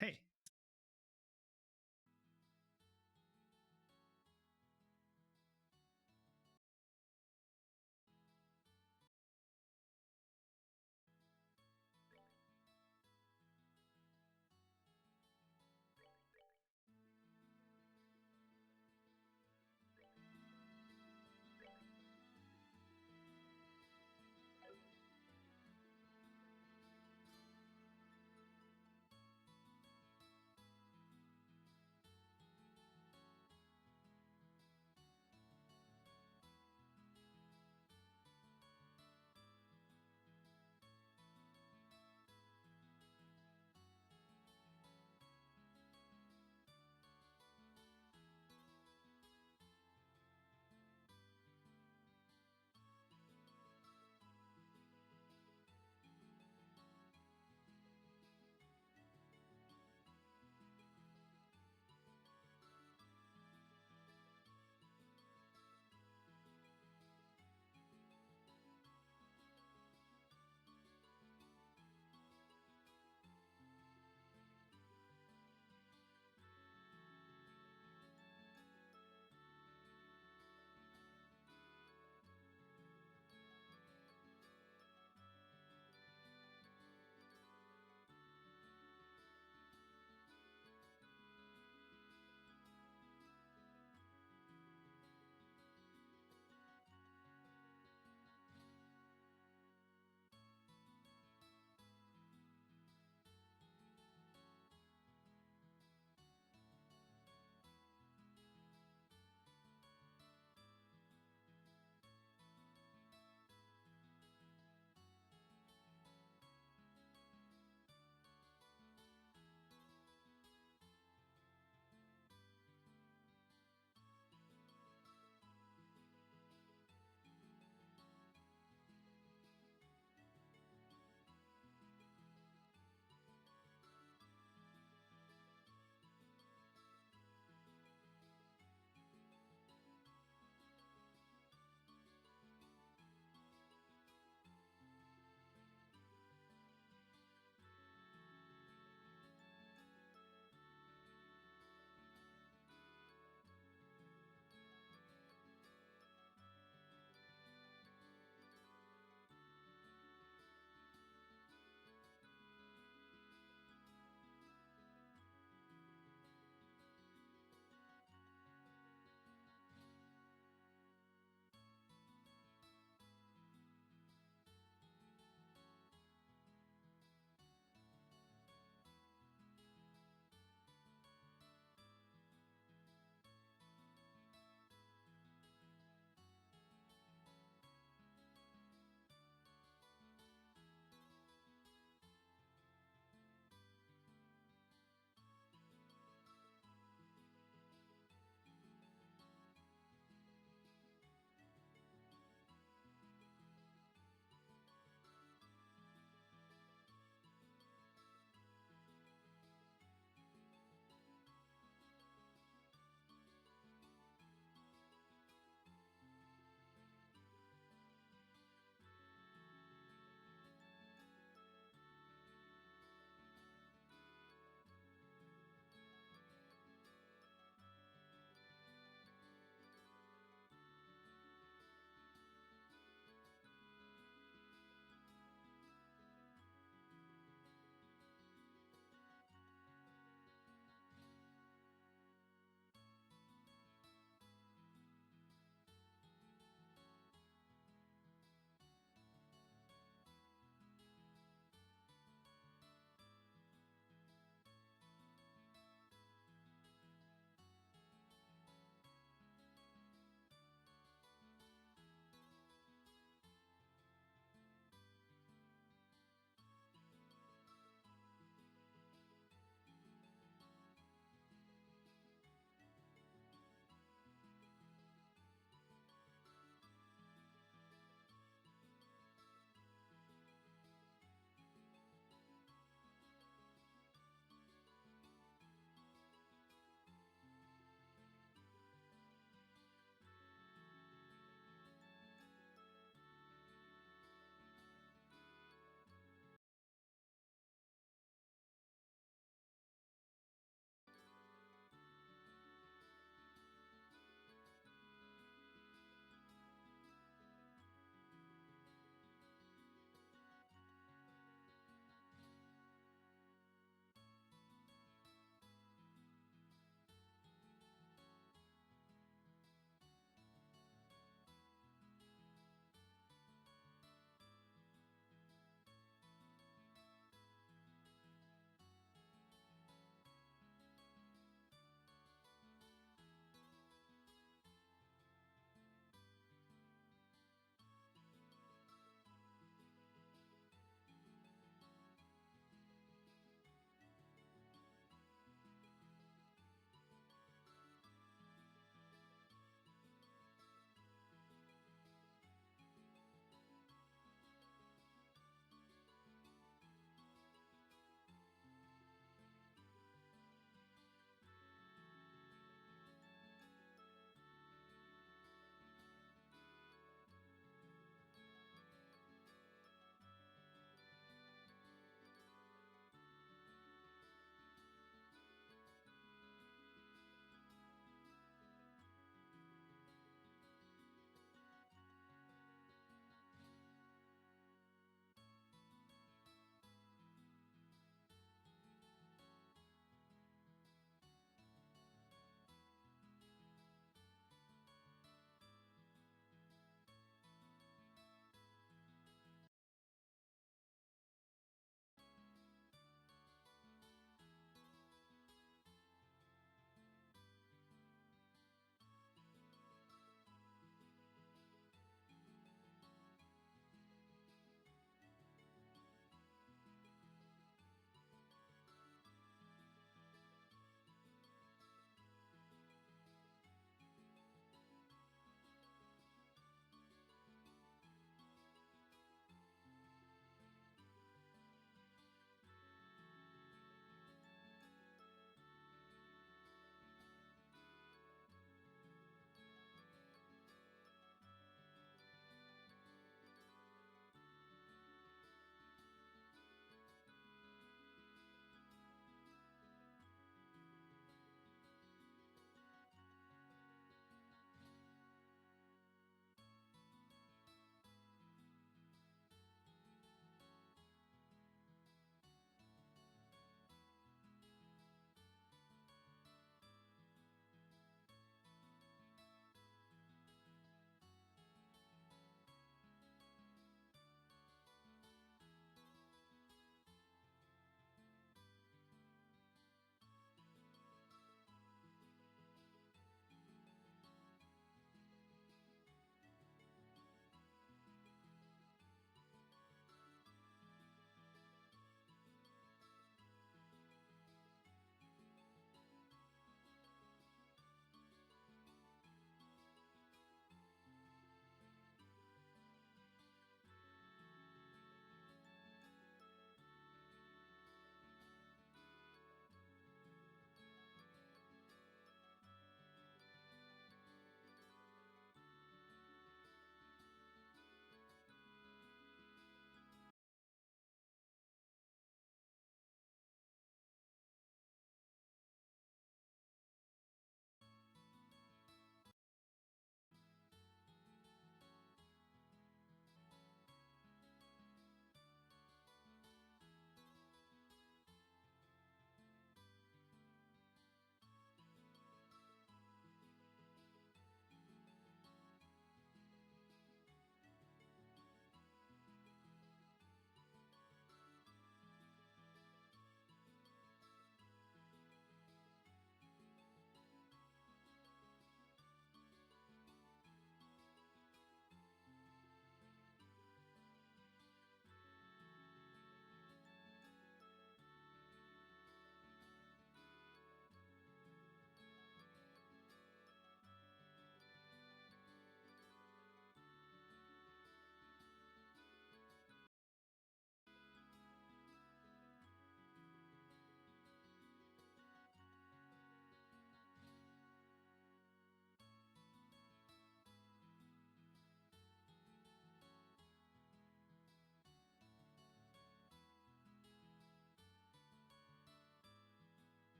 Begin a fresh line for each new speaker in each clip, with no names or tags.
Hey.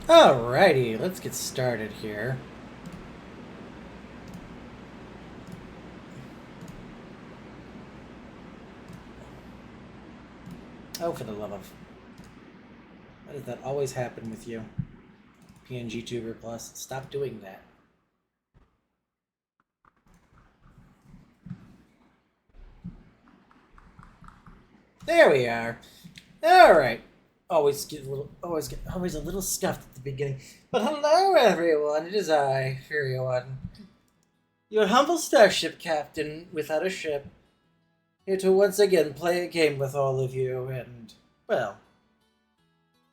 Alrighty, let's get started here. Oh, for the love of... Why does that always happen with you? PNG Tuber Plus, stop doing that. There we are. Alright. Always a little scuffed at the beginning. But hello everyone, it is I, Fieryone. Your humble starship captain without a ship. Here to once again play a game with all of you and, well,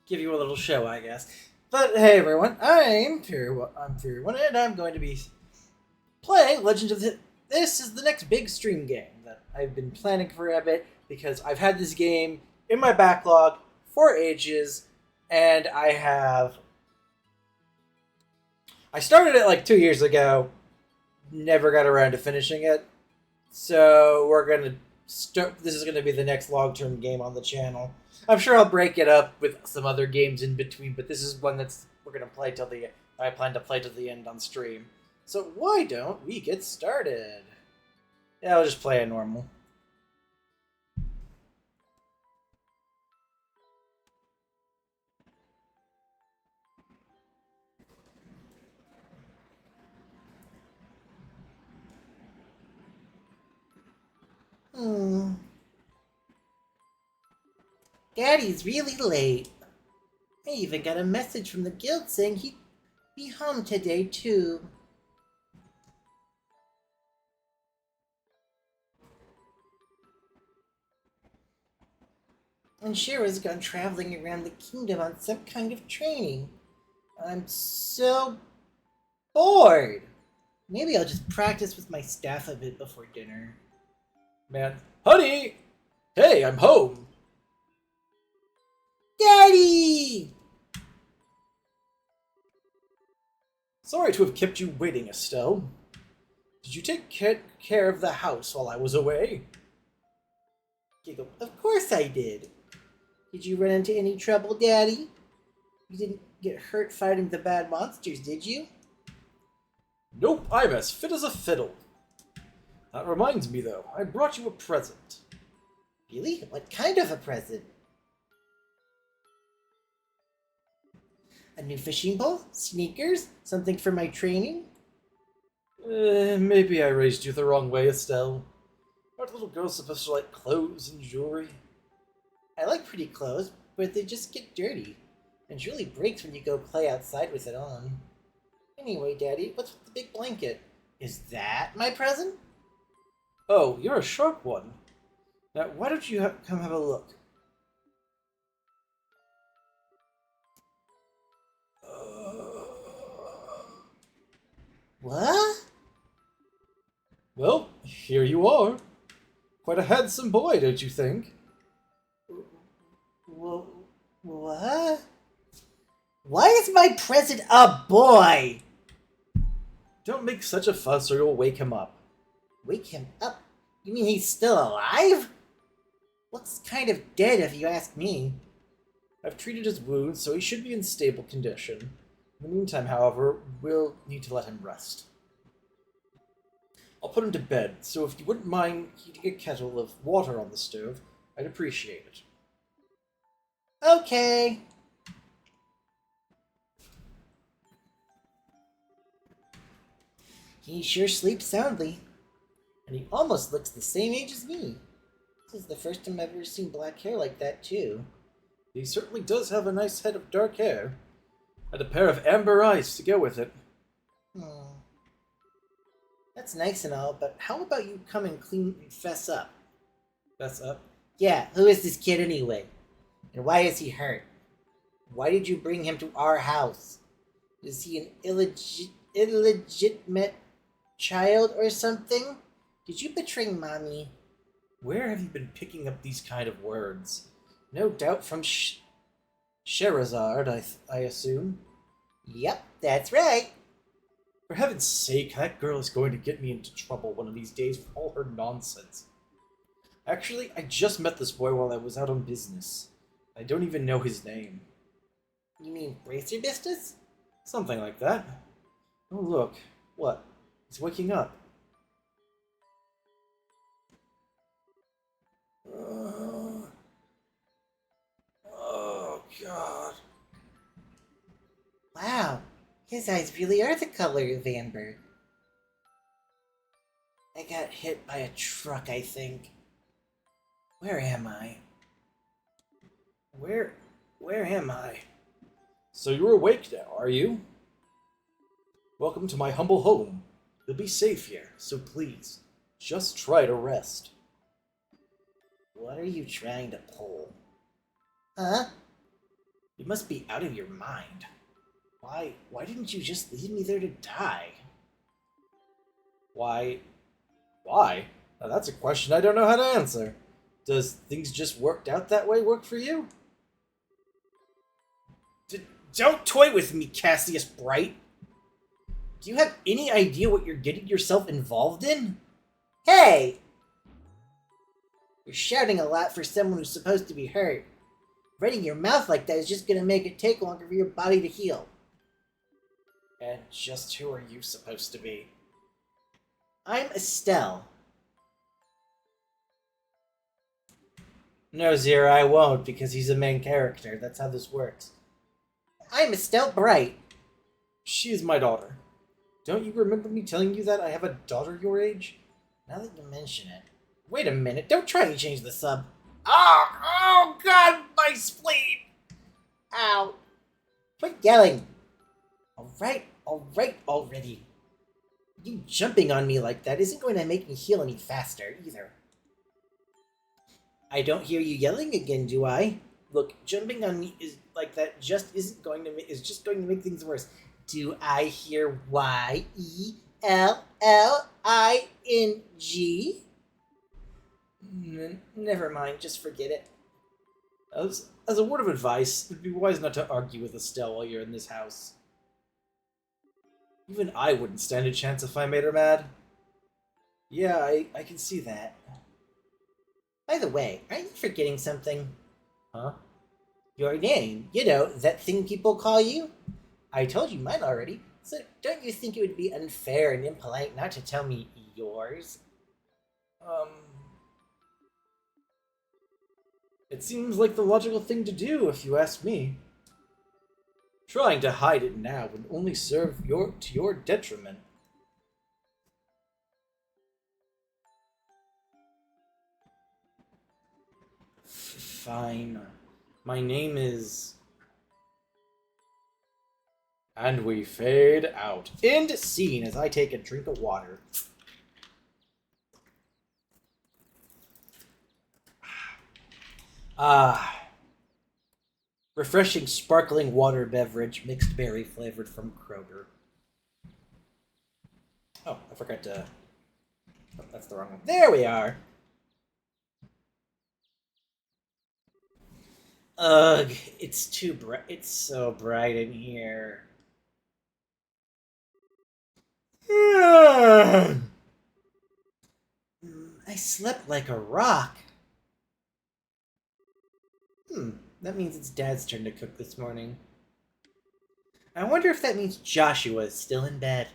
give you a little show, I guess. But hey everyone, I'm Fieryone, and I'm going to be playing Legend of the... This is the next big stream game that I've been planning for a bit, because I've had this game in my backlog for ages, and I started it like 2 years ago, never got around to finishing it, so we're gonna start. This is gonna be the next long-term game on the channel. I'm sure I'll break it up with some other games in between, but this is one we're gonna play till the... I plan to play till the end on stream. So why don't we get started? Yeah, I'll just play a normal. Daddy's really late. I even got a message from the guild saying he'd be home today, too. And Shira's gone traveling around the kingdom on some kind of training. I'm so bored. Maybe I'll just practice with my staff a bit before dinner. Man, honey! Hey, I'm home! Daddy! Sorry to have kept you waiting, Estelle. Did you take care of the house while I was away? Giggle. Of course I did. Did you run into any trouble, Daddy? You didn't get hurt fighting the bad monsters, did you? Nope, I'm as fit as a fiddle. That reminds me, though, I brought you a present. Really? What kind of a present? A new fishing pole? Sneakers? Something for my training? Maybe I raised you the wrong way, Estelle. Aren't little girls supposed to like clothes and jewelry? I like pretty clothes, but they just get dirty. And jewelry breaks when you go play outside with it on. Anyway, Daddy, what's with the big blanket? Is that my present? Oh, you're a sharp one. Now, why don't you come have a look? What? Well, here you are. Quite a handsome boy, don't you think? What? Why is my present a boy? Don't make such a fuss or you'll wake him up. Wake him up? You mean he's still alive? Looks kind of dead if you ask me. I've treated his wounds, so he should be in stable condition. In the meantime, however, we'll need to let him rest. I'll put him to bed, so if you wouldn't mind heating a kettle of water on the stove, I'd appreciate it. Okay. He sure sleeps soundly. And he almost looks the same age as me. This is the first time I've ever seen black hair like that, too. He certainly does have a nice head of dark hair. And a pair of amber eyes to go with it. That's nice and all, but how about you come and fess up? Fess up? Yeah, who is this kid anyway? And why is he hurt? Why did you bring him to our house? Is he an illegitimate child or something? Did you betray Mommy? Where have you been picking up these kind of words? No doubt from Sherazard, I assume. Yep, that's right. For heaven's sake, that girl is going to get me into trouble one of these days for all her nonsense. Actually, I just met this boy while I was out on business. I don't even know his name. You mean brace your business? Something like that. Oh, look. What? He's waking up. Oh, God. Wow. His eyes really are the color of amber. I got hit by a truck, I think. Where am I? Where am I? So you're awake now, are you? Welcome to my humble home. You'll be safe here, so please, just try to rest. What are you trying to pull? Huh? You must be out of your mind. Why didn't you just leave me there to die? Why? Now that's a question I don't know how to answer. Does things just worked out that way work for you? Don't toy with me, Cassius Bright. Do you have any idea what you're getting yourself involved in? Hey! You're shouting a lot for someone who's supposed to be hurt. Running your mouth like that is just gonna make it take longer for your body to heal. And just who are you supposed to be? I'm Estelle. No, Zero, I won't, because he's a main character. That's how this works. I'm Estelle Bright. She is my daughter. Don't you remember me telling you that I have a daughter your age? Now that you mention it. Wait a minute, don't try and change the sub. Oh God, my spleen! Ow. Quit yelling. Alright already. You jumping on me like that isn't going to make me heal any faster, either. I don't hear you yelling again, do I? Look, jumping on me is like that just isn't going to is just going to make things worse. Do I hear YELLING? Never mind, just forget it. As a word of advice, it would be wise not to argue with Estelle while you're in this house. Even I wouldn't stand a chance if I made her mad. Yeah, I can see that. By the way, aren't you forgetting something? Huh? Your name. You know, that thing people call you? I told you mine already, so don't you think it would be unfair and impolite not to tell me yours? It seems like the logical thing to do, if you ask me. Trying to hide it now would only serve to your detriment. Fine. My name is... And we fade out. End scene as I take a drink of water. Refreshing sparkling water beverage, mixed berry flavored from Kroger. Oh, I forgot to... Oh, that's the wrong one. There we are! Ugh, it's too bright. It's so bright in here. I slept like a rock. That means it's Dad's turn to cook this morning. I wonder if that means Joshua is still in bed.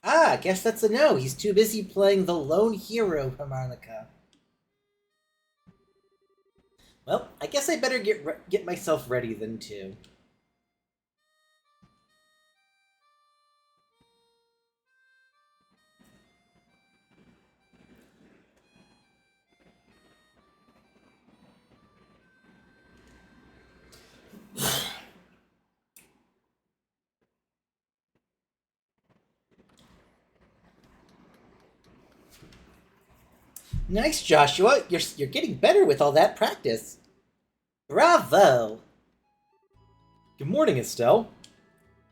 Ah, guess that's a no. He's too busy playing the lone hero harmonica. Well, I guess I better get myself ready then too. Nice, Joshua. You're getting better with all that practice. Bravo! Good morning, Estelle.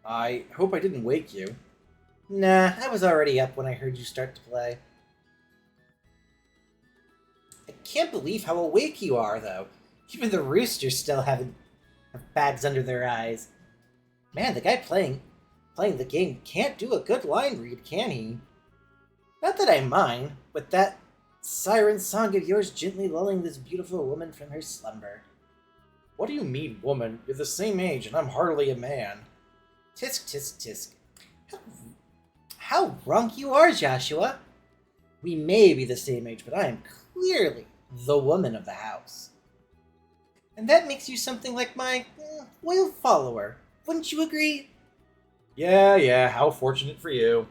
I hope I didn't wake you. Nah, I was already up when I heard you start to play. I can't believe how awake you are, though. Even the roosters still have bags under their eyes. Man, the guy playing the game can't do a good line read, can he? Not that I mind, but that Siren song of yours gently lulling this beautiful woman from her slumber. What do you mean, woman? You're the same age, and I'm hardly a man. Tisk, tisk, tisk. How wrong you are, Joshua. We may be the same age, but I am clearly the woman of the house. And that makes you something like my loyal follower. Wouldn't you agree? Yeah, how fortunate for you.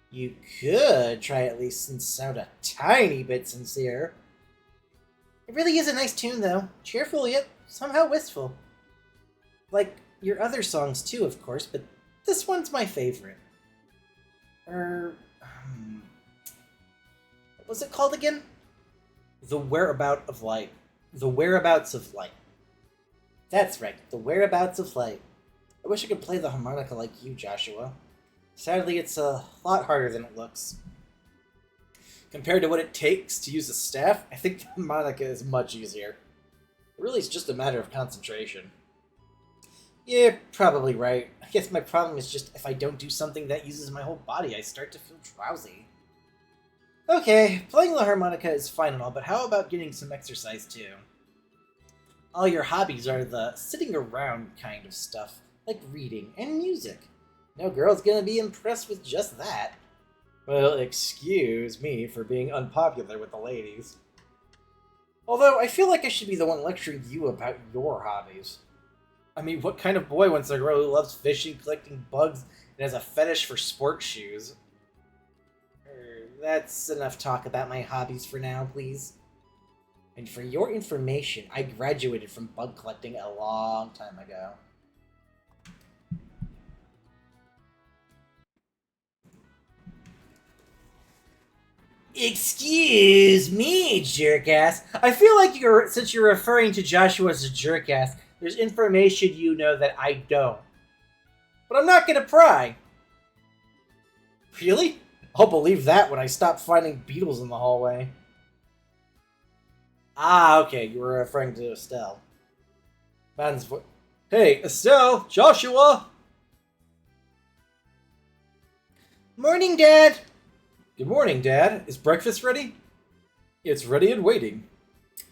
You could try at least and sound a tiny bit sincere. It really is a nice tune, though. Cheerful yet somehow wistful. Like your other songs, too, of course, but this one's my favorite. What was it called again? The Whereabout of Light. The Whereabouts of Light. That's right, The Whereabouts of Light. I wish I could play the harmonica like you, Joshua. Sadly, it's a lot harder than it looks. Compared to what it takes to use a staff, I think the harmonica is much easier. It really is just a matter of concentration. Yeah, probably right. I guess my problem is just if I don't do something that uses my whole body, I start to feel drowsy. Okay, playing the harmonica is fine and all, but how about getting some exercise too? All your hobbies are the sitting around kind of stuff, like reading and music. No girl's gonna be impressed with just that. Well, excuse me for being unpopular with the ladies. Although, I feel like I should be the one lecturing you about your hobbies. I mean, what kind of boy wants a girl who loves fishing, collecting bugs, and has a fetish for sports shoes? That's enough talk about my hobbies for now, please. And for your information, I graduated from bug collecting a long time ago. Excuse me, jerkass. I feel like since you're referring to Joshua as a jerkass, there's information you know that I don't. But I'm not gonna pry. Really? I'll believe that when I stop finding beetles in the hallway. Ah, okay, you were referring to Estelle. Man's voice. Hey, Estelle! Joshua! Morning, Dad! Good morning, Dad. Is breakfast ready? It's ready and waiting.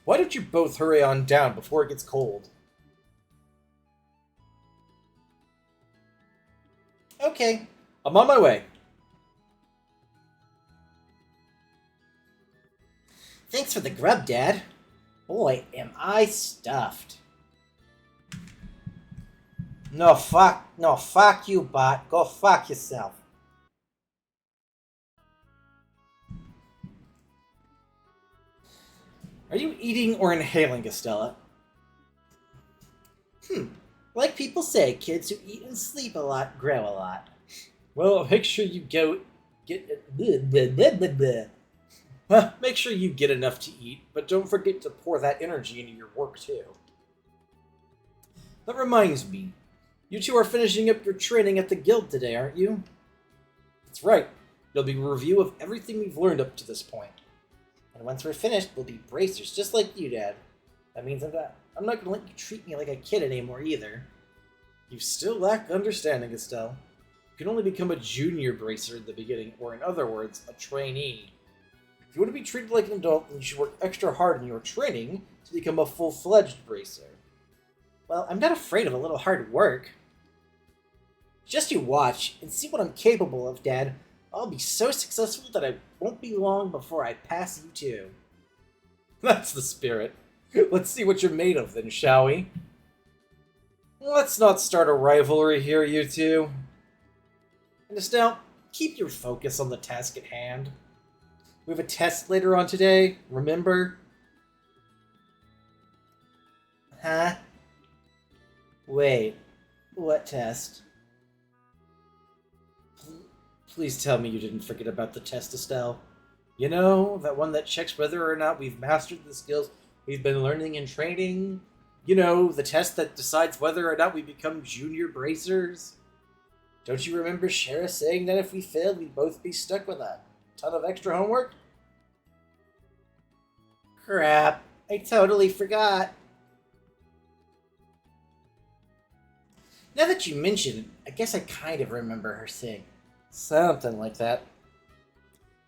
Why don't you both hurry on down before it gets cold? Okay, I'm on my way. Thanks for the grub, Dad. Boy, am I stuffed. No, fuck you, bot. Go fuck yourself. Are you eating or inhaling, Estella? Like people say, kids who eat and sleep a lot grow a lot. Well, make sure you make sure you get enough to eat, but don't forget to pour that energy into your work too. That reminds me, you two are finishing up your training at the guild today, aren't you? That's right. It'll be a review of everything we've learned up to this point. And once we're finished, we'll be bracers, just like you, Dad. That means I'm not going to let you treat me like a kid anymore, either. You still lack understanding, Estelle. You can only become a junior bracer in the beginning, or in other words, a trainee. If you want to be treated like an adult, then you should work extra hard in your training to become a full-fledged bracer. Well, I'm not afraid of a little hard work. Just you watch, and see what I'm capable of, Dad. I'll be so successful that I won't be long before I pass you too. That's the spirit. Let's see what you're made of then, shall we? Let's not start a rivalry here, you two. And Estelle, keep your focus on the task at hand. We have a test later on today, remember? Huh? Wait, what test? Please tell me you didn't forget about the test, Estelle. You know, that one that checks whether or not we've mastered the skills we've been learning and training. You know, the test that decides whether or not we become junior bracers. Don't you remember Shara saying that if we failed, we'd both be stuck with a ton of extra homework? Crap, I totally forgot. Now that you mention it, I guess I kind of remember her saying something like that.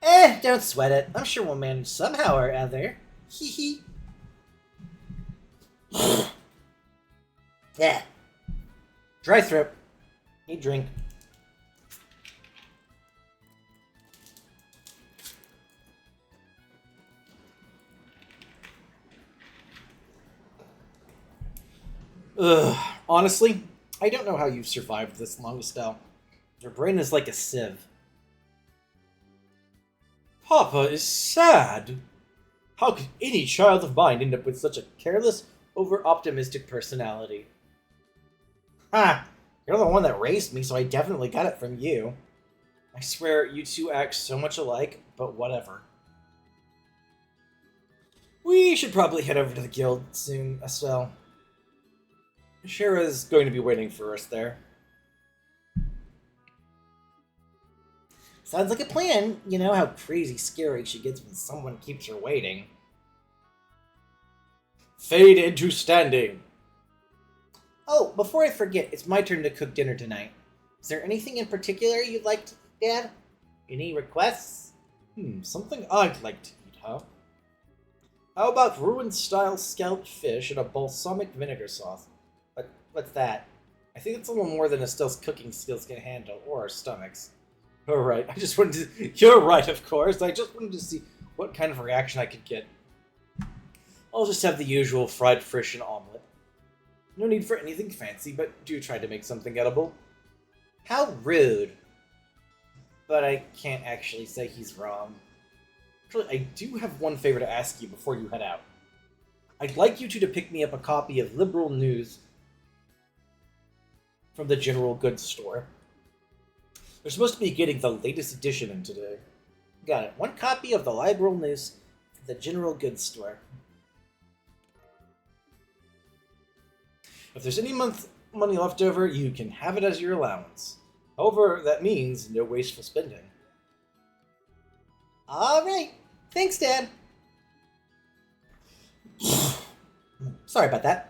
Don't sweat it. I'm sure we'll manage somehow or other. Hee hee. Yeah. Dry throat. Need drink. Ugh. Honestly, I don't know how you've survived this long, Estelle. Your brain is like a sieve. Papa is sad. How could any child of mine end up with such a careless, over-optimistic personality? Ha! You're the one that raised me, so I definitely got it from you. I swear, you two act so much alike, but whatever. We should probably head over to the guild soon, Estelle. Shara's going to be waiting for us there. Sounds like a plan. You know how crazy scary she gets when someone keeps her waiting. Fade into standing. Oh, before I forget, it's my turn to cook dinner tonight. Is there anything in particular you'd like to, Dad? Any requests? Something I'd like to eat, huh? How about ruined-style scalloped fish and a balsamic vinegar sauce? What's that? I think it's a little more than Estelle's cooking skills can handle, or our stomachs. Alright, I just wanted to... You're right, of course. I just wanted to see what kind of reaction I could get. I'll just have the usual fried fish and omelet. No need for anything fancy, but do try to make something edible. How rude. But I can't actually say he's wrong. Actually, I do have one favor to ask you before you head out. I'd like you two to pick me up a copy of Liberal News from the General Goods Store. They're supposed to be getting the latest edition in today. Got it. One copy of the Liberal News from the General Goods Store. If there's any money left over, you can have it as your allowance. However, that means no wasteful spending. Alright. Thanks, Dad. Sorry about that.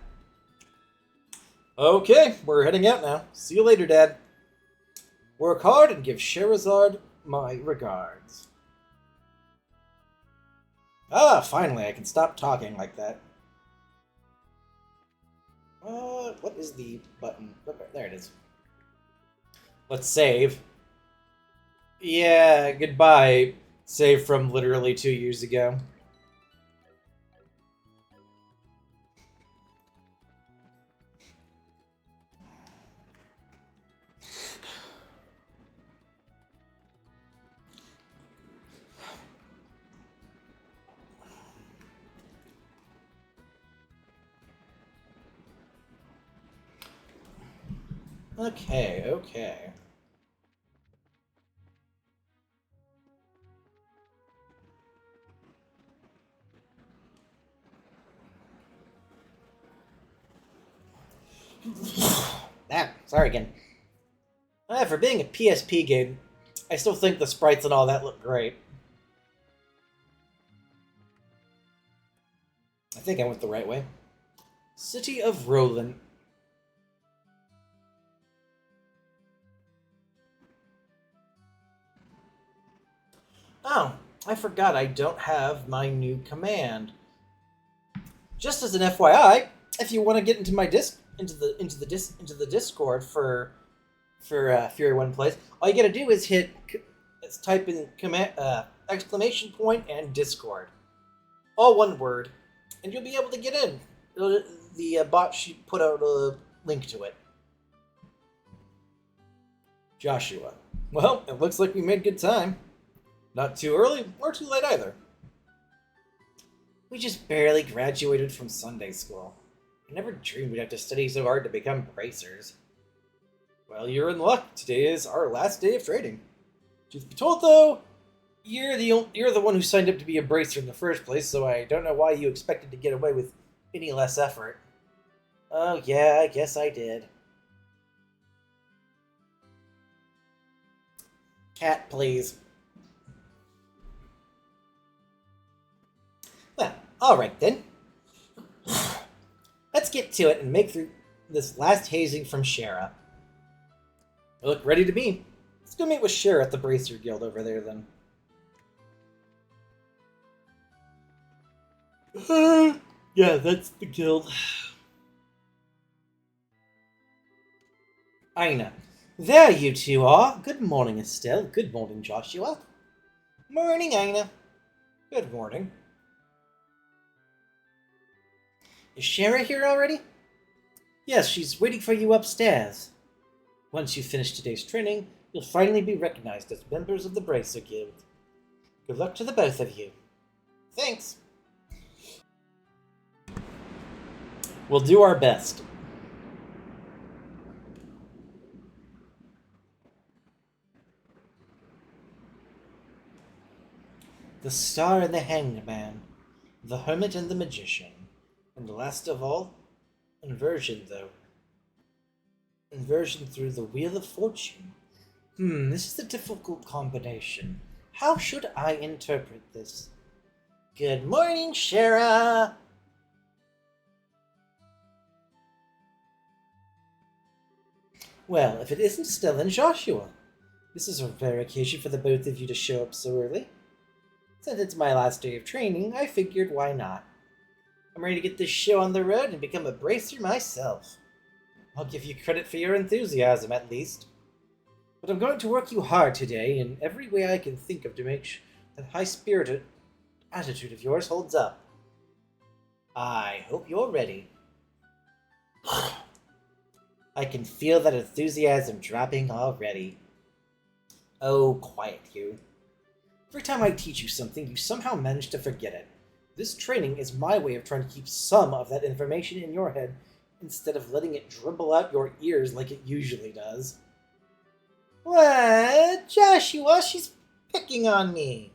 Okay, we're heading out now. See you later, Dad. Work hard and give Sherazard my regards. Ah, finally, I can stop talking like that. What is the button? There it is. Let's save. Yeah, goodbye. Save from literally 2 years ago. Okay. Sorry again. For being a PSP game, I still think the sprites and all that look great. I think I went the right way. City of Roland. Oh, I forgot I don't have my new command. Just as an FYI, if you want to get into my into the Discord for Fieryone Plays, all you gotta do is type in command exclamation point and Discord, all one word, and you'll be able to get in. The bot sheet put out a link to it. Joshua. Well, it looks like we made good time. Not too early, or too late either. We just barely graduated from Sunday school. I never dreamed we'd have to study so hard to become bracers. Well, you're in luck. Today is our last day of trading. Truth be told, though, you're the one who signed up to be a bracer in the first place, so I don't know why you expected to get away with any less effort. Oh yeah, I guess I did. Cat, please. Well, alright then. Let's get to it and make through this last hazing from Shara. You look ready to be. Let's go meet with Shara at the Bracer Guild over there then. Yeah, that's the guild. Aina. There you two are. Good morning, Estelle. Good morning, Joshua. Morning, Aina. Good morning. Is Shara here already? Yes, she's waiting for you upstairs. Once you finish today's training, you'll finally be recognized as members of the Bracer Guild. Good luck to the both of you. Thanks. We'll do our best. The Star and the Hanged Man, the Hermit and the Magician, and last of all, Inversion, though. Inversion through the Wheel of Fortune. This is a difficult combination. How should I interpret this? Good morning, Shara! Well, if it isn't Stella and Joshua. This is a rare occasion for the both of you to show up so early. Since it's my last day of training, I figured why not. I'm ready to get this show on the road and become a bracer myself. I'll give you credit for your enthusiasm, at least. But I'm going to work you hard today in every way I can think of to make sure that high-spirited attitude of yours holds up. I hope you're ready. I can feel that enthusiasm dropping already. Oh, quiet you. Every time I teach you something, you somehow manage to forget it. This training is my way of trying to keep some of that information in your head instead of letting it dribble out your ears like it usually does. What? Joshua, she's picking on me.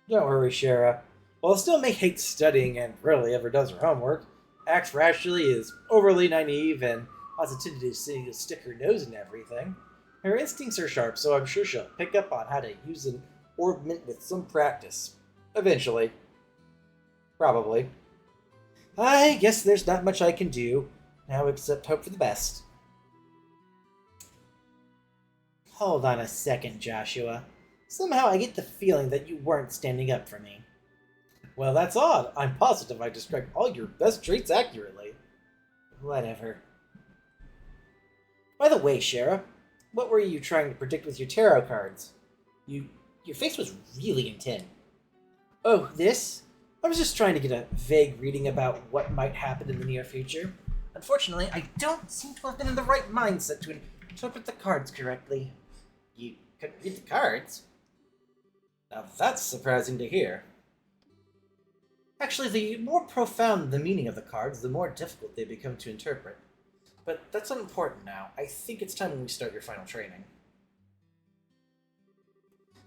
Don't worry, Shara. While still may hate studying and rarely ever does her homework, acts rashly, is overly naive, and has a tendency to stick her nose in everything, her instincts are sharp, so I'm sure she'll pick up on how to use an ornament with some practice. Eventually. Probably. I guess there's not much I can do now except hope for the best. Hold on a second, Joshua. Somehow I get the feeling that you weren't standing up for me. Well, that's odd. I'm positive I described all your best traits accurately. Whatever. By the way, Shara, what were you trying to predict with your tarot cards? Your face was really intent. Oh, this? I was just trying to get a vague reading about what might happen in the near future. Unfortunately, I don't seem to have been in the right mindset to interpret the cards correctly. You couldn't read the cards? Now that's surprising to hear. Actually, the more profound the meaning of the cards, the more difficult they become to interpret. But that's unimportant now. I think it's time we start your final training.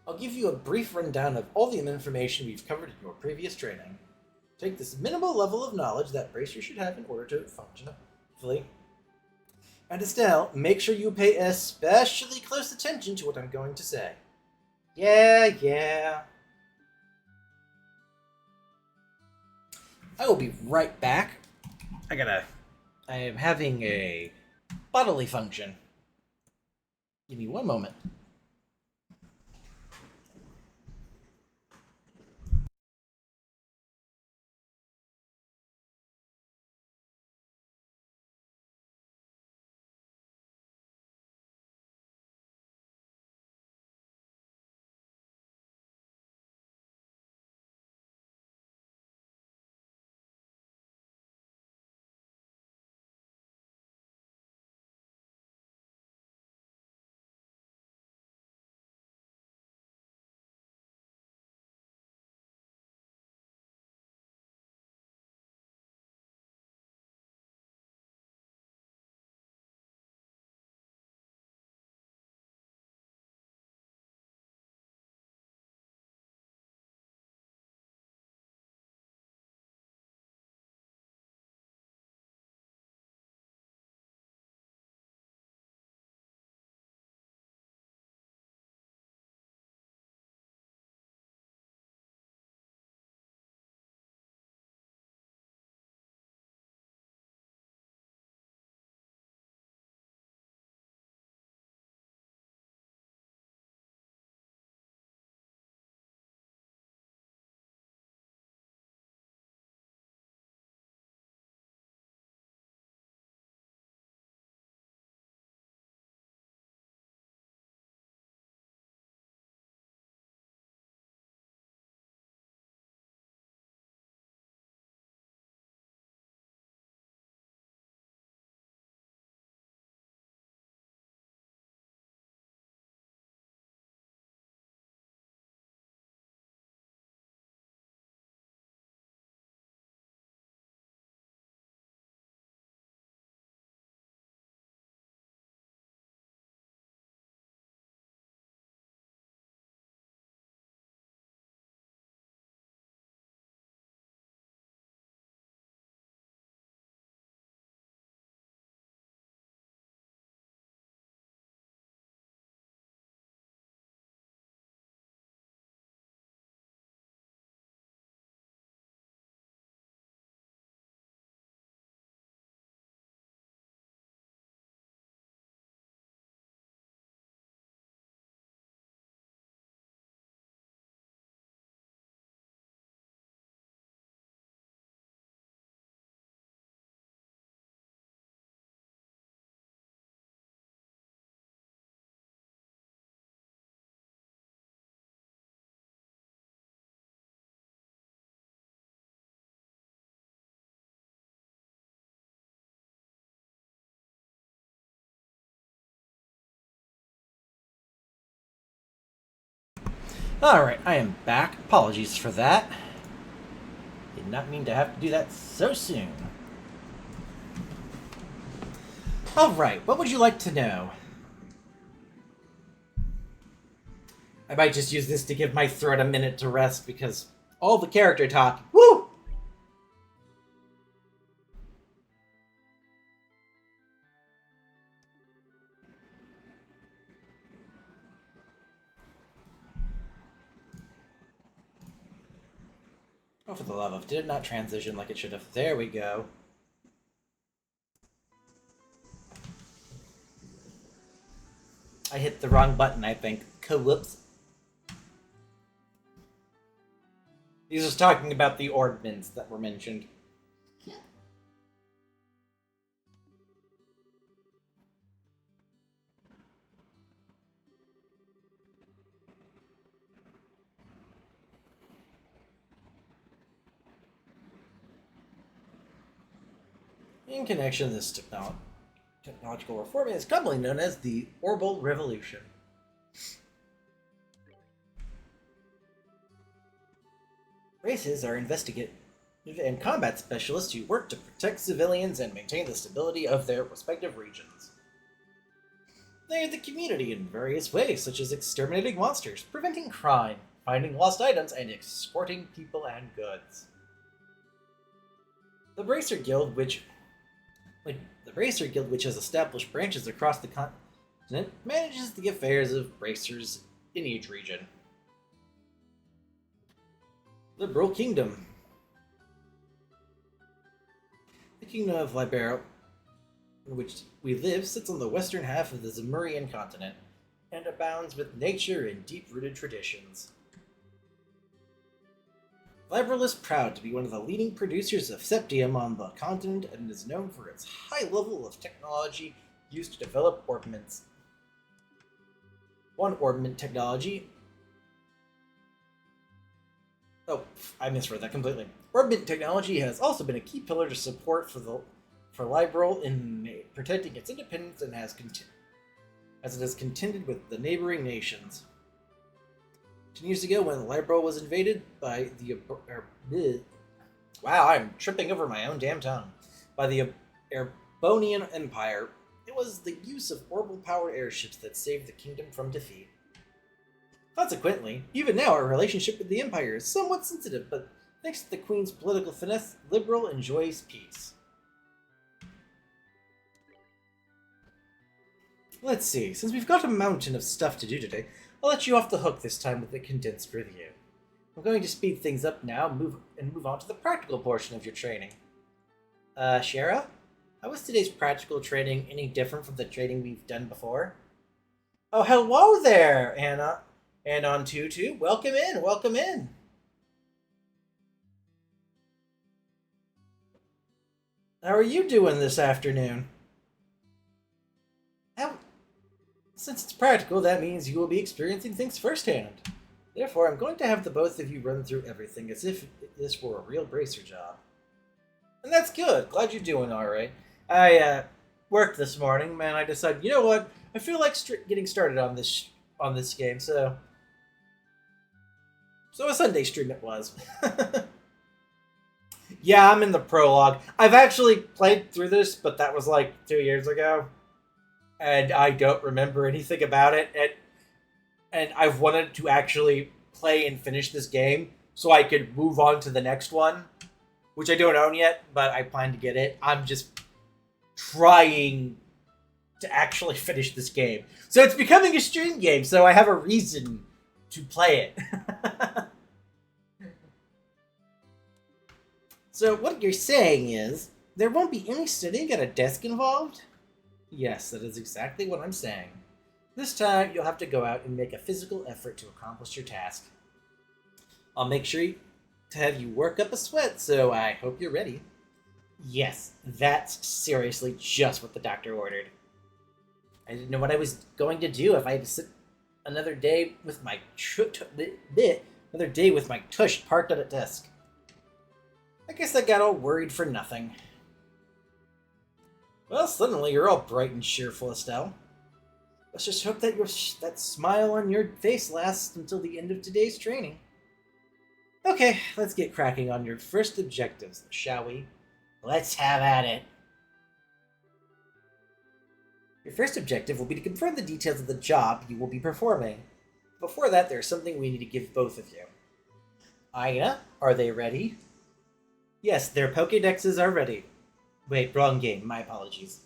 I'll give you a brief rundown of all the information we've covered in your previous training. Take this minimal level of knowledge that bracers should have in order to function effectively. And Estelle, make sure you pay especially close attention to what I'm going to say. Yeah. I will be right back. I am having a bodily function. Give me one moment. Alright, I am back. Apologies for that. Did not mean to have to do that so soon. Alright, what would you like to know? I might just use this to give my throat a minute to rest because all the character talk. Woo! Oh, for the love of, did it not transition like it should have? There we go. I hit the wrong button, I think. Whoops. He's just talking about the ordnance that were mentioned. In connection to this technological reform is commonly known as the Orbital Revolution. Races are investigative and combat specialists who work to protect civilians and maintain the stability of their respective regions. They aid the community in various ways, such as exterminating monsters, preventing crime, finding lost items, and exporting people and goods. The Bracer Guild, which has established branches across the continent, manages the affairs of bracers in each region. Liberal Kingdom. The Kingdom of Libero, in which we live, sits on the western half of the Zemurian continent, and abounds with nature and deep-rooted traditions. Liberal is proud to be one of the leading producers of septium on the continent and is known for its high level of technology used to develop orbments. One orbment technology... Oh, I misread that completely. Orbment technology has also been a key pillar to support for Liberal in protecting its independence and as it has contended with the neighboring nations. 10 years ago, when Liberal was invaded by the... Wow, I'm tripping over my own damn tongue. By the Erebonian Empire, it was the use of orbital-powered airships that saved the kingdom from defeat. Consequently, even now our relationship with the Empire is somewhat sensitive, but thanks to the Queen's political finesse, Liberal enjoys peace. Let's see, since we've got a mountain of stuff to do today, I'll let you off the hook this time with a condensed review. I'm going to speed things up now and move on to the practical portion of your training. Shara? How was today's practical training any different from the training we've done before? Oh, hello there, Anna. And on Tutu, welcome in, welcome in. How are you doing this afternoon? Since it's practical, that means you will be experiencing things firsthand. Therefore, I'm going to have the both of you run through everything as if this were a real bracer job. And that's good. Glad you're doing all right. I worked this morning, man. I decided, you know what? I feel like getting started on this game, so a Sunday stream it was. Yeah, I'm in the prologue. I've actually played through this, but that was like 2 years ago. And I don't remember anything about it. And I've wanted to actually play and finish this game so I could move on to the next one, which I don't own yet, but I plan to get it. I'm just trying to actually finish this game. So it's becoming a stream game, so I have a reason to play it. So what you're saying is, there won't be any sitting at a desk involved? Yes, that is exactly what I'm saying. This time, you'll have to go out and make a physical effort to accomplish your task. I'll make sure to have you work up a sweat, so I hope you're ready. Yes, that's seriously just what the doctor ordered. I didn't know what I was going to do if I had to sit another day with my tush parked at a desk. I guess I got all worried for nothing. Well, suddenly you're all bright and cheerful, Estelle. Let's just hope that that smile on your face lasts until the end of today's training. Okay, let's get cracking on your first objectives, shall we? Let's have at it. Your first objective will be to confirm the details of the job you will be performing. Before that, there's something we need to give both of you. Aina, are they ready? Yes, their Pokédexes are ready. Wait, wrong game. My apologies.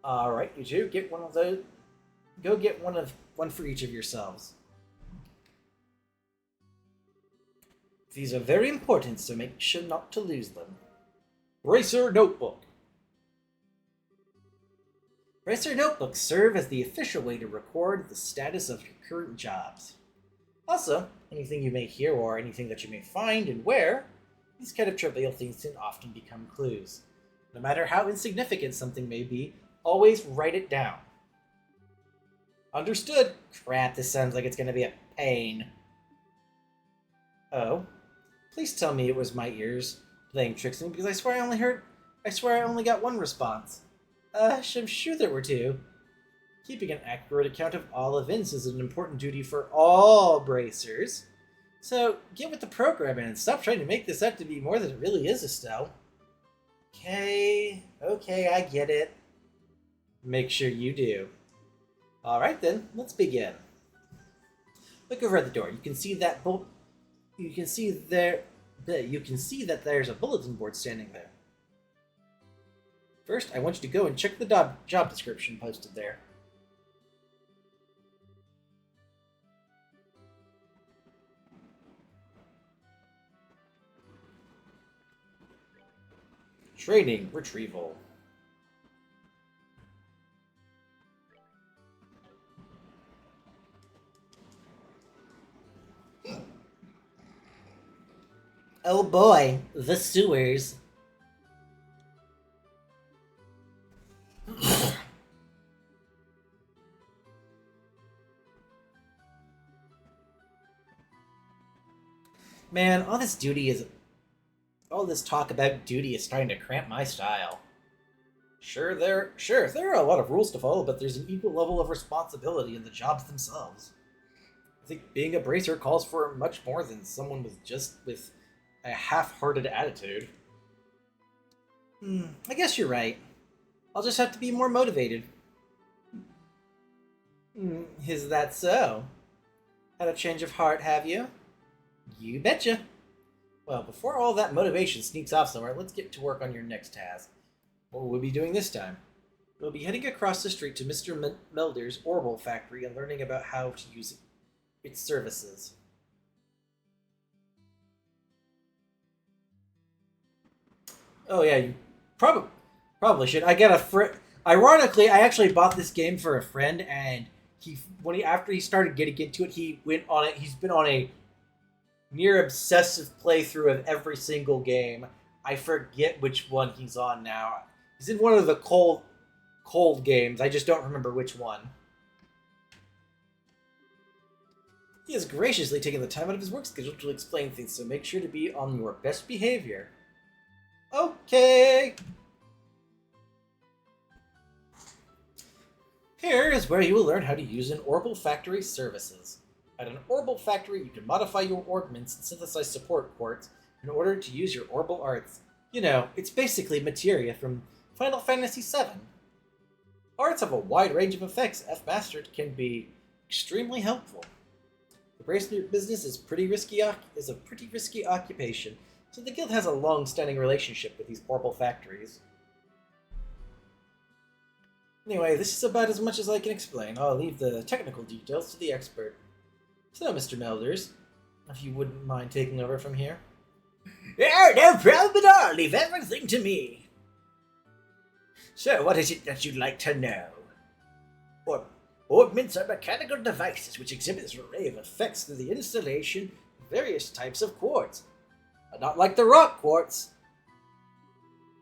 Alright, you two, get one of those. Go get one for each of yourselves. These are very important, so make sure not to lose them. Racer Notebook. Racer Notebooks serve as the official way to record the status of your current jobs. Also, anything you may hear or anything that you may find and where, these kind of trivial things can often become clues. No matter how insignificant something may be, always write it down. Understood? Crap, this sounds like it's going to be a pain. Oh? Please tell me it was my ears playing tricks on me, because I swear I only got one response. I'm sure there were two. Keeping an accurate account of all events is an important duty for all bracers. So, get with the program and stop trying to make this out to be more than it really is, Estelle. Okay, I get it. Make sure you do. Alright then, let's begin. Look over at the door. You can see that there's a bulletin board standing there. First, I want you to go and check the job description posted there. Training retrieval. Oh boy, the sewers. Man, all this talk about duty is starting to cramp my style. Sure, there are a lot of rules to follow, but there's an equal level of responsibility in the jobs themselves. I think being a bracer calls for much more than someone with a half-hearted attitude. I guess you're right. I'll just have to be more motivated. Is that so? Had a change of heart, have you? You betcha. Well, before all that motivation sneaks off somewhere, let's get to work on your next task. What will we be doing this time? We'll be heading across the street to Mr. Melder's Orbital Factory and learning about how to use its services. Oh yeah, you probably should. I got a friend. Ironically, I actually bought this game for a friend, and after he started getting into it, he went on it. He's been on a near obsessive playthrough of every single game. I forget which one he's on now. He's in one of the cold games. I just don't remember which one. He has graciously taken the time out of his work schedule to explain things, so make sure to be on your best behavior. Okay. Here is where you will learn how to use an Orbital Factory services. At an Orbital Factory, you can modify your orbments and synthesize support quartz in order to use your Orbital arts. You know, it's basically materia from Final Fantasy VII. Arts have a wide range of effects. If mastered, can be extremely helpful. The bracer business is a pretty risky occupation, so the guild has a long-standing relationship with these Orbital factories. Anyway, this is about as much as I can explain. I'll leave the technical details to the expert. So, Mr. Melders, if you wouldn't mind taking over from here.
Yeah, no problem at all. Leave everything to me. So, what is it that you'd like to know? Orbments are mechanical devices which exhibit an array of effects through the installation of various types of quartz. But not like the rock quartz.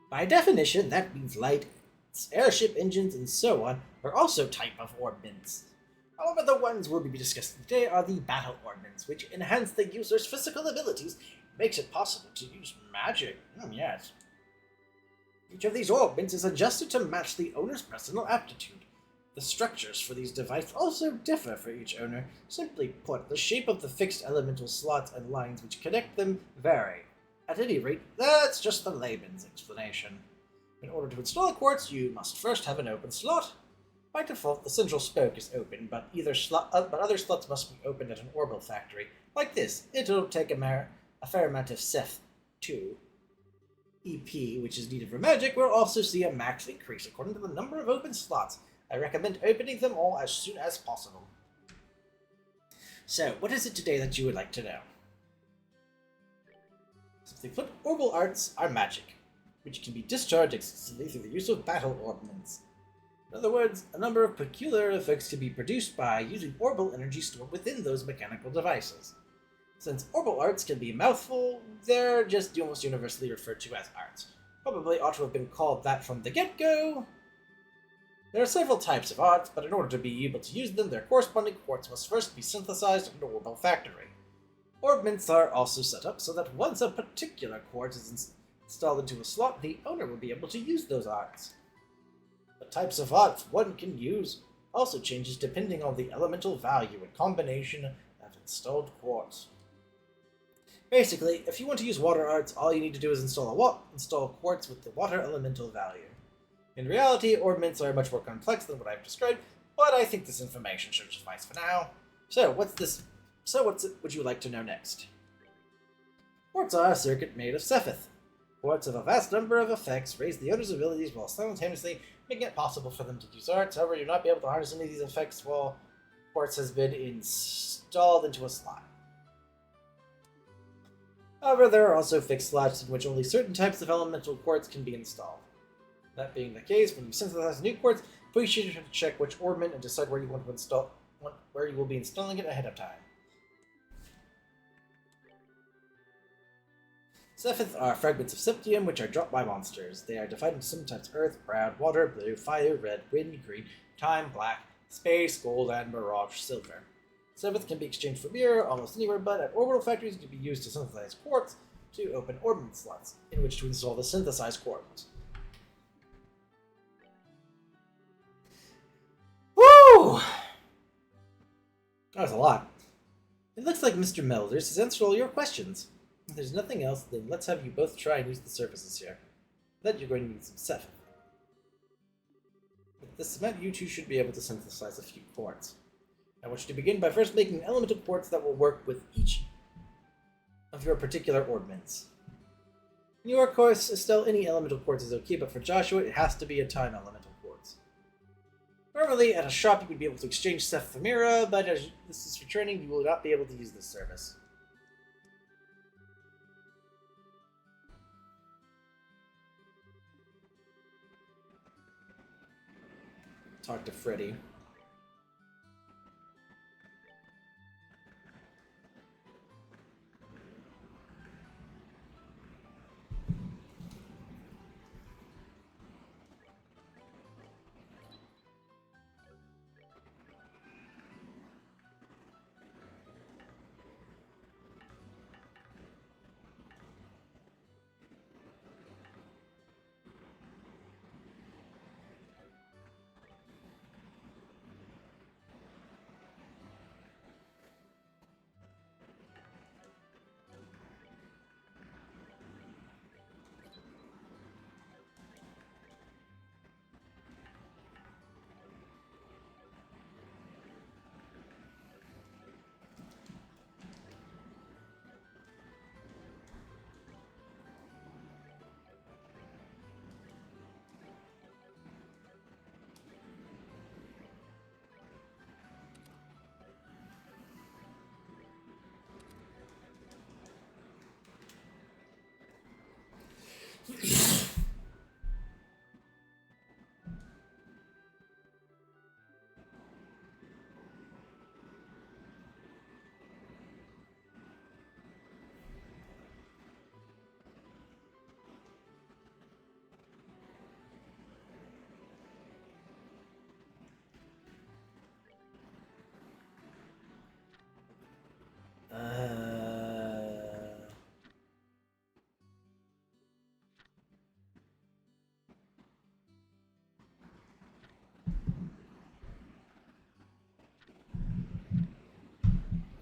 By definition, that means light, airship engines, and so on are also type of orbments. However, the ones we'll be discussing today are the battle orbments, which enhance the user's physical abilities and makes it possible to use magic. Yes. Each of these orbments is adjusted to match the owner's personal aptitude. The structures for these devices also differ for each owner. Simply put, the shape of the fixed elemental slots and lines which connect them vary. At any rate, that's just the layman's explanation. In order to install a quartz, you must first have an open slot. By default, the central spoke is open, but other slots must be opened at an orbital factory. Like this, it'll take a fair amount of Seth 2. EP, which is needed for magic, will also see a max increase according to the number of open slots. I recommend opening them all as soon as possible. So, what is it today that you would like to know? Simply put, orbital arts are magic, which can be discharged exclusively through the use of battle ordnance. In other words, a number of peculiar effects can be produced by using orbital energy stored within those mechanical devices. Since orbital arts can be a mouthful, they're just almost universally referred to as arts. Probably ought to have been called that from the get-go. There are several types of arts, but in order to be able to use them, their corresponding quartz must first be synthesized in an orbital factory. Orbments are also set up so that once a particular quartz is installed into a slot, the owner will be able to use those arts. The types of arts one can use also changes depending on the elemental value and combination of installed quartz. Basically, if you want to use water arts, all you need to do is install quartz with the water elemental value. In reality, orbments are much more complex than what I've described, but I think this information should suffice for now. So, what would you like to know next? Quartz are a circuit made of Sepheth. Quartz have a vast number of effects, raise the owner's abilities while simultaneously making it possible for them to use arts. However, you'll not be able to harness any of these effects while quartz has been installed into a slot. However, there are also fixed slots in which only certain types of elemental quartz can be installed. That being the case, when you synthesize a new quartz, please should check which orbment and decide where you want to install, where you will be installing it ahead of time. Sepheth are fragments of septium which are dropped by monsters. They are divided into some types: earth, brown, water, blue, fire, red, wind, green, time, black, space, gold, and mirage, silver. Sepheth can be exchanged for mirror almost anywhere, but at orbital factories it can be used to synthesize quartz to open orbment slots, in which to install the synthesized quartz. Woo! That was a lot. It looks like Mr. Melders has answered all your questions. If there's nothing else, then let's have you both try and use the services here. Then you're going to need some Sepheth. With this cement, you two should be able to synthesize a few quartz. I want you to begin by first making an elemental quartz that will work with each of your particular orbments. In your course, Estelle, any elemental quartz is okay, but for Joshua, it has to be a time elemental quartz. Normally, at a shop, you would be able to exchange Seth for Mira, but as this is for training, you will not be able to use this service. Talk to Freddy.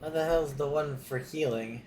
What the hell's the one for healing?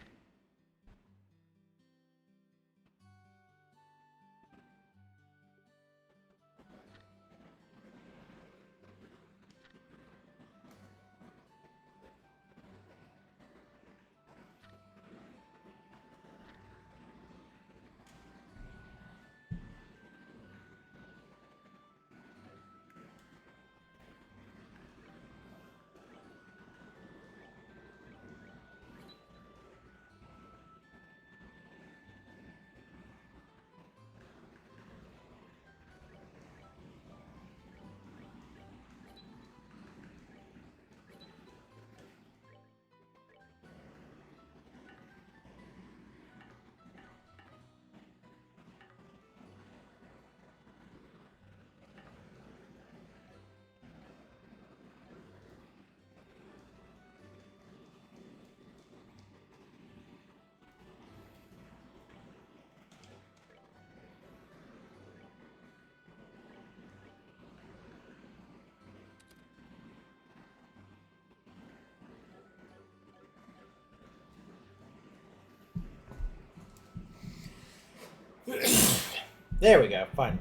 There we go, finally.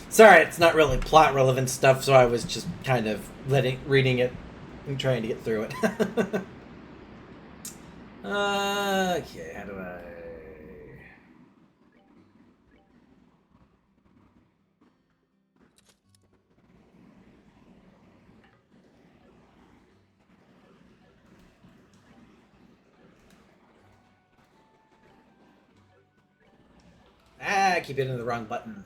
Sorry, it's not really plot relevant stuff, so I was just kind of reading it and trying to get through it. Okay, how do I... I keep hitting the wrong button.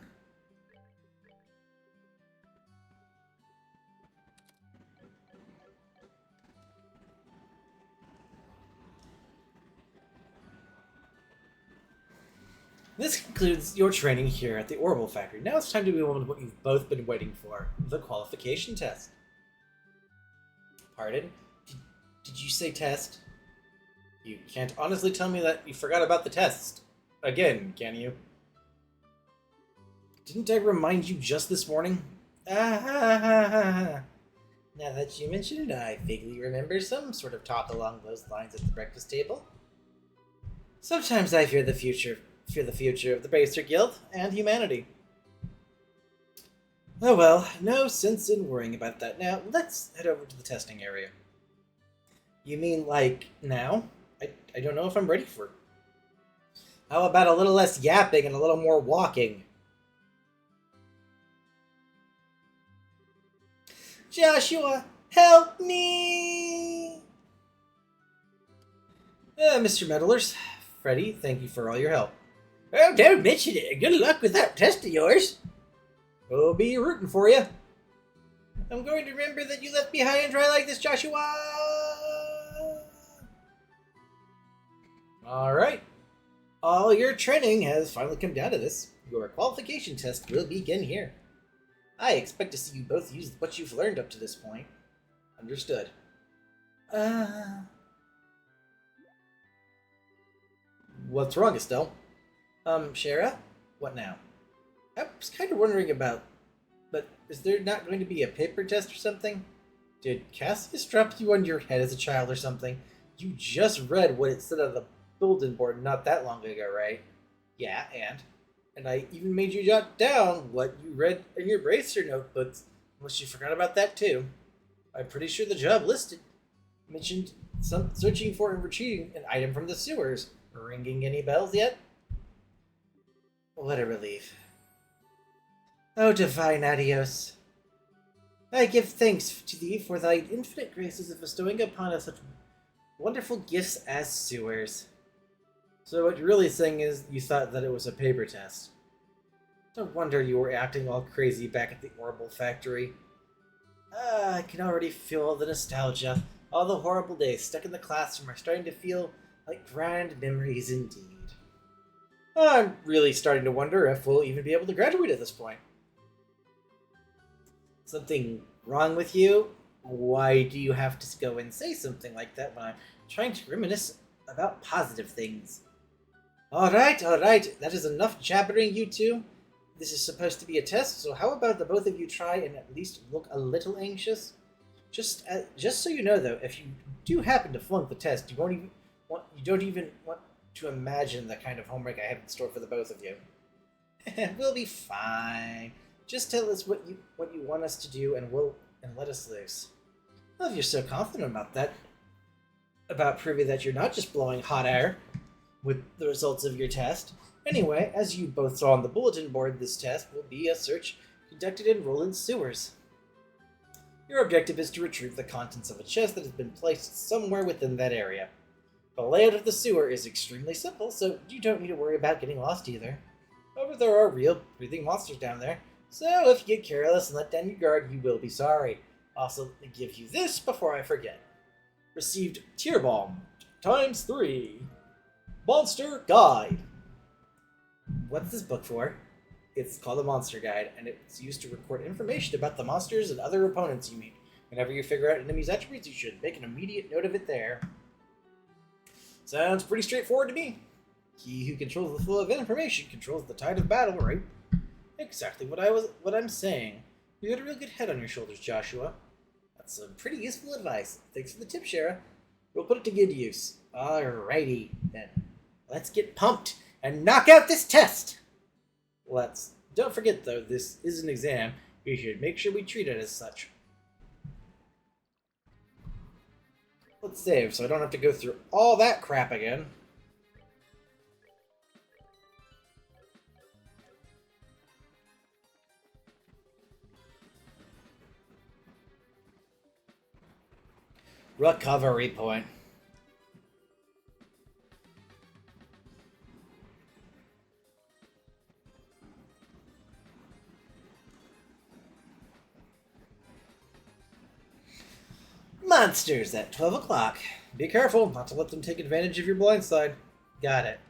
This concludes your training here at the Orbital Factory. Now it's time to move on to what you've both been waiting for, the qualification test. Pardon? Did you say test? You can't honestly tell me that you forgot about the test. Again, can you? Didn't I remind you just this morning? Now that you mention it, I vaguely remember some sort of talk along those lines at the breakfast table. Sometimes I fear the future of the Bracer Guild and humanity. Oh well, no sense in worrying about that. Now, let's head over to the testing area. You mean, like, now? I don't know if I'm ready for it. How about a little less yapping and a little more walking? Joshua, help me! Mr. Meddlers, Freddy, thank you for all your help. Oh, don't mention it. Good luck with that test of yours. We'll be rooting for you. I'm going to remember that you left me high and dry like this, Joshua. All right. All your training has finally come down to this. Your qualification test will begin here. I expect to see you both use what you've learned up to this point. Understood. What's wrong, Estelle? Shara? What now? I was kind of wondering about... But is there not going to be a paper test or something? Did Cassius drop you on your head as a child or something? You just read what it said on the bulletin board not that long ago, right? Yeah, and? And I even made you jot down what you read in your bracer notebooks, unless you forgot about that too. I'm pretty sure the job listed mentioned some searching for and retrieving an item from the sewers. Ringing any bells yet? What a relief. Oh, divine Adios. I give thanks to thee for thy infinite graces of bestowing upon us such wonderful gifts as sewers. So what you're really saying is you thought that it was a paper test. No wonder you were acting all crazy back at the Orbital Factory. I can already feel all the nostalgia. All the horrible days stuck in the classroom are starting to feel like grand memories indeed. I'm really starting to wonder if we'll even be able to graduate at this point. Something wrong with you? Why do you have to go and say something like that when I'm trying to reminisce about positive things? Alright, that is enough jabbering, you two. This is supposed to be a test, so how about the both of you try and at least look a little anxious? Just so you know, though, if you do happen to flunk the test, you don't even want to imagine the kind of homework I have in store for the both of you. We'll be fine. Just tell us what you want us to do, and let us loose. Well, if you're so confident about that, about proving that you're not just blowing hot air with the results of your test. Anyway, as you both saw on the bulletin board, this test will be a search conducted in Roland's sewers. Your objective is to retrieve the contents of a chest that has been placed somewhere within that area. The layout of the sewer is extremely simple, so you don't need to worry about getting lost either. However, there are real breathing monsters down there, so if you get careless and let down your guard, you will be sorry. Also, let me give you this before I forget. Received Tier Bomb ×3. Monster Guide. What's this book for? It's called a Monster Guide, and it's used to record information about the monsters and other opponents you meet. Whenever you figure out an enemy's attributes, you should make an immediate note of it there. Sounds pretty straightforward to me. He who controls the flow of information controls the tide of battle, right? Exactly what I'm saying. You got a real good head on your shoulders, Joshua. That's some pretty useful advice. Thanks for the tip, Shara. We'll put it to good use. Alrighty, then. Let's get pumped and knock out this test! Don't forget, though, this is an exam. We should make sure we treat it as such. Let's save, so I don't have to go through all that crap again. Recovery point. Monsters at 12 o'clock. Be careful not to let them take advantage of your blind side. Got it.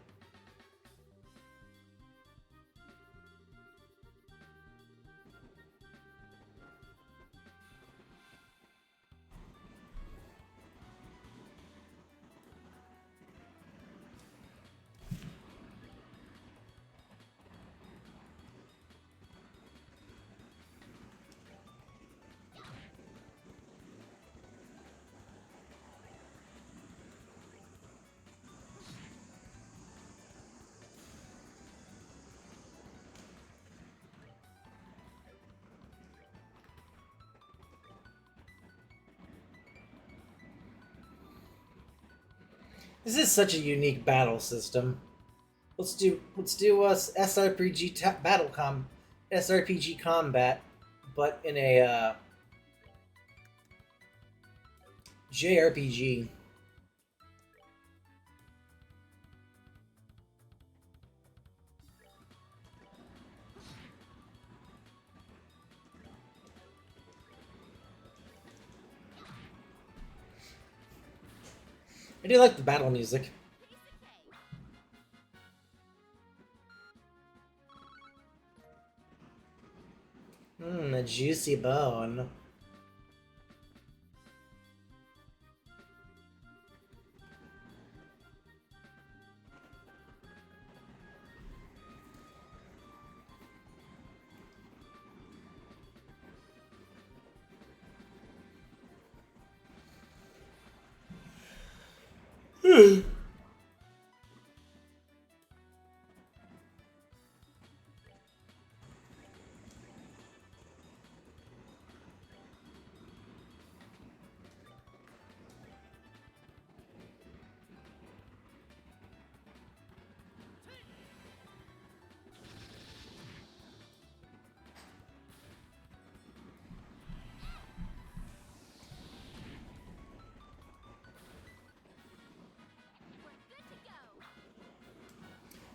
This is such a unique battle system. Let's do SRPG combat, but in a JRPG. I do like the battle music. A juicy bone.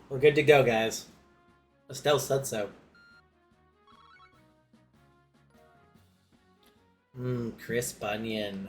We're good to go, guys. Estelle said so. Crisp onion.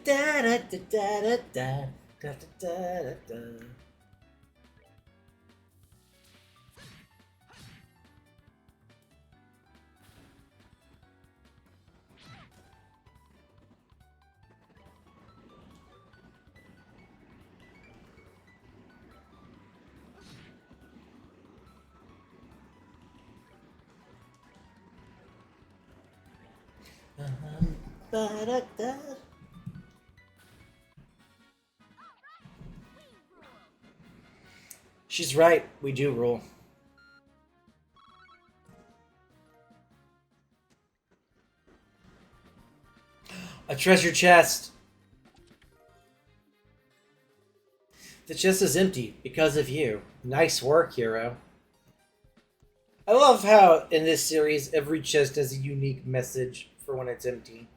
Da da da da da da da da da da. Ba-da-da. She's right. We do rule. A treasure chest. The chest is empty because of you. Nice work, hero. I love how in this series every chest has a unique message for when it's empty.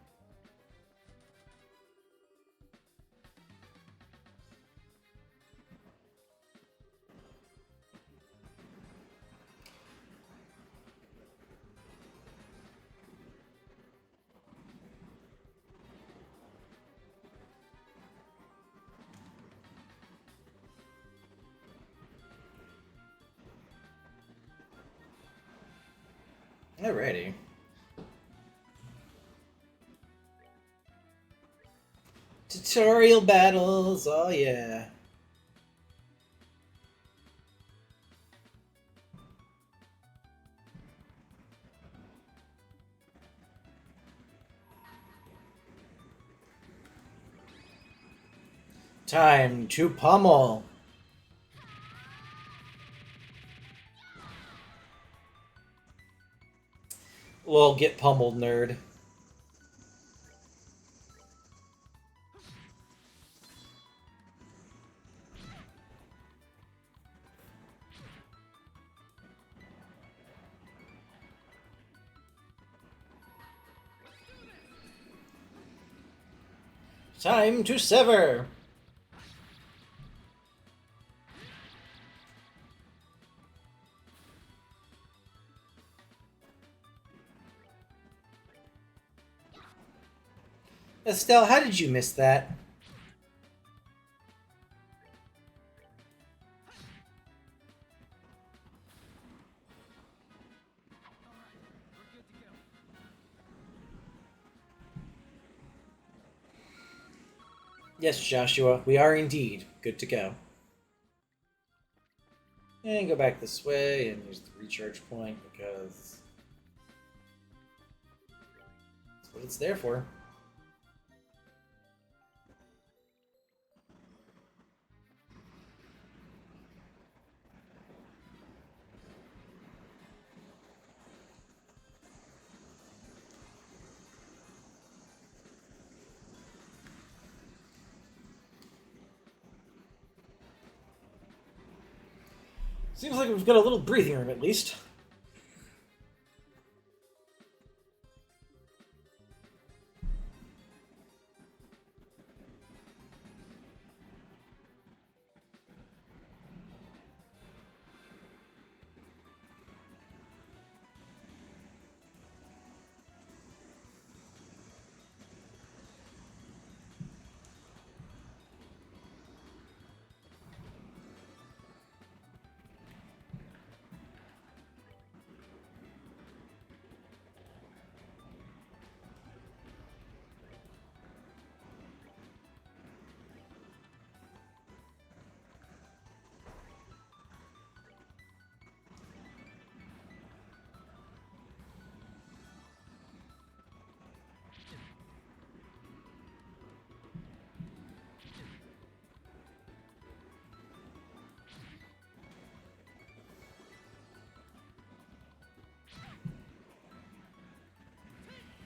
Alrighty. Tutorial battles, oh yeah. Time to pummel. Lol, get pummeled, nerd. Time to sever. Estelle, how did you miss that? Yes, Joshua, we are indeed good to go. And go back this way and use the recharge point because that's what it's there for. Seems like we've got a little breathing room at least.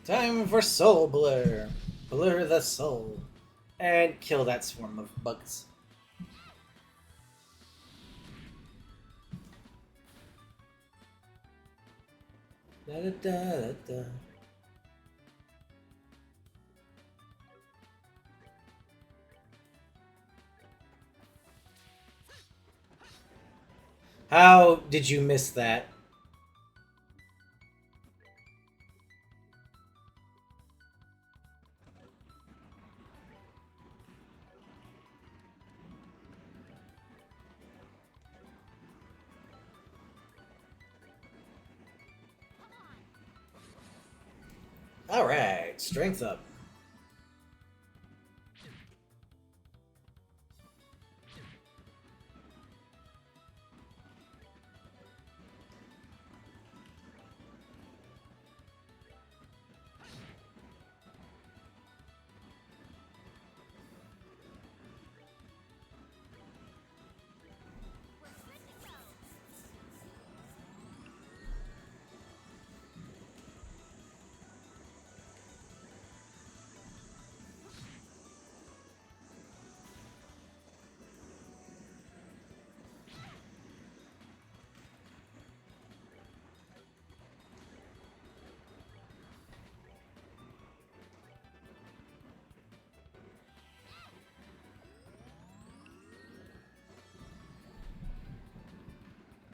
Time for Soul Blur. Blur the soul. And kill that swarm of bugs. Da, da, da, da, da. How did you miss that? Alright, strength up.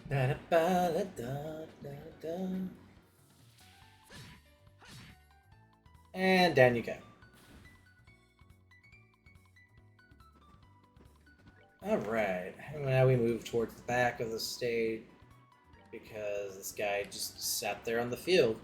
Da, da, ba, da, da, da, da. And down you go. Alright, now we move towards the back of the stage because this guy just sat there on the field.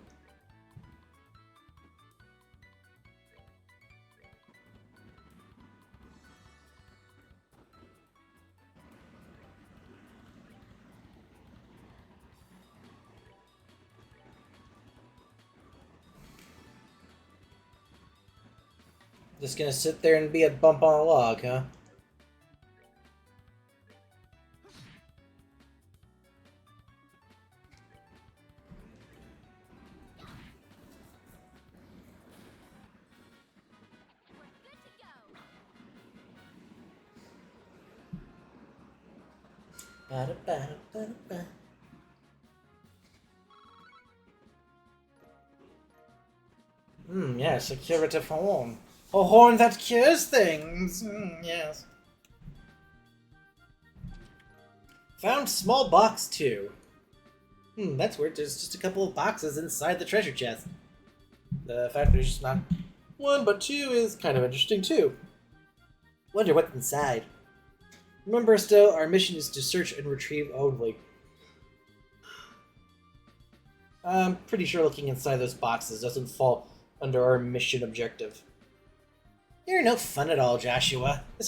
Just gonna sit there and be a bump on a log, huh? Ba-da-ba-da-ba-da-ba. Yes, a curative horn. A horn that cures things. Yes. Found small box 2. That's weird. There's just a couple of boxes inside the treasure chest. The fact there's not 1 but 2 is kind of interesting too. Wonder what's inside. Remember still, our mission is to search and retrieve only. I'm pretty sure looking inside those boxes doesn't fall under our mission objective. You're no fun at all, Joshua. This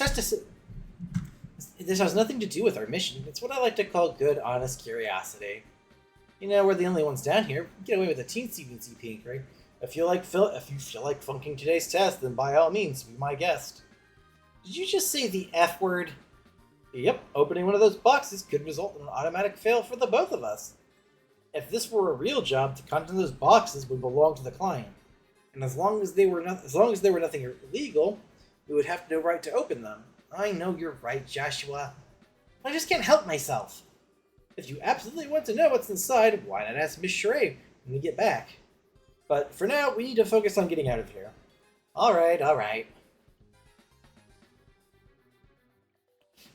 has nothing to do with our mission. It's what I like to call good, honest curiosity. You know, we're the only ones down here. Get away with a teensy-weensy pink, right? If you feel like funking today's test, then by all means, be my guest. Did you just say the F word? Yep, opening one of those boxes could result in an automatic fail for the both of us. If this were a real job, the content of those boxes would belong to the client. And as long as they were nothing illegal, we would have no right to open them. I know you're right, Joshua. I just can't help myself. If you absolutely want to know what's inside, why not ask Miss Sheree when we get back? But for now, we need to focus on getting out of here. Alright.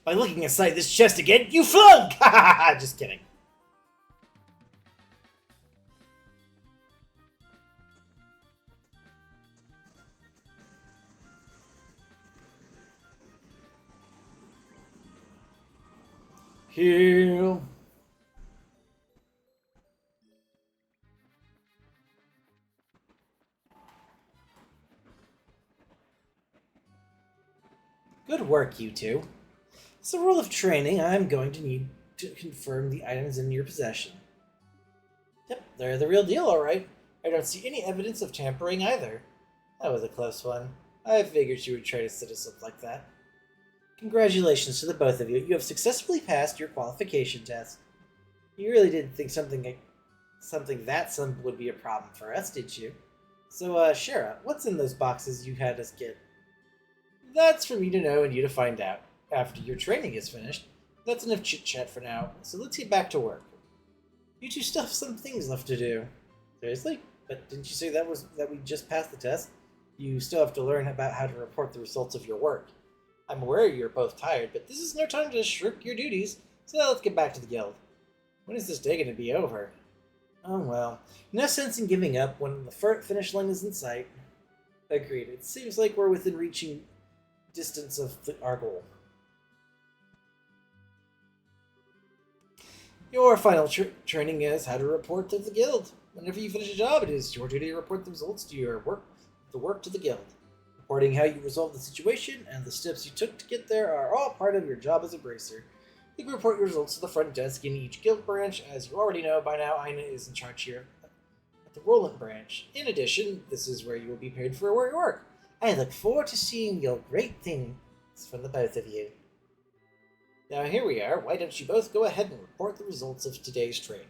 By looking inside this chest again, you flunk! Ha! Just kidding. Heal. Good work, you two. As a rule of training, I'm going to need to confirm the items in your possession. Yep, they're the real deal, alright. I don't see any evidence of tampering either. That was a close one. I figured you would try to set us up like that. Congratulations to the both of you. You have successfully passed your qualification test. You really didn't think something that simple would be a problem for us, did you? So, Shara, what's in those boxes you had us get? That's for me to know and you to find out. After your training is finished, that's enough chit-chat for now, so let's get back to work. You two still have some things left to do. Seriously? But didn't you say that we just passed the test? You still have to learn about how to report the results of your work. I'm aware you're both tired, but this is no time to shirk your duties, so let's get back to the guild. When is this day going to be over? Oh well, no sense in giving up when the finish line is in sight. Agreed. It seems like we're within reaching distance of our goal. Your final training is how to report to the guild. Whenever you finish a job, it is your duty to report the results to your work to the guild. Reporting how you resolved the situation and the steps you took to get there are all part of your job as a bracer. You can report your results to the front desk in each guild branch. As you already know by now, Ina is in charge here at the Roland branch. In addition, this is where you will be paid for your work. I look forward to seeing your great things from the both of you. Now here we are. Why don't you both go ahead and report the results of today's training?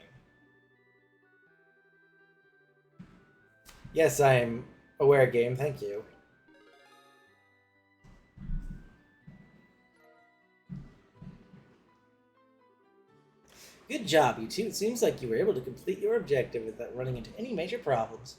Yes, I am aware, game. Thank you. Good job, you two. It seems like you were able to complete your objective without running into any major problems.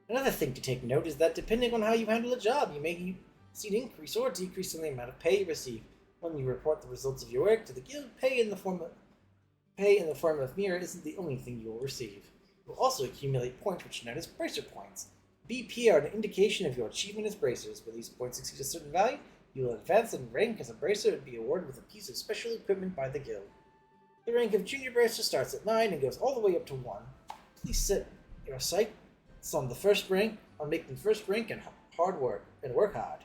Another thing to take note is that depending on how you handle a job, you may see an increase or decrease in the amount of pay you receive. When you report the results of your work to the guild, pay in the form of mirror isn't the only thing you will receive. You will also accumulate points which are known as bracer points. BP are an indication of your achievement as bracers. When these points exceed a certain value, you will advance in rank as a bracer and be awarded with a piece of special equipment by the guild. The rank of junior bracer starts at 9 and goes all the way up to 1. Please set your sights on making the first rank and work hard.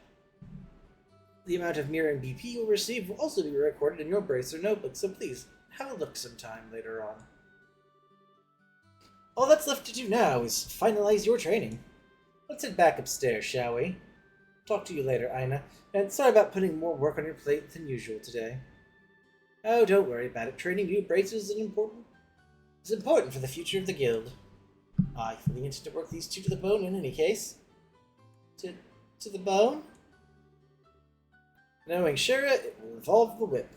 The amount of mirror and BP you'll receive will also be recorded in your bracer notebook, so please have a look sometime later on. All that's left to do now is finalize your training. Let's head back upstairs, shall we? Talk to you later, Ina, and sorry about putting more work on your plate than usual today. Oh, don't worry about it. Training new bracers is important for the future of the guild. I fully intend to work these two to the bone in any case. To the bone? Knowing Shara, it will involve the whip.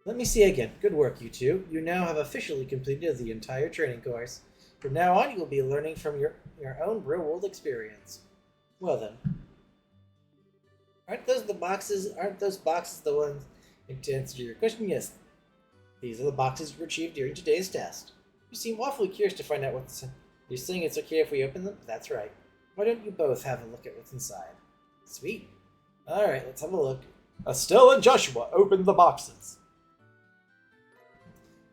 Let me see again. Good work, you two. You now have officially completed the entire training course. From now on, you will be learning from your own real-world experience. Well then. Aren't those boxes the ones? To answer your question, yes. These are the boxes you achieved during today's test. You seem awfully curious to find out what's... You're saying it's okay if we open them? That's right. Why don't you both have a look at what's inside? Sweet. Alright, let's have a look. Estelle and Joshua open the boxes.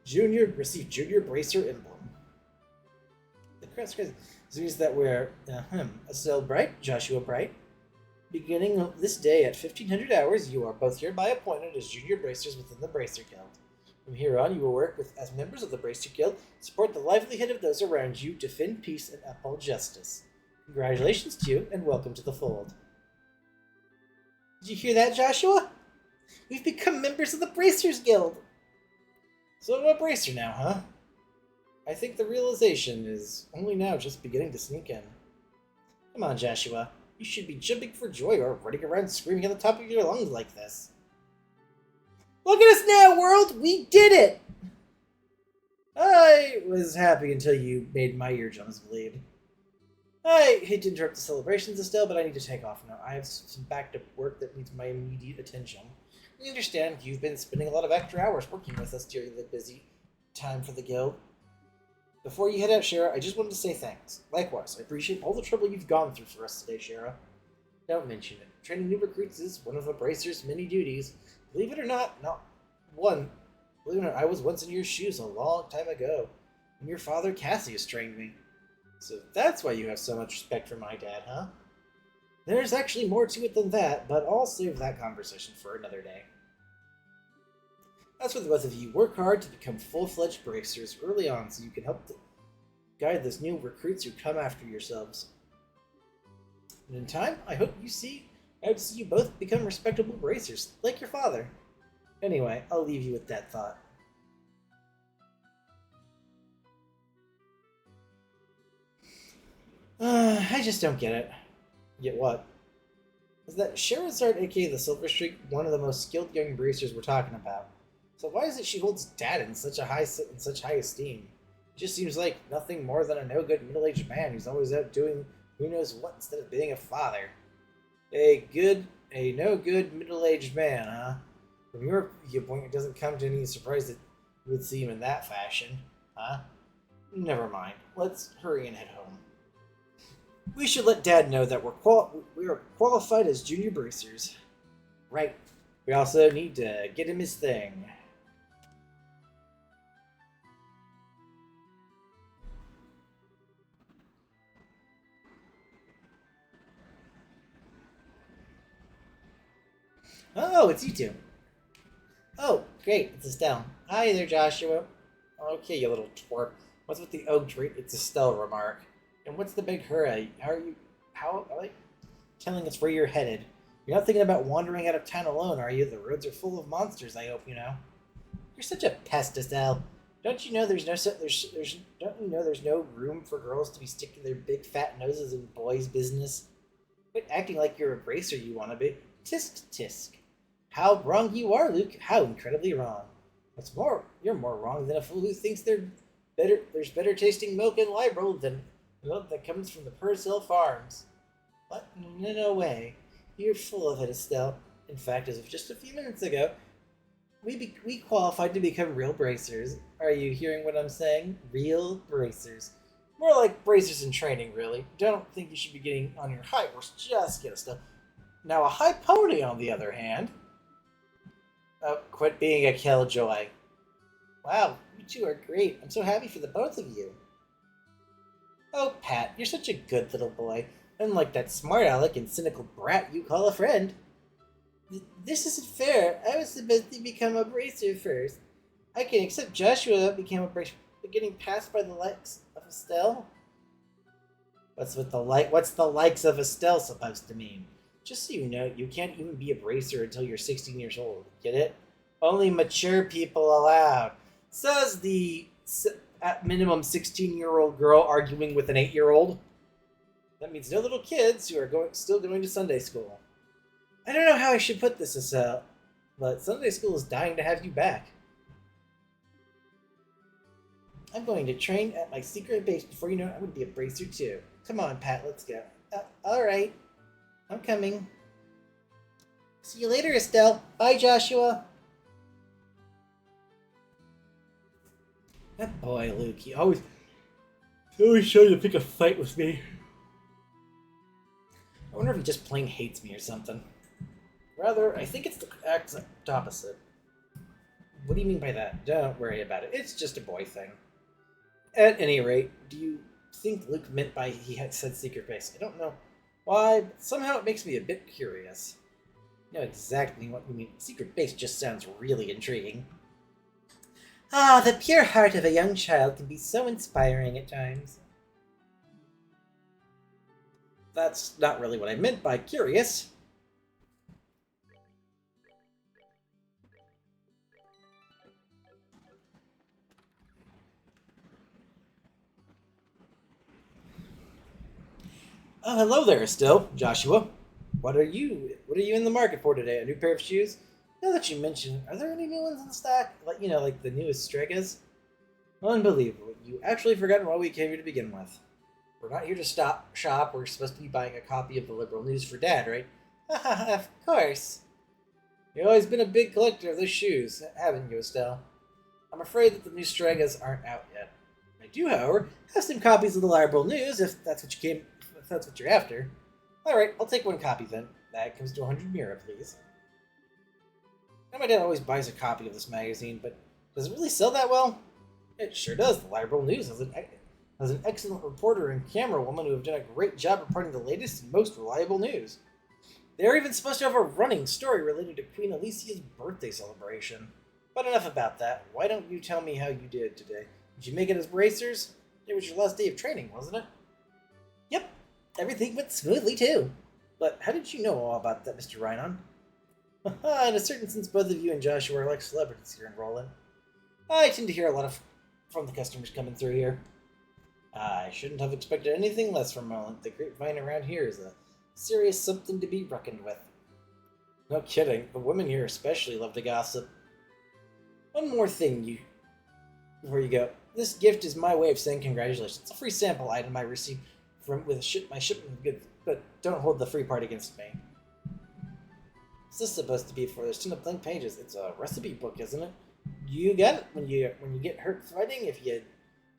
Receive Junior Bracer Emblem. The crest means that we're Estelle Bright, Joshua Bright. Beginning this day at 1500 hours, you are both hereby appointed as Junior Bracers within the Bracer Guild. From here on, you will work as members of the Bracer Guild, support the livelihood of those around you, defend peace, and uphold justice. Congratulations to you, and welcome to the fold. Did you hear that, Joshua? We've become members of the Bracers Guild! So I'm a bracer now, huh? I think the realization is only now just beginning to sneak in. Come on, Joshua. You should be jumping for joy or running around screaming at the top of your lungs like this. Look at us now, world! We did it! I was happy until you made my eardrums bleed. I hate to interrupt the celebrations, Estelle, but I need to take off now. I have some backed-up work that needs my immediate attention. We understand you've been spending a lot of extra hours working with us during the busy time for the guild. Before you head out, Shara, I just wanted to say thanks. Likewise, I appreciate all the trouble you've gone through for us today, Shara. Don't mention it. Training new recruits is one of a bracer's many duties. Believe it or not, I was once in your shoes a long time ago, when your father Cassius trained me. So that's why you have so much respect for my dad, huh? There's actually more to it than that, but I'll save that conversation for another day. As for the both of you, work hard to become full-fledged bracers early on so you can help guide those new recruits who come after yourselves. And in time, I hope to see you both become respectable bracers, like your father. Anyway, I'll leave you with that thought. I just don't get it. Get what? is that Sherazard, aka the Silver Streak, one of the most skilled young bracers we're talking about. So why is it she holds Dad in such high esteem? It just seems like nothing more than a no-good middle-aged man who's always out doing who knows what instead of being a father. A no-good middle-aged man, huh? From your viewpoint, it doesn't come to any surprise that you would see him in that fashion, huh? Never mind. Let's hurry and head home. We should let Dad know that we are qualified as junior bracers. Right. We also need to get him his thing. Oh, it's you two. Oh, great. It's Estelle. Hi there, Joshua. Okay, you little twerp. What's with the oak tree? It's Estelle remark. And what's the big hurry? How are you telling us where you're headed? You're not thinking about wandering out of town alone, are you? The roads are full of monsters, I hope you know. You're such a pest, Estelle. Don't you know don't you know there's no room for girls to be sticking their big fat noses in boys' business? Quit acting like you're a bracer you want to be. Tisk tisk. How wrong you are, Luke. How incredibly wrong. What's more, you're more wrong than a fool who thinks there's better tasting milk in Liberal than milk that comes from the Purcell Farms. What? No way. You're full of it, Estelle. In fact, as of just a few minutes ago, we qualified to become real bracers. Are you hearing what I'm saying? Real bracers. More like bracers in training, really. Don't think you should be getting on your high horse just yet, Estelle. Now, a high pony, on the other hand. Oh, quit being a killjoy. Wow, you two are great. I'm so happy for the both of you. Oh, Pat, you're such a good little boy. Unlike that smart aleck and cynical brat you call a friend. This isn't fair. I was supposed to become a bracer first. I can accept Joshua became a bracer, but getting passed by the likes of Estelle? What's the likes of Estelle supposed to mean? Just so you know, you can't even be a bracer until you're 16 years old. Get it? Only mature people allowed. Says the at minimum 16-year-old girl arguing with an 8-year-old. That means no little kids who are still going to Sunday school. I don't know how I should put this, Estelle, but Sunday school is dying to have you back. I'm going to train at my secret base. Before you know it, I'm going to be a bracer too. Come on, Pat, let's go. All right. I'm coming. See you later, Estelle. Bye, Joshua. That boy, Luke, he always trying to pick a fight with me. I wonder if he just plain hates me or something. Rather, I think it's the exact opposite. What do you mean by that? Don't worry about it. It's just a boy thing. At any rate, do you think Luke meant by he had said secret base? I don't know why, but somehow it makes me a bit curious. I know exactly what you mean. Secret base just sounds really intriguing. Ah, the pure heart of a young child can be so inspiring at times. That's not really what I meant by curious. Oh, hello there, still, Joshua. What are you in the market for today? A new pair of shoes? Now that you mention, are there any new ones in stock? Like the newest Stregas? Unbelievable. You actually forgotten why we came here to begin with. We're not here to shop. We're supposed to be buying a copy of the Liberal News for Dad, right? Of course. You've always been a big collector of those shoes, haven't you, Estelle? I'm afraid that the new Stregas aren't out yet. I do, however, have some copies of the Liberal News, if that's what you're after. Alright, I'll take one copy then. That comes to 100 mira, please. Now my dad always buys a copy of this magazine, but does it really sell that well? It sure does. The Liberal News has an excellent reporter and camera woman who have done a great job reporting the latest and most reliable news. They're even supposed to have a running story related to Queen Alicia's birthday celebration. But enough about that. Why don't you tell me how you did today? Did you make it as bracers? It was your last day of training, wasn't it? Yep. Everything went smoothly, too. But how did you know all about that, Mr. Rhinon? In a certain sense, both of you and Joshua are like celebrities here in Roland. I tend to hear a lot from the customers coming through here. I shouldn't have expected anything less from Roland. The grapevine around here is a
Serious something to be reckoned with. No kidding. The women here especially love to gossip. One more thing before you go. This gift is my way of saying congratulations. It's a free sample item I received from my shipment of goods, but don't hold the free part against me. What's this supposed to be for? There's 2 blank pages. It's a recipe book, isn't it? You get it when you get hurt fighting. If you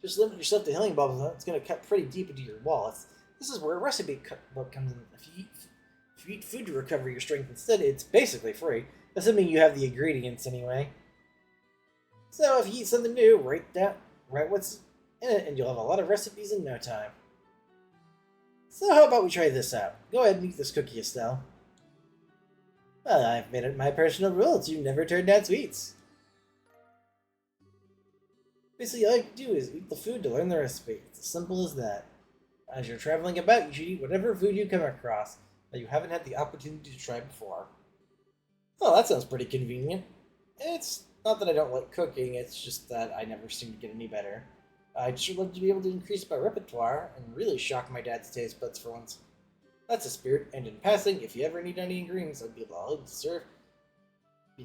just limit yourself to healing bubbles, it's going to cut pretty deep into your wall. This is where a recipe book comes in. If you eat food to recover your strength instead, it's basically free, assuming you have the ingredients anyway. So if you eat something new, write what's in it, and you'll have a lot of recipes in no time. So how about we try this out? Go ahead and eat this cookie, Estelle. Well, I've made it my personal rule to never turn down sweets. Basically, all you have to do is eat the food to learn the recipe. It's as simple as that. As you're traveling about, you should eat whatever food you come across that you haven't had the opportunity to try before. Oh, that sounds pretty convenient. It's not that I don't like cooking, it's just that I never seem to get any better. I'd sure love to be able to increase my repertoire and really shock my dad's taste buds for once. That's a spirit, and in passing, if you ever need any ingredients, I'd be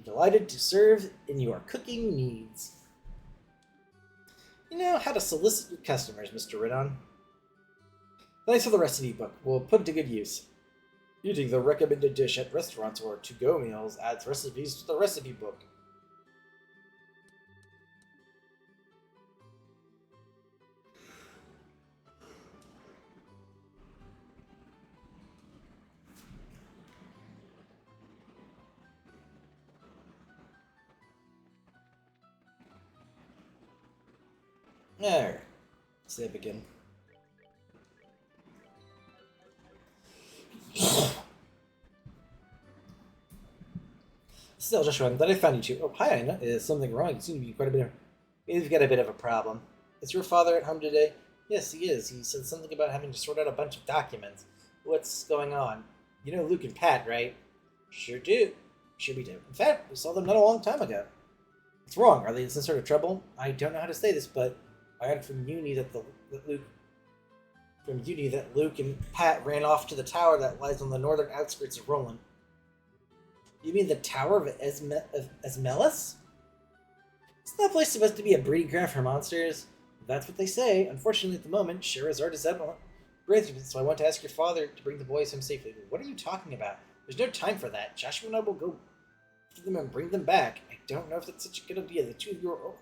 delighted to serve in your cooking needs. You know how to solicit your customers, Mr. Riddon. Thanks for the recipe book. We'll put it to good use. Eating the recommended dish at restaurants or to-go meals adds recipes to the recipe book. There. Save again. Still, Joshua, I'm glad I found you two. Oh, hi, Anna. Is something wrong? You seem to be You've got a bit of a problem. Is your father at home today? Yes, he is. He said something about having to sort out a bunch of documents. What's going on? You know Luke and Pat, right? Sure do. Sure we do. In fact, we saw them not a long time ago. What's wrong? Are they in some sort of trouble? I don't know how to say this, but I heard from Uni that Luke and Pat ran off to the tower that lies on the northern outskirts of Roland. You mean the Tower of Esmelis? Isn't that place supposed to be a breeding ground for monsters? That's what they say. Unfortunately, at the moment, Sherazard is out so I want to ask your father to bring the boys home safely. What are you talking about? There's no time for that. Joshua and I will go after them and bring them back. I don't know if that's such a good idea. The two of you are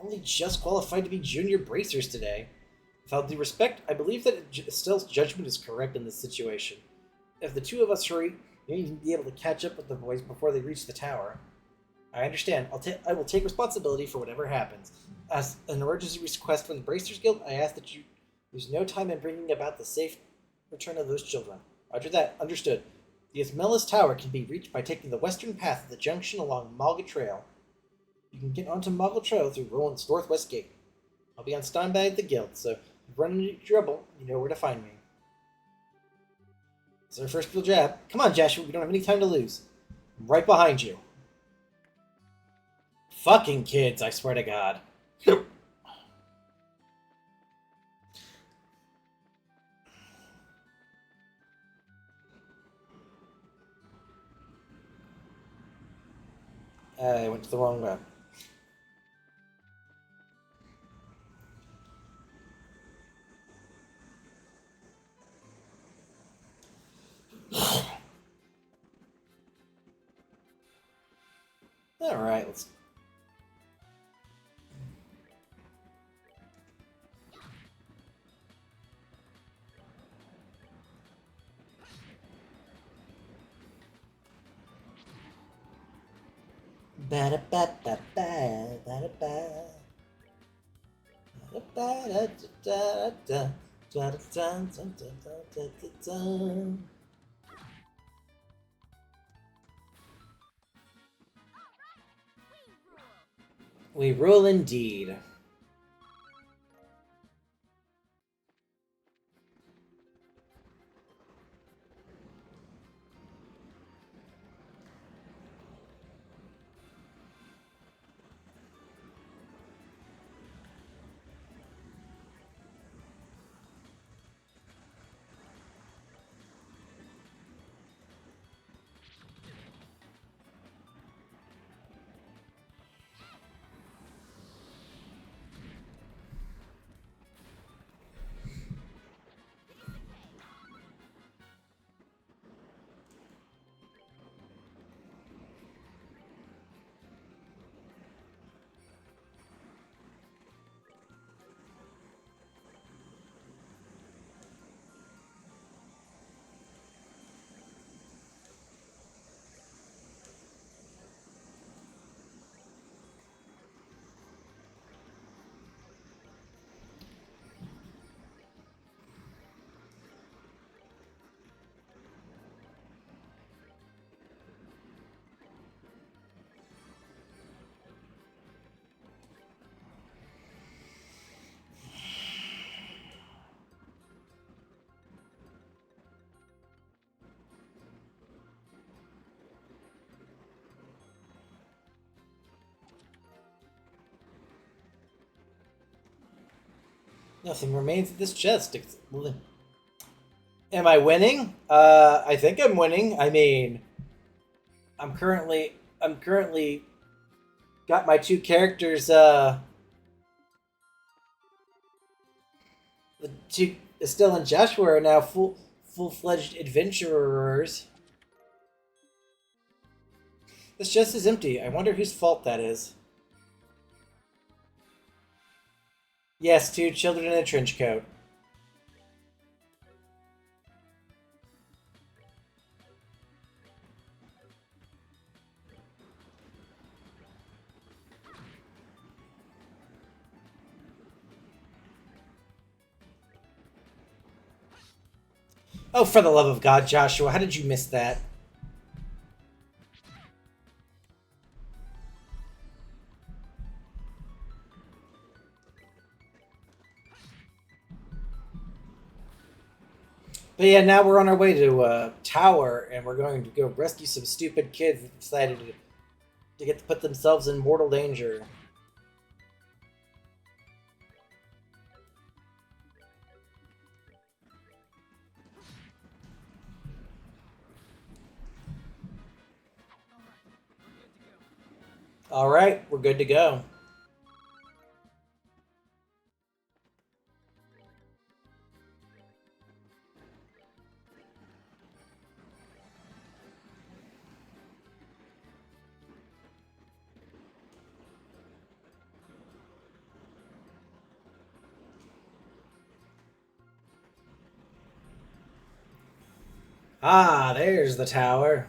only just qualified to be junior bracers today. With all due respect, I believe that Estelle's judgment is correct in this situation. If the two of us hurry, we may even be able to catch up with the boys before they reach the tower. I understand. I will take responsibility for whatever happens. As an emergency request from the Bracers Guild, I ask that you lose no time in bringing about the safe return of those children. Roger that. Understood. The Esmelis Tower can be reached by taking the western path of the junction along Malga Trail. You can get onto Malga Trail through Roland's northwest gate. I'll be on standby at the guild, so if you run into trouble, you know where to find me. It's our first real jab. Come on, Joshua, we don't have any time to lose. I'm right behind you. Fucking kids, I swear to God. I went to the wrong one. Alright, let's... We rule indeed.
Nothing remains of this chest. Am I winning? I think I'm winning. I mean, I'm currently got my two characters. The two Estelle and Joshua are now full-fledged adventurers. This chest is empty. I wonder whose fault that is. Yes, two children in a trench coat. Oh, for the love of God, Joshua, how did you miss that? But yeah, now we're on our way to Tower, and we're going to go rescue some stupid kids that decided to get to put themselves in mortal danger. All right, we're good to go. Ah, there's the tower.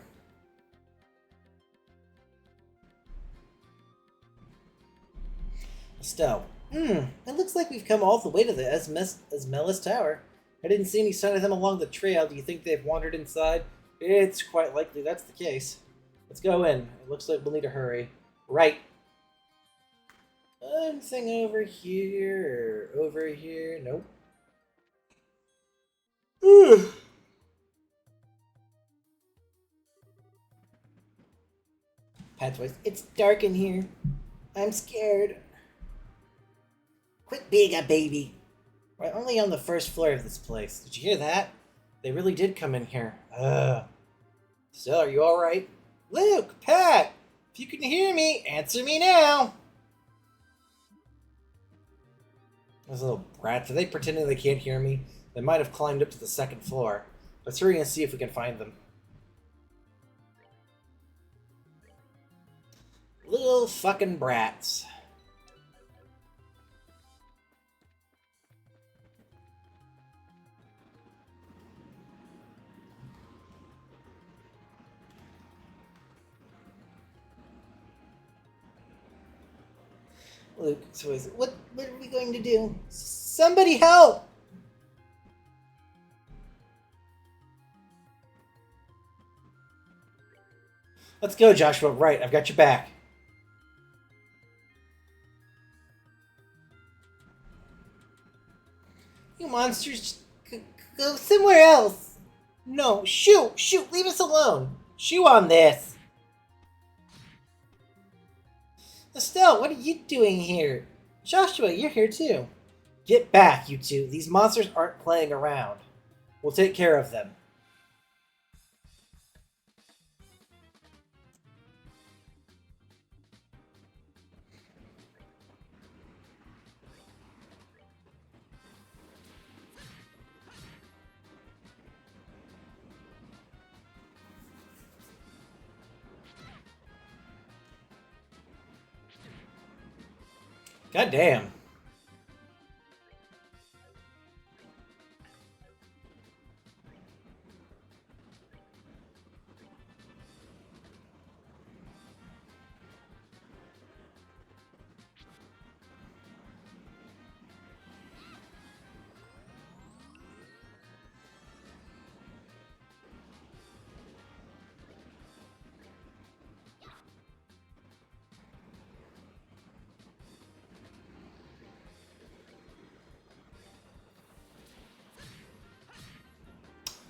Estelle. It looks like we've come all the way to the Esmelis Tower. I didn't see any sign of them along the trail. Do you think they've wandered inside? It's quite likely that's the case. Let's go in. It looks like we'll need to hurry. Right. Anything over here or over here? Nope. Pat's voice. It's dark in here. I'm scared. Quit being a baby. We're only on the first floor of this place. Did you hear that? They really did come in here. Still, are you alright? Luke, Pat, if you can hear me, answer me now. Those little brats, are they pretending they can't hear me? They might have climbed up to the second floor. Let's hurry and see if we can find them. Little fucking brats. Luke, so what are we going to do? Somebody help! Let's go, Joshua. Right, I've got your back. You monsters, go somewhere else. No, shoot, leave us alone. Chew on this. Estelle, what are you doing here? Joshua, you're here too. Get back, you two. These monsters aren't playing around. We'll take care of them. God damn.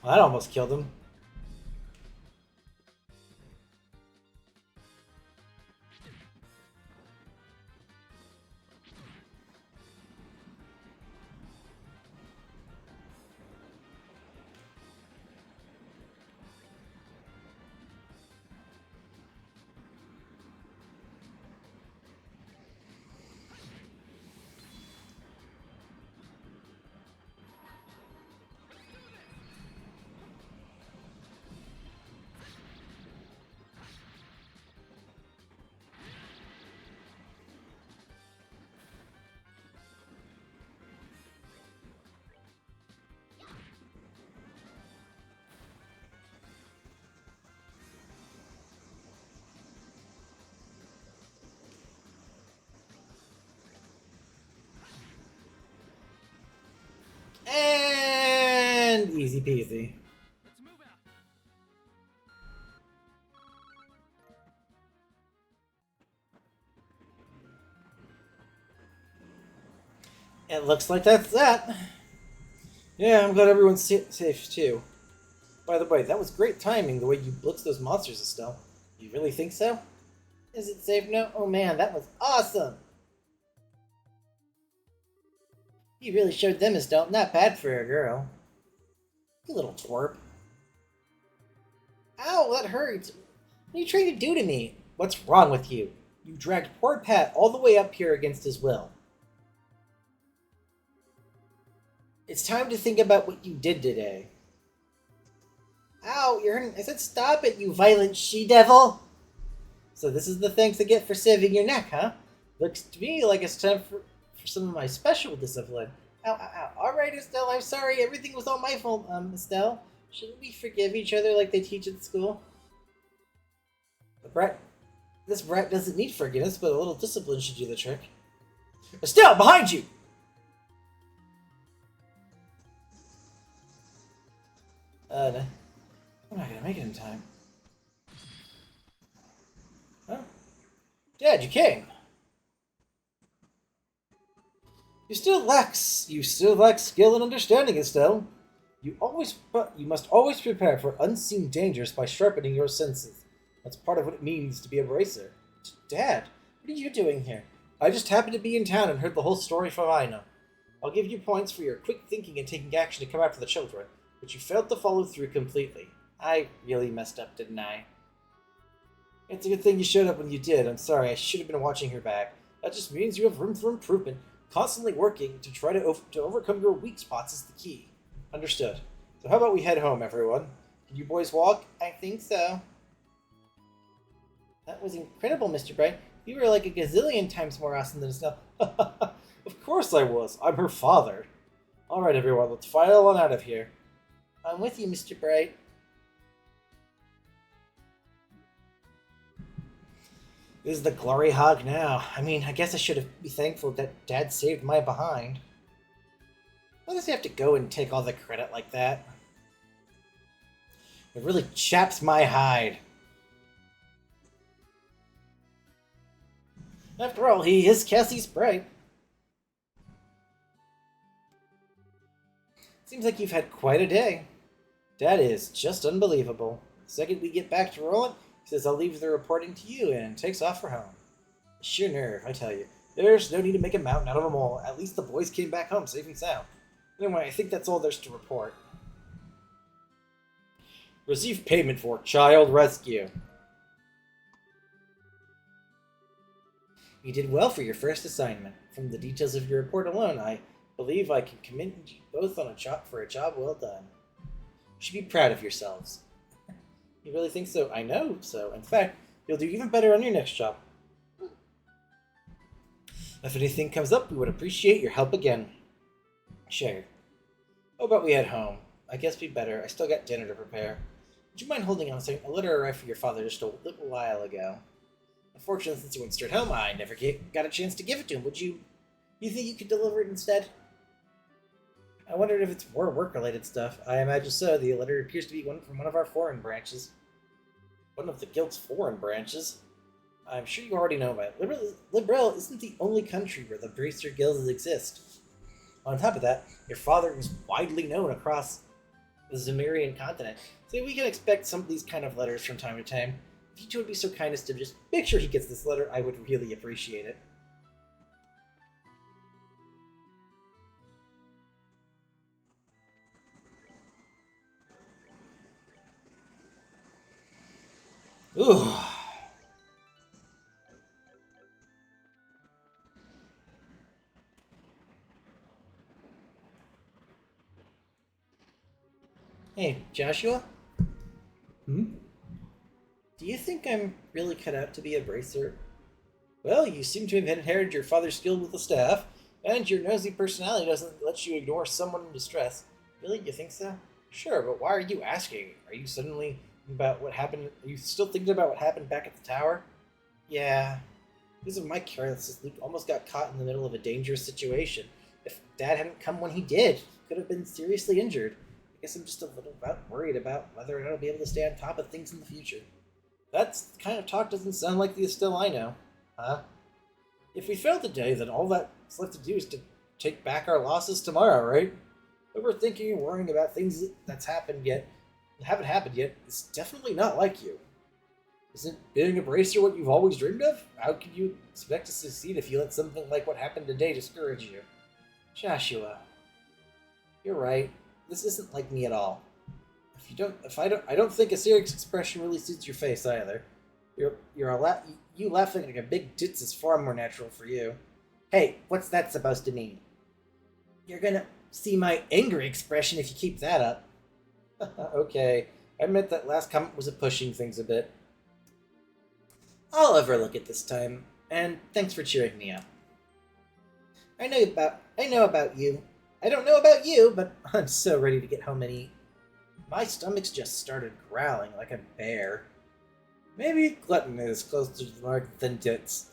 Well, that almost killed him. And easy peasy. It looks like that's that. Yeah, I'm glad everyone's safe too. By the way, that was great timing, the way you blitzed those monsters, Estelle. You really think so? Is it safe now? Oh man, that was awesome! You really showed them, Estelle. Not bad for a girl. You little twerp. Ow, that hurts. What are you trying to do to me? What's wrong with you? You dragged poor Pat all the way up here against his will. It's time to think about what you did today. Ow, you're hurting. I said stop it, you violent she-devil! So this is the thanks I get for saving your neck, huh? Looks to me like it's time for some of my special discipline. Ow, ow, ow. Alright, Estelle, I'm sorry. Everything was all my fault, Estelle. Shouldn't we forgive each other like they teach at school? This brat doesn't need forgiveness, but a little discipline should do the trick. Estelle, behind you! No. I'm not gonna make it in time. Huh? Dad, you came. You still lack skill and understanding, Estelle. You must always prepare for unseen dangers by sharpening your senses. That's part of what it means to be a bracer. Dad, what are you doing here? I just happened to be in town and heard the whole story from Ina. I'll give you points for your quick thinking and taking action to come after the children, but you failed to follow through completely. I really messed up, didn't I? It's a good thing you showed up when you did. I'm sorry, I should have been watching your back. That just means you have room for improvement. Constantly working to try to overcome your weak spots is the key. Understood. So how about we head home, everyone? Can you boys walk? I think so. That was incredible, Mr. Bright. You were like a gazillion times more awesome than Estelle. Of course I was. I'm her father. Alright, everyone, let's file on out of here. I'm with you, Mr. Bright. This is the glory hog now. I mean, I guess I should be thankful that Dad saved my behind. Why does he have to go and take all the credit like that? It really chaps my hide. After all, he is Cassie Sprite. Seems like you've had quite a day. That is just unbelievable. The second we get back to Roland, he says I'll leave the reporting to you and takes off for home. Sheer nerve, I tell you. There's no need to make a mountain out of them all. At least the boys came back home safe and sound. Anyway, I think that's all there's to report. Receive payment for child rescue. You did well for your first assignment. From the details of your report alone, I believe I can commend you both on for a job well done. You should be proud of yourselves. You really think so? I know so. In fact, you'll do even better on your next job. If anything comes up, we would appreciate your help again. Sure. How about we head home? I guess we'd better. I still got dinner to prepare. Would you mind holding on a second? A letter arrived for your father just a little while ago. Unfortunately, since he went straight home, I never got a chance to give it to him. Would you... You think you could deliver it instead? I wondered if it's more work-related stuff. I imagine so. The letter appears to be from one of our foreign branches. One of the Guild's foreign branches? I'm sure you already know about it. Librel isn't the only country where the Bracer Guilds exist. On top of that, your father was widely known across the Zemirian continent, so we can expect some of these kind of letters from time to time. If you two would be so kind as to just make sure he gets this letter, I would really appreciate it. Ooh. Hey, Joshua?
Hmm?
Do you think I'm really cut out to be a bracer? Well, you seem to have inherited your father's skill with the staff, and your nosy personality doesn't let you ignore someone in distress. Really? You think so? Sure, but why are you asking? Are you suddenly about what happened? Are you still thinking about what happened back at the tower? Yeah. Because of my carelessness, Luke almost got caught in the middle of a dangerous situation.
If Dad hadn't come when he did, he could have been seriously injured. I guess I'm just a little worried about whether or not I'll be able to stay on top of things in the future. That kind of talk doesn't sound like the Estelle I know. Huh? If we fail today, then all that's left to do is to take back our losses tomorrow, right? Overthinking and worrying about things that haven't happened yet is definitely not like you. Isn't being a bracer what you've always dreamed of? How can you expect to succeed if you let something like what happened today discourage you? Joshua, you're right. This isn't like me at all. I don't think a serious expression really suits your face either. You laughing like a big tits is far more natural for you. Hey, what's that supposed to mean? You're gonna see my angry expression if you keep that up. Okay, I admit that last comment was pushing things a bit. I'll overlook it this time, and thanks for cheering me up. I know about you. I don't know about you, but I'm so ready to get home and eat. My stomach's just started growling like a bear. Maybe glutton is closer to the mark than tits.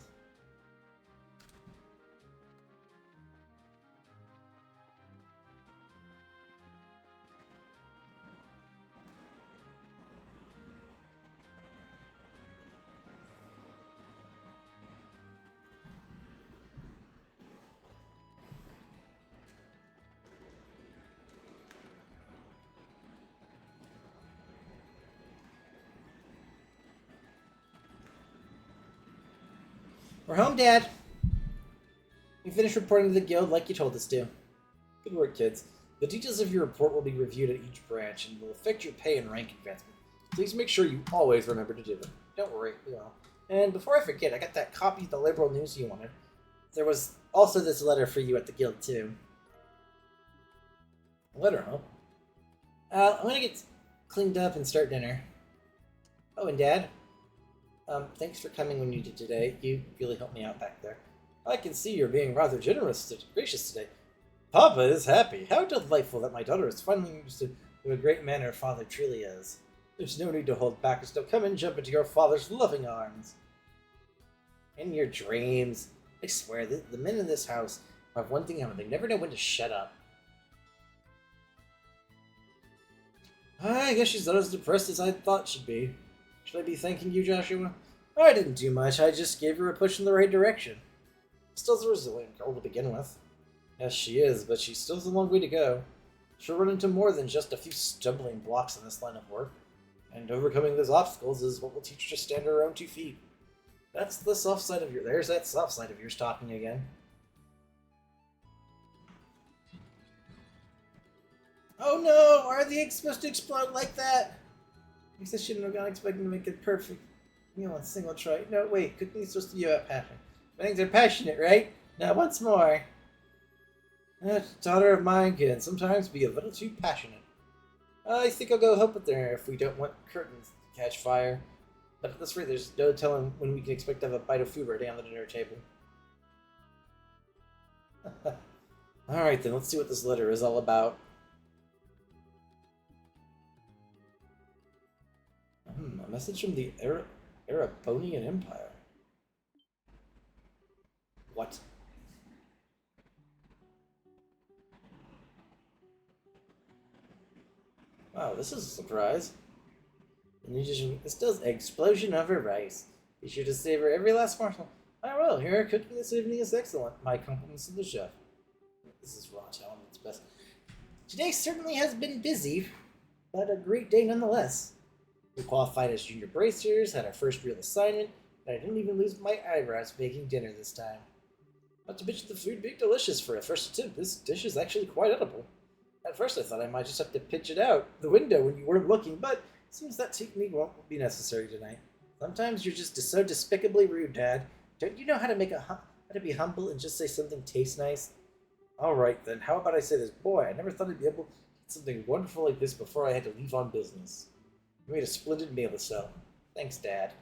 We're home, Dad. We finished reporting to the guild like you told us to. Good work, kids. The details of your report will be reviewed at each branch and will affect your pay and rank advancement. Please make sure you always remember to do them. Don't worry, we will. And before I forget, I got that copy of the liberal news you wanted. There was also this letter for you at the guild, too. A letter, huh? I'm gonna get cleaned up and start dinner. Oh, and Dad? Thanks for coming when you did today. You really helped me out back there. I can see you're being rather gracious today. Papa is happy. How delightful that my daughter is finally understood what a great man her father truly is. There's no need to hold back. Still, come and jump into your father's loving arms. In your dreams. I swear, the men in this house have one thing in common. They never know when to shut up. I guess she's not as depressed as I thought she'd be. Should I be thanking you, Joshua? I didn't do much. I just gave her a push in the right direction. Still's a resilient girl to begin with. Yes, she is, but she still has a long way to go. She'll run into more than just a few stumbling blocks in this line of work. And overcoming those obstacles is what will teach her to stand on her own 2 feet. That's the soft side of there's that soft side of yours talking again. Oh no! Are the eggs supposed to explode like that? I guess I shouldn't have gone expecting to make it perfect. Meal on single try. No, wait, cooking is supposed to be about passion. Weddings are passionate, right? Now, once more. That daughter of mine can sometimes be a little too passionate. I think I'll go help with there if we don't want curtains to catch fire. But at this rate, there's no telling when we can expect to have a bite of food ready on the dinner table. Alright then, let's see what this letter is all about. A message from the Erebonian Empire. What? Wow, this is a surprise. This does explosion of her rice. Be sure to savor every last morsel. I will. Your cooking this evening is excellent. My compliments to the chef. This is raw talent at its best. Today certainly has been busy, but a great day nonetheless. We qualified as junior bracers, had our first real assignment, and I didn't even lose my eyebrows making dinner this time. Not to mention the food being delicious for a first attempt. This dish is actually quite edible. At first I thought I might just have to pitch it out the window when you weren't looking, but it seems that technique won't be necessary tonight. Sometimes you're just so despicably rude, Dad. Don't you know how to be humble and just say something tastes nice? Alright then, how about I say this? Boy, I never thought I'd be able to get something wonderful like this before I had to leave on business. You made a splendid meal to sell. Thanks, Dad.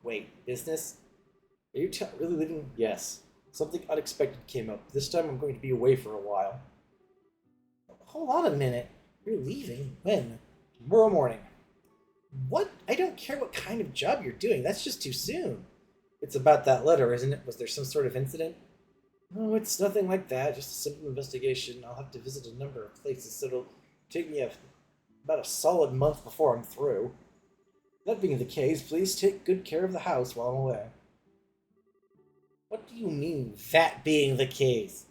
Wait, business? Are you really leaving? Yes. Something unexpected came up. This time I'm going to be away for a while. Hold on a minute. You're leaving? When? Tomorrow morning. What? I don't care what kind of job you're doing. That's just too soon. It's about that letter, isn't it? Was there some sort of incident? No, it's nothing like that. Just a simple investigation. I'll have to visit a number of places, so it'll take me about a solid month before I'm through. That being the case, please take good care of the house while I'm away. What do you mean, that being the case?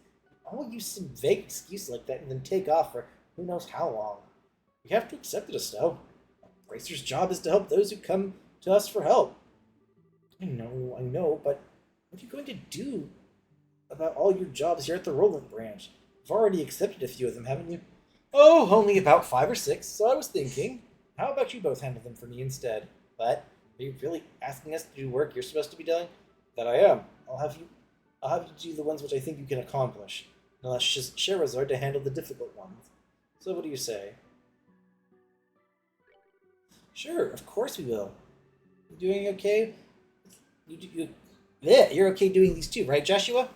I will use some vague excuse like that and then take off for who knows how long. You have to accept it, Estelle. A bracer's job is to help those who come to us for help. I know, but what are you going to do about all your jobs here at the Roland branch? You've already accepted a few of them, haven't you? Oh, only about 5 or 6, so I was thinking, how about you both handle them for me instead? But, are you really asking us to do work you're supposed to be doing? That I am. I'll have you do the ones which I think you can accomplish. And I'll ask Sherazard to handle the difficult ones. So what do you say? Sure, of course we will. You doing okay? Yeah, you're okay doing these too, right, Joshua?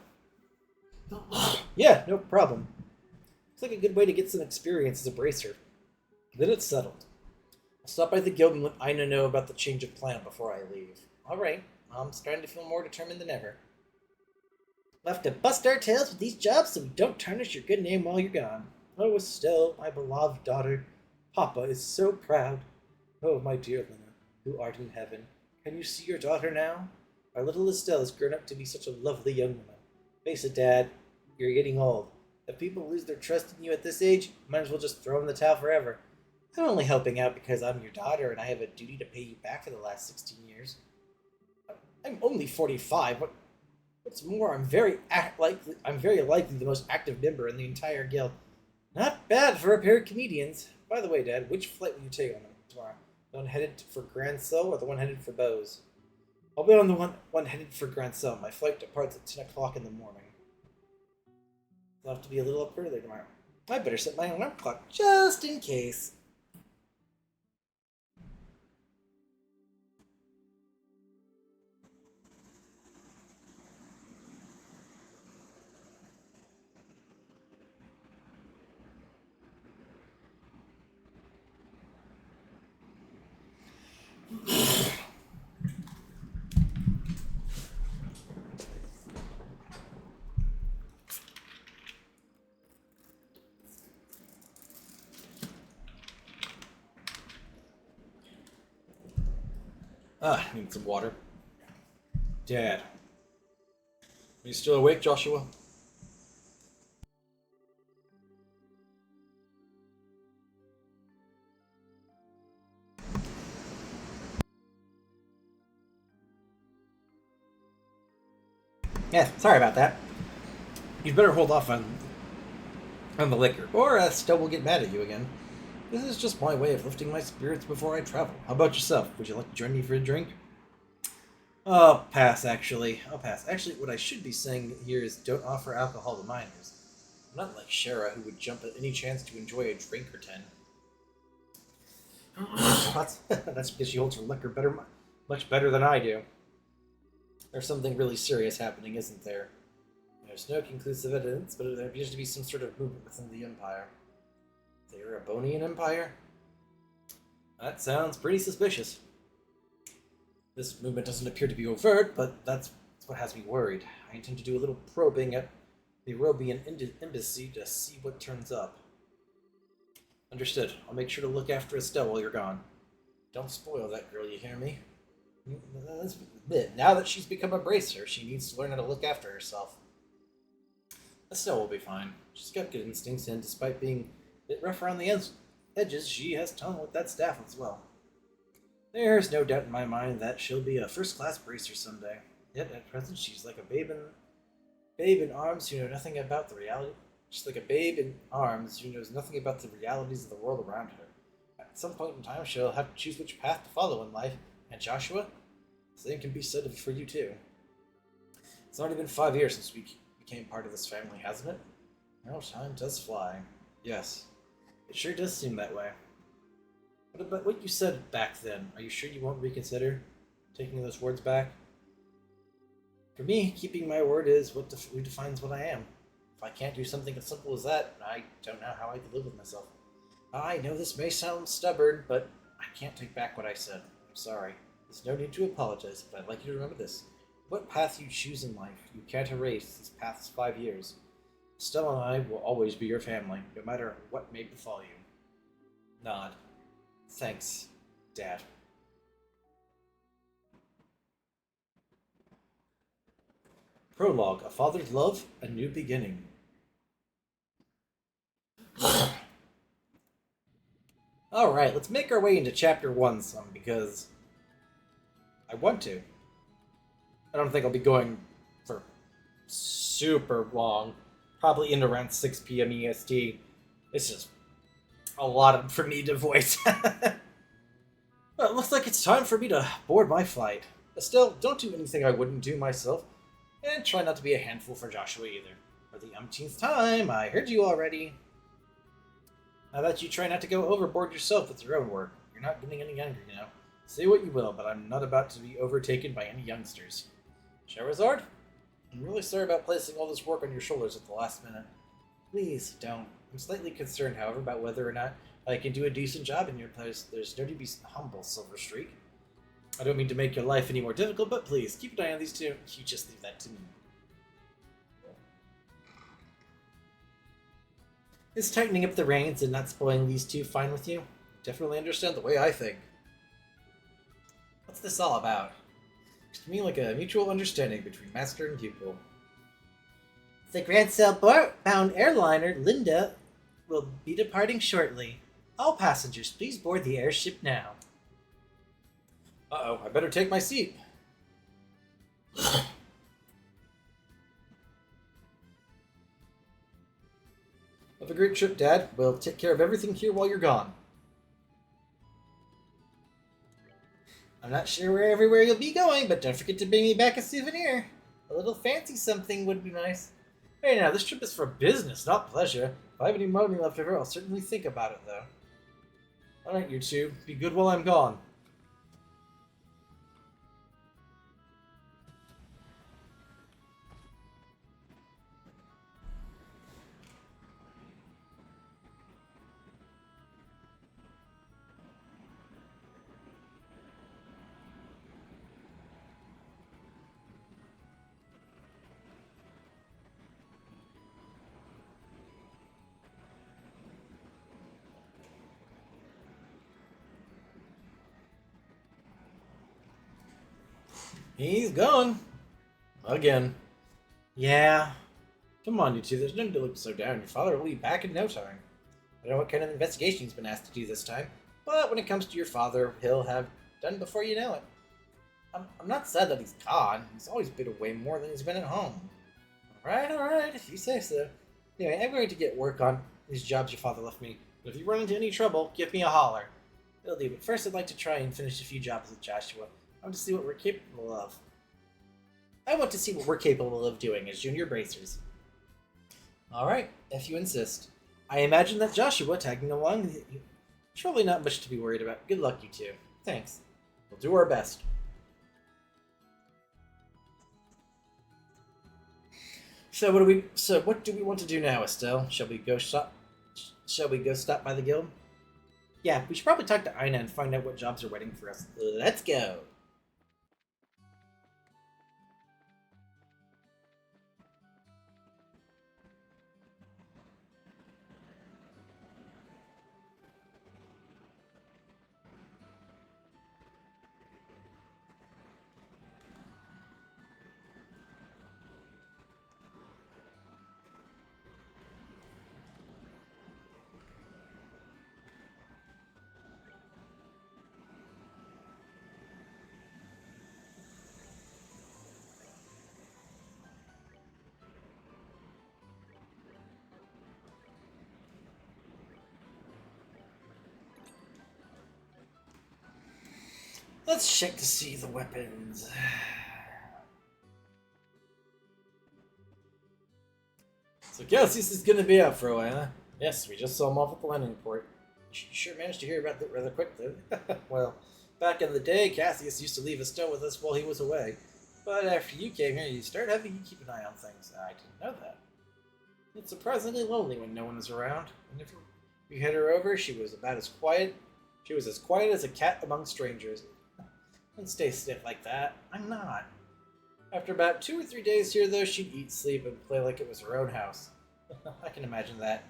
Yeah, no problem. Looks like a good way to get some experience as a bracer. Then it's settled. I'll stop by the guild and let Ina know about the change of plan before I leave. Alright, I'm starting to feel more determined than ever. We'll have to bust our tails with these jobs so we don't tarnish your good name while you're gone. Oh, Estelle, my beloved daughter. Papa is so proud. Oh, my dear Lena, who art in heaven, can you see your daughter now? Our little Estelle has grown up to be such a lovely young woman. Face it, Dad, you're getting old. If people lose their trust in you at this age, might as well just throw in the towel forever. I'm only helping out because I'm your daughter and I have a duty to pay you back for the last 16 years. I'm only 45. What's more, I'm very likely the most active member in the entire guild. Not bad for a pair of comedians. By the way, Dad, which flight will you take on tomorrow? The one headed for Grand Cell or the one headed for Bose? I'll be on the one headed for Grand Cell. My flight departs at 10 o'clock in the morning. I'll have to be a little up early tomorrow. I better set my alarm clock just in case. I need some water. Dad. Are you still awake, Joshua? Yeah, sorry about that. You'd better hold off on the liquor, or Estelle will get mad at you again. This is just my way of lifting my spirits before I travel. How about yourself? Would you like to join me for a drink? I'll pass, actually. I'll pass. Actually, what I should be saying here is don't offer alcohol to minors. I'm not like Shara, who would jump at any chance to enjoy a drink or 10. That's because she holds her liquor much better than I do. There's something really serious happening, isn't there? There's no conclusive evidence, but there appears to be some sort of movement within the Empire. The Erebonian Empire? That sounds pretty suspicious. This movement doesn't appear to be overt, but that's what has me worried. I intend to do a little probing at the Erobian embassy to see what turns up. Understood. I'll make sure to look after Estelle while you're gone. Don't spoil that girl, you hear me? Now that she's become a bracer, she needs to learn how to look after herself. Estelle will be fine. She's got good instincts, and despite being a bit rough around the edges, she has talent with that staff as well. There's no doubt in my mind that she'll be a first-class bracer someday. Yet at present, she's like a babe in arms who know nothing about the reality. She's like a babe in arms who knows nothing about the realities of the world around her. At some point in time, she'll have to choose which path to follow in life. And Joshua, the same can be said for you too. It's already been 5 years since we became part of this family, hasn't it? Well, time does fly. Yes, it sure does seem that way. What about what you said back then? Are you sure you won't reconsider taking those words back? For me, keeping my word is what defines what I am. If I can't do something as simple as that, I don't know how I could live with myself. I know this may sound stubborn, but I can't take back what I said. I'm sorry. There's no need to apologize, but I'd like you to remember this. what path you choose in life, you can't erase these past 5 years. Estelle and I will always be your family, no matter what may befall you. Nod. Thanks, Dad. Prologue, A Father's Love, A New Beginning. Alright, let's make our way into Chapter 1 some, because I want to. I don't think I'll be going for super long. Probably in around 6 p.m. EST. It's just a lot for me to voice. Well, it looks like it's time for me to board my flight. But still, don't do anything I wouldn't do myself. And try not to be a handful for Joshua either. For the umpteenth time, I heard you already. How about you try not to go overboard yourself with your own work? You're not getting any younger, you know. Say what you will, but I'm not about to be overtaken by any youngsters. Charizard? I'm really sorry about placing all this work on your shoulders at the last minute. Please, don't. I'm slightly concerned, however, about whether or not I can do a decent job in your place. There's no need to be humble, Silver Streak. I don't mean to make your life any more difficult, but please, keep an eye on these two. You just leave that to me. Is tightening up the reins and not spoiling these two fine with you? Definitely understand the way I think. What's this all about? Looks to me like a mutual understanding between master and pupil.
The Grand Sail bound airliner Linda will be departing shortly. All passengers, please board the airship now.
Uh-oh, I better take my seat. Have a great trip, Dad. We'll take care of everything here while you're gone.
I'm not sure where everywhere you'll be going, but don't forget to bring me back a souvenir. A little fancy something would be nice.
Hey, now, this trip is for business, not pleasure. If I have any money left over, I'll certainly think about it, though. Alright, you two. Be good while I'm gone. He's gone. Again.
Yeah.
Come on, you two. There's no need to look so down. Your father will be back in no time. I don't know what kind of investigation he's been asked to do this time, but when it comes to your father, he'll have done before you know it. I'm not sad that he's gone. He's always been away more than he's been at home. Alright, if you say so. Anyway, I'm going to get work on these jobs your father left me. But if you run into any trouble, give me a holler. It'll do, but first I'd like to try and finish a few jobs with Joshua. I want to see what we're capable of. I want to see what we're capable of doing as junior bracers. Alright, if you insist. I imagine that Joshua tagging along, surely not much to be worried about. Good luck, you two. Thanks. We'll do our best. So what do we want to do now, Estelle? Shall we go stop by the guild? Yeah, we should probably talk to Ina and find out what jobs are waiting for us. Let's go. Let's check to see the weapons. So Cassius is gonna be out for a while, huh? Yes, we just saw him off at the landing port. You sure managed to hear about that rather quickly. Well, back in the day, Cassius used to leave Estelle with us while he was away. But after you came here, you started having you keep an eye on things. I didn't know that. It's surprisingly lonely when no one is around. And if you had her over, she was about as quiet. She was as quiet as a cat among strangers. Don't stay stiff like that. I'm not. After about 2 or 3 days here, though, she'd eat, sleep, and play like it was her own house. I can imagine that.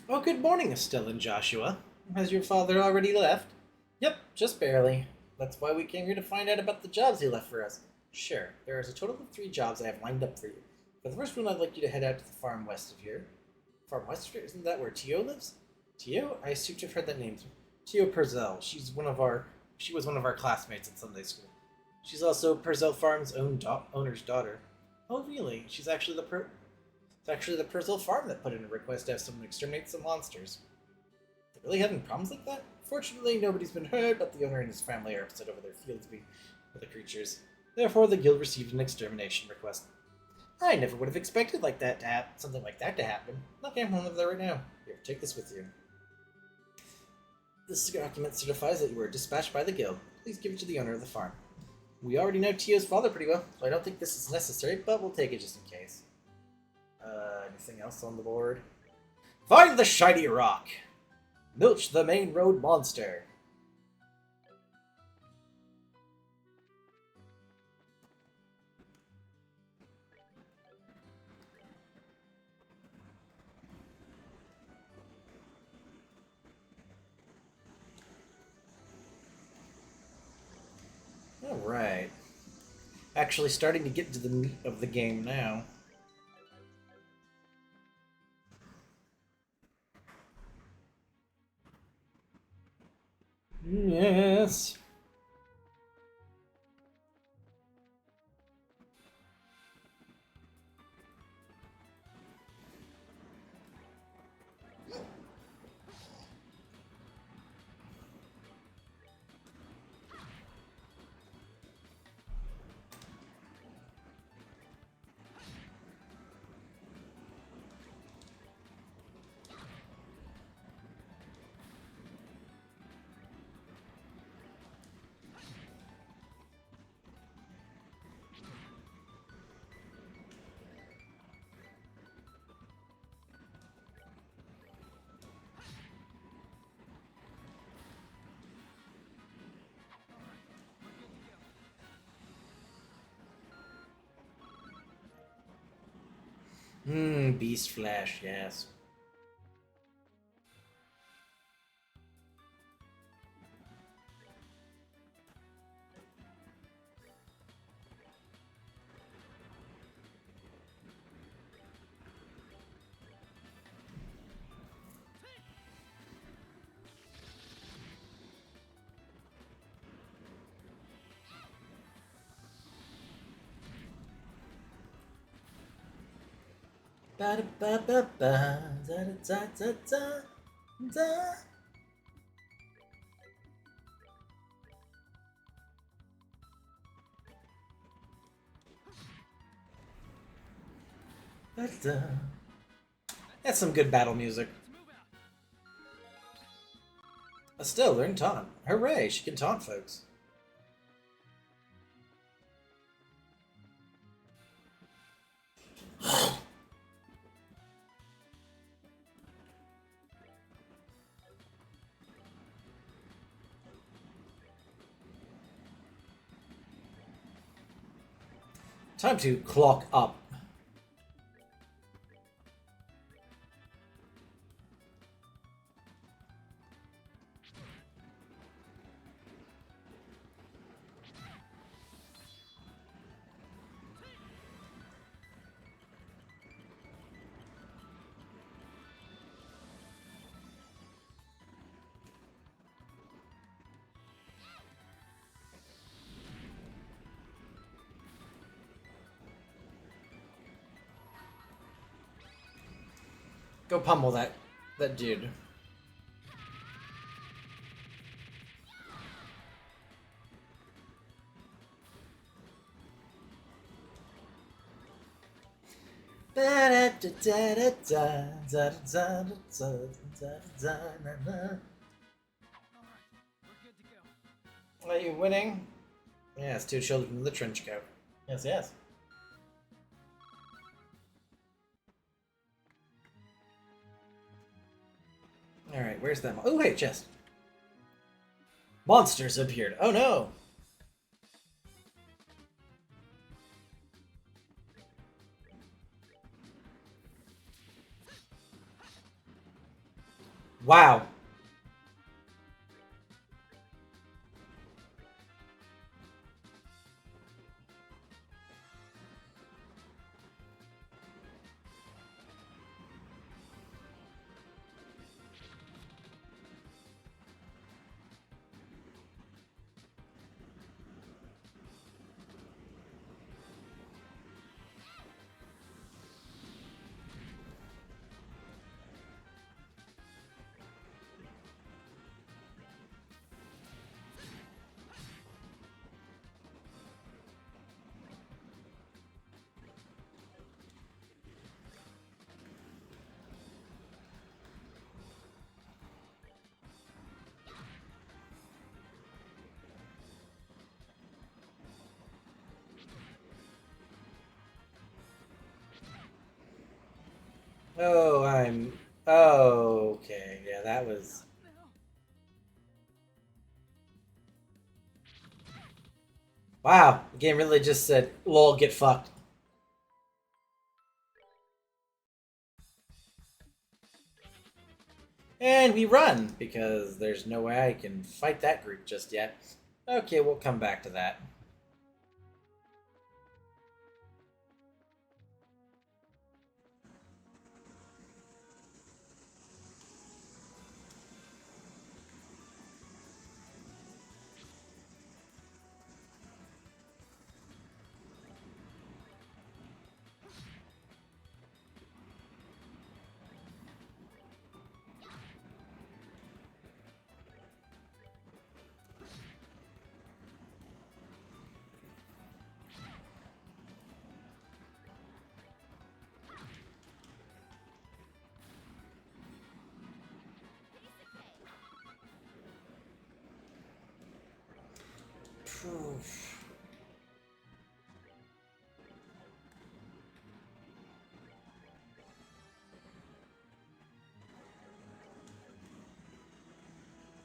Oh, good morning, Estelle and Joshua. Has your father already left? Yep, just barely. That's why we came here to find out about the jobs he left for us. Sure, there is a total of 3 jobs I have lined up for you. For the first one, I'd like you to head out to the farm west of here. Farm west of here? Isn't that where Tio lives? Tio? I assume you've heard that name. Tio Purcell. She was one of our classmates at Sunday school. She's also Purcell Farm's owner's daughter. Oh, really? It's actually the Purcell Farm that put in a request to have someone exterminate some monsters. They really having problems like that? Fortunately, nobody's been hurt, but the owner and his family are upset over their fields being for the creatures. Therefore, the guild received an extermination request. I never would have expected something like that to happen. Okay, I'm over there right now. Here, take this with you. This document certifies that you were dispatched by the guild. Please give it to the owner of the farm. We already know Tio's father pretty well, so I don't think this is necessary, but we'll take it just in case. Anything else on the board? Find the shiny rock! Milch the main road monster! Alright. Actually starting to get to the meat of the game now. Yes. Beast Flash, yes. Ba da ba ba ba da da da da da. Da da. That's some good battle music. Estelle learned taunt. Hooray, she can taunt folks. Time to clock up. Go pummel that dude.
Are you winning? Yes, two children in the trench coat. Yes, yes. Alright, where's that? Oh, hey, chest. Monsters appeared. Oh no! Wow. Oh, I'm... Oh, okay. Yeah, that was... Wow, the game really just said, lol, get fucked. And we run, because there's no way I can fight that group just yet. Okay, we'll come back to that. Poof.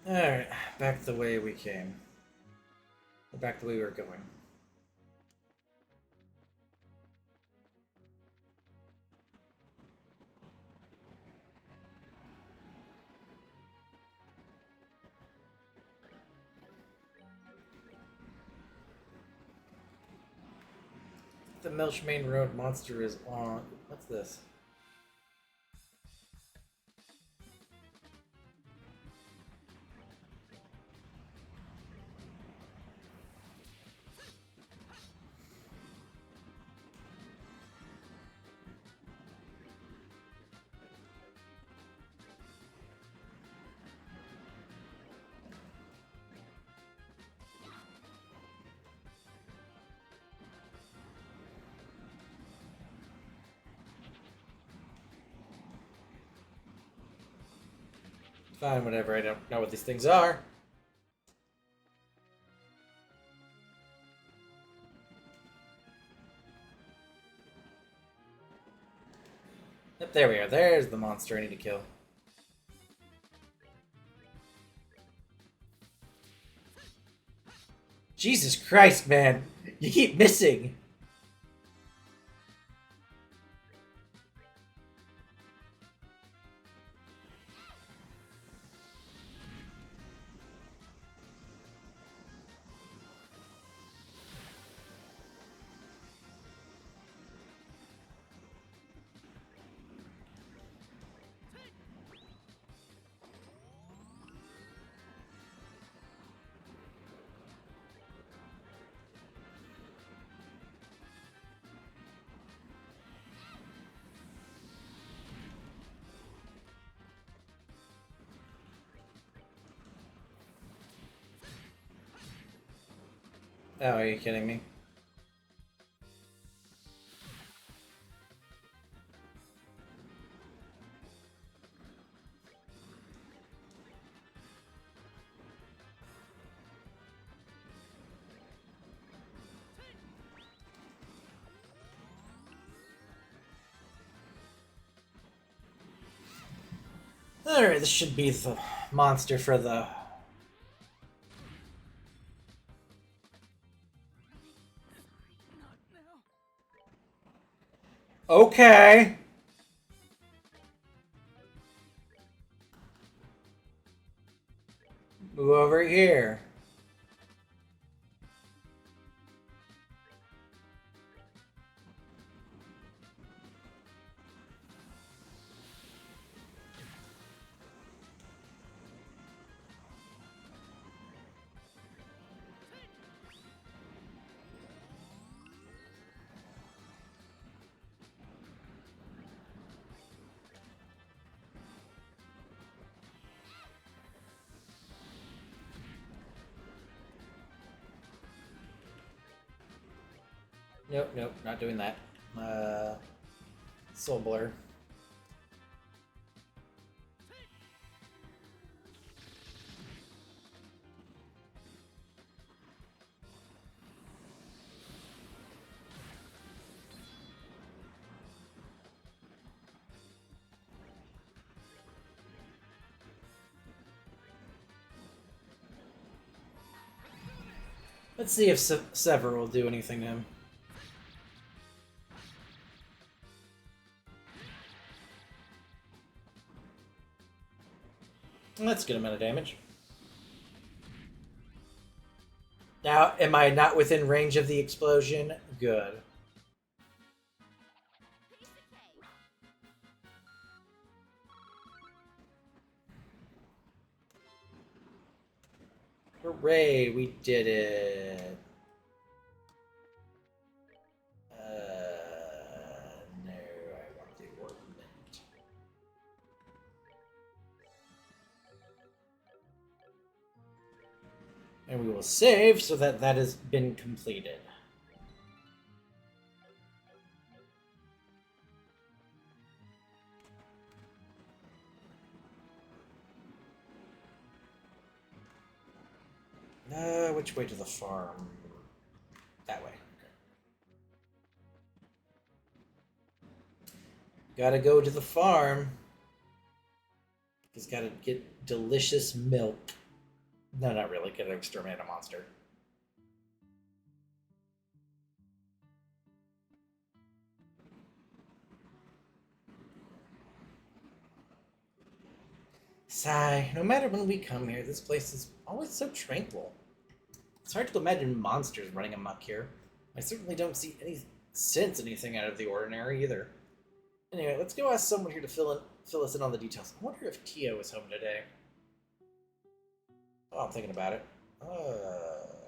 Alright, back the way we came. Or back the way we were going. The Milchmane Road monster is on... What's this? Fine, whatever, I don't know what these things are. Yep, there we are. There's the monster I need to kill. Jesus Christ, man! You keep missing! Oh, are you kidding me? Alright, this should be the monster for the... Okay! Move over here. Nope, nope, not doing that. Soul Blur. Let's see if Sever will do anything to him. That's a good amount of damage. Now, am I not within range of the explosion? Good. Hooray, we did it. No, I want the ornament. And we will save so that that has been completed. Which way to the farm? That way. Okay. Gotta go to the farm. He's gotta get delicious milk. No, not really. Gotta exterminate a monster. Sigh. No matter when we come here, this place is always so tranquil. It's hard to imagine monsters running amok here. I certainly don't see any sense anything out of the ordinary either. Anyway, let's go ask someone here to fill us in on the details. I wonder if Tio is home today. Oh, I'm thinking about it. No.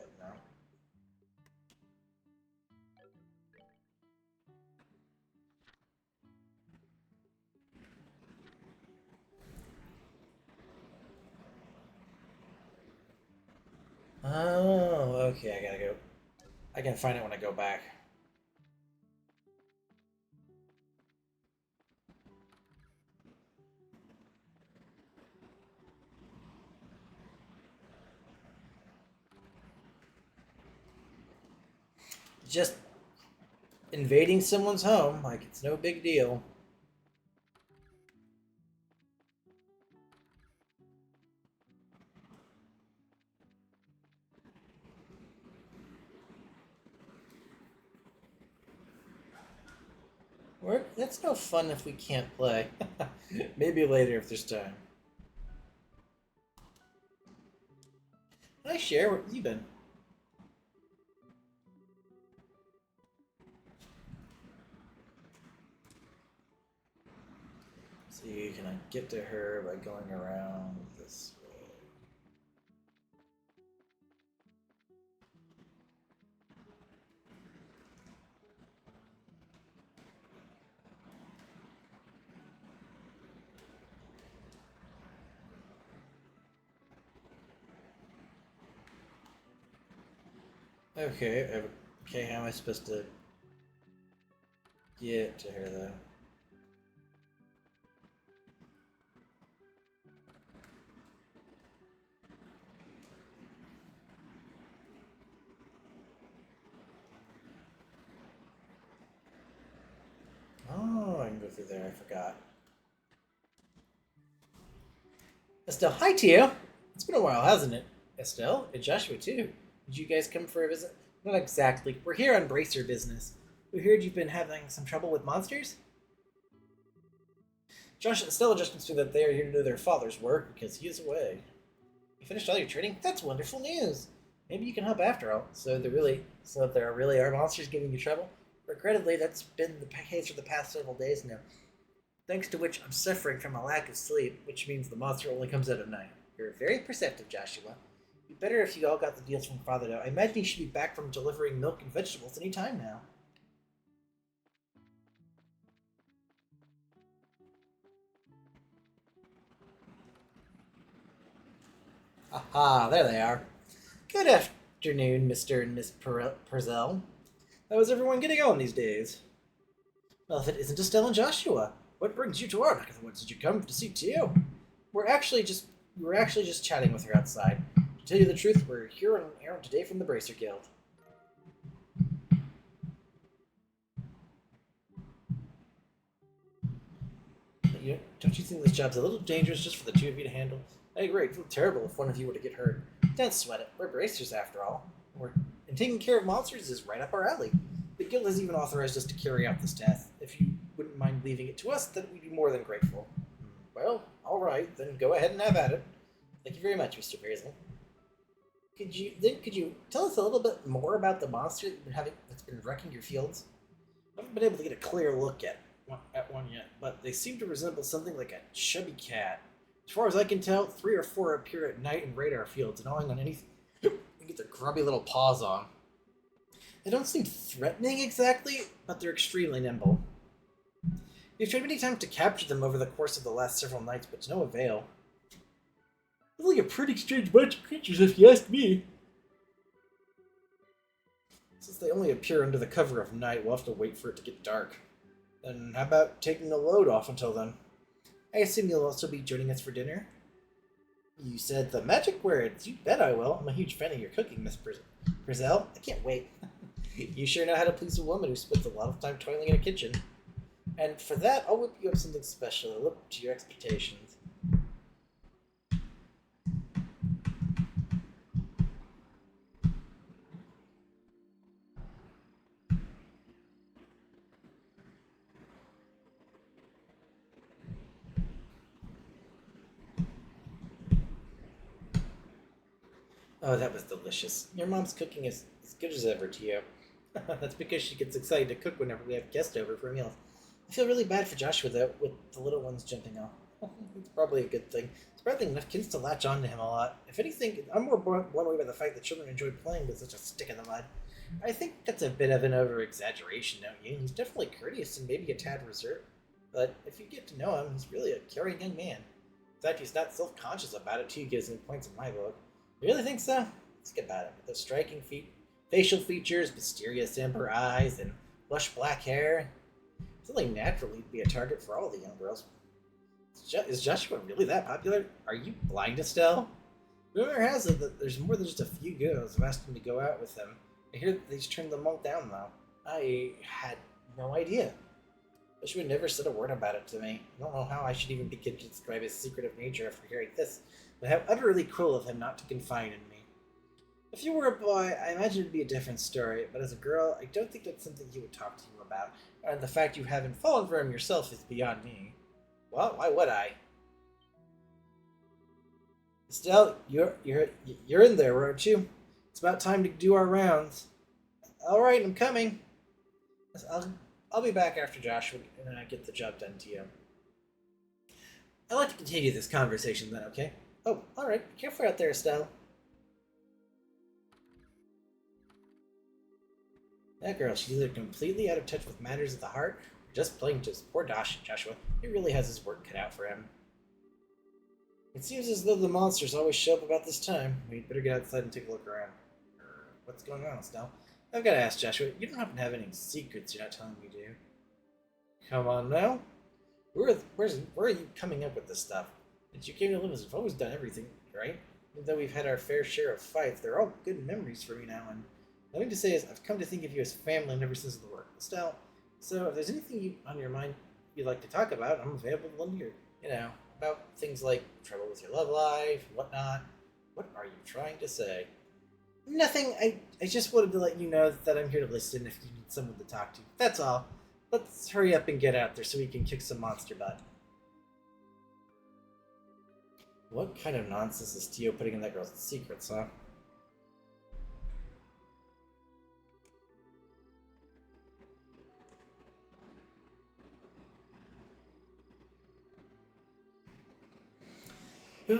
Oh, okay, I gotta go. I can find it when I go back. Just invading someone's home, like it's no big deal. That's no fun if we can't play. Maybe later if there's time. Hi, Cher. Where have you been? See, can I get to her by going around this way? Okay, okay, how am I supposed to get to her though? Oh, I can go through there, I forgot. Estelle, hi to you. It's been a while, hasn't it? Estelle and Joshua too. Did you guys come for a visit? Not exactly. We're here on bracer business. We heard you've been having some trouble with monsters. Josh and Estelle just consider that they are here to do their father's work because he is away. You finished all your training? That's wonderful news. Maybe you can help after all. So there really are monsters giving you trouble? Regrettably, that's been the case for the past several days now. Thanks to which I'm suffering from a lack of sleep, which means the monster only comes out at night. You're very perceptive, Joshua. It'd be better if you all got the deals from Father now. I imagine he should be back from delivering milk and vegetables any time now. Aha, there they are. Good afternoon, Mr. and Miss Purcell. How is everyone getting on these days? Well, if it isn't Estelle and Joshua, what brings you to our neck of the woods? Did you come to see Tio? We were actually just chatting with her outside. To tell you the truth, we're here on an errand today from the Bracer Guild. Don't you think this job's a little dangerous just for the two of you to handle? I agree. It'd feel terrible if one of you were to get hurt. Don't sweat it. We're bracers after all. And taking care of monsters is right up our alley. The guild has even authorized us to carry out this task. If you wouldn't mind leaving it to us, then we'd be more than grateful. Well, all right, then go ahead and have at it. Thank you very much, Mr. Basil. Could you tell us a little bit more about the monster that's been wrecking your fields? I haven't been able to get a clear look at one yet, but they seem to resemble something like a chubby cat. As far as I can tell, 3 or 4 appear at night and raid our fields, gnawing on anything and get their grubby little paws on. They don't seem threatening exactly, but they're extremely nimble. We've tried many times to capture them over the course of the last several nights, but to no avail. It's like a pretty strange bunch of creatures, if you ask me. Since they only appear under the cover of night, we'll have to wait for it to get dark. Then how about taking the load off until then? I assume you'll also be joining us for dinner? You said the magic words. You bet I will. I'm a huge fan of your cooking, Miss Purcell. I can't wait. You sure know how to please a woman who spends a lot of time toiling in a kitchen. And for that, I'll whip you up something special. I'll live up to your expectations. Oh, that was delicious. Your mom's cooking is as good as ever, Tio. That's because she gets excited to cook whenever we have guests over for meals. I feel really bad for Joshua, though, with the little ones jumping off. It's probably a good thing. Surprisingly enough, kids to latch on to him a lot. If anything, I'm more blown away by the fact that children enjoy playing with such a stick in the mud. I think that's a bit of an over-exaggeration, don't you? He's definitely courteous and maybe a tad reserved. But if you get to know him, he's really a caring young man. In fact, he's not self-conscious about it, too. He gives him points in my book. You really think so? Let's get about it. With those striking facial features, mysterious amber eyes, and lush black hair, it's only natural he'd be a target for all the young girls. Is Joshua really that popular? Are you blind, Estelle? Rumor has it that there's more than just a few girls who've asked him to go out with them. I hear that he's turned them all down, though. I had no idea. Joshua never said a word about it to me. I don't know how I should even begin to describe his secretive nature after hearing this, but how utterly cruel of him not to confide in me. If you were a boy, I imagine it'd be a different story, but as a girl, I don't think that's something he would talk to you about, and the fact you haven't fallen for him yourself is beyond me. Well, why would I? Estelle, you're in there, aren't you? It's about time to do our rounds. All right, I'm coming. I'll be back after Joshua and I get the job done to you. I'd like to continue this conversation then, okay? Oh, all right. Be careful out there, Estelle. That girl, she's either completely out of touch with matters of the heart, or just playing just poor Joshua. He really has his work cut out for him. It seems as though the monsters always show up about this time. We'd better get outside and take a look around. What's going on, Estelle? I've got to ask Joshua, you don't happen to have any secrets you're not telling me, do you? Come on now. Where are you coming up with this stuff? Since you came to Olympus, we've always done everything, right? Even though we've had our fair share of fights, they're all good memories for me now, and what I mean to say is I've come to think of you as family never since the work. Estelle, so if there's anything on your mind you'd like to talk about, I'm available to lend you,
about things like trouble with your love life, whatnot. What are you trying to say? Nothing. I just wanted to let you know that I'm here to listen if you need someone to talk to. That's all. Let's hurry up and get out there so we can kick some monster butt. What kind of nonsense is Tio putting in that girl's secrets, huh? I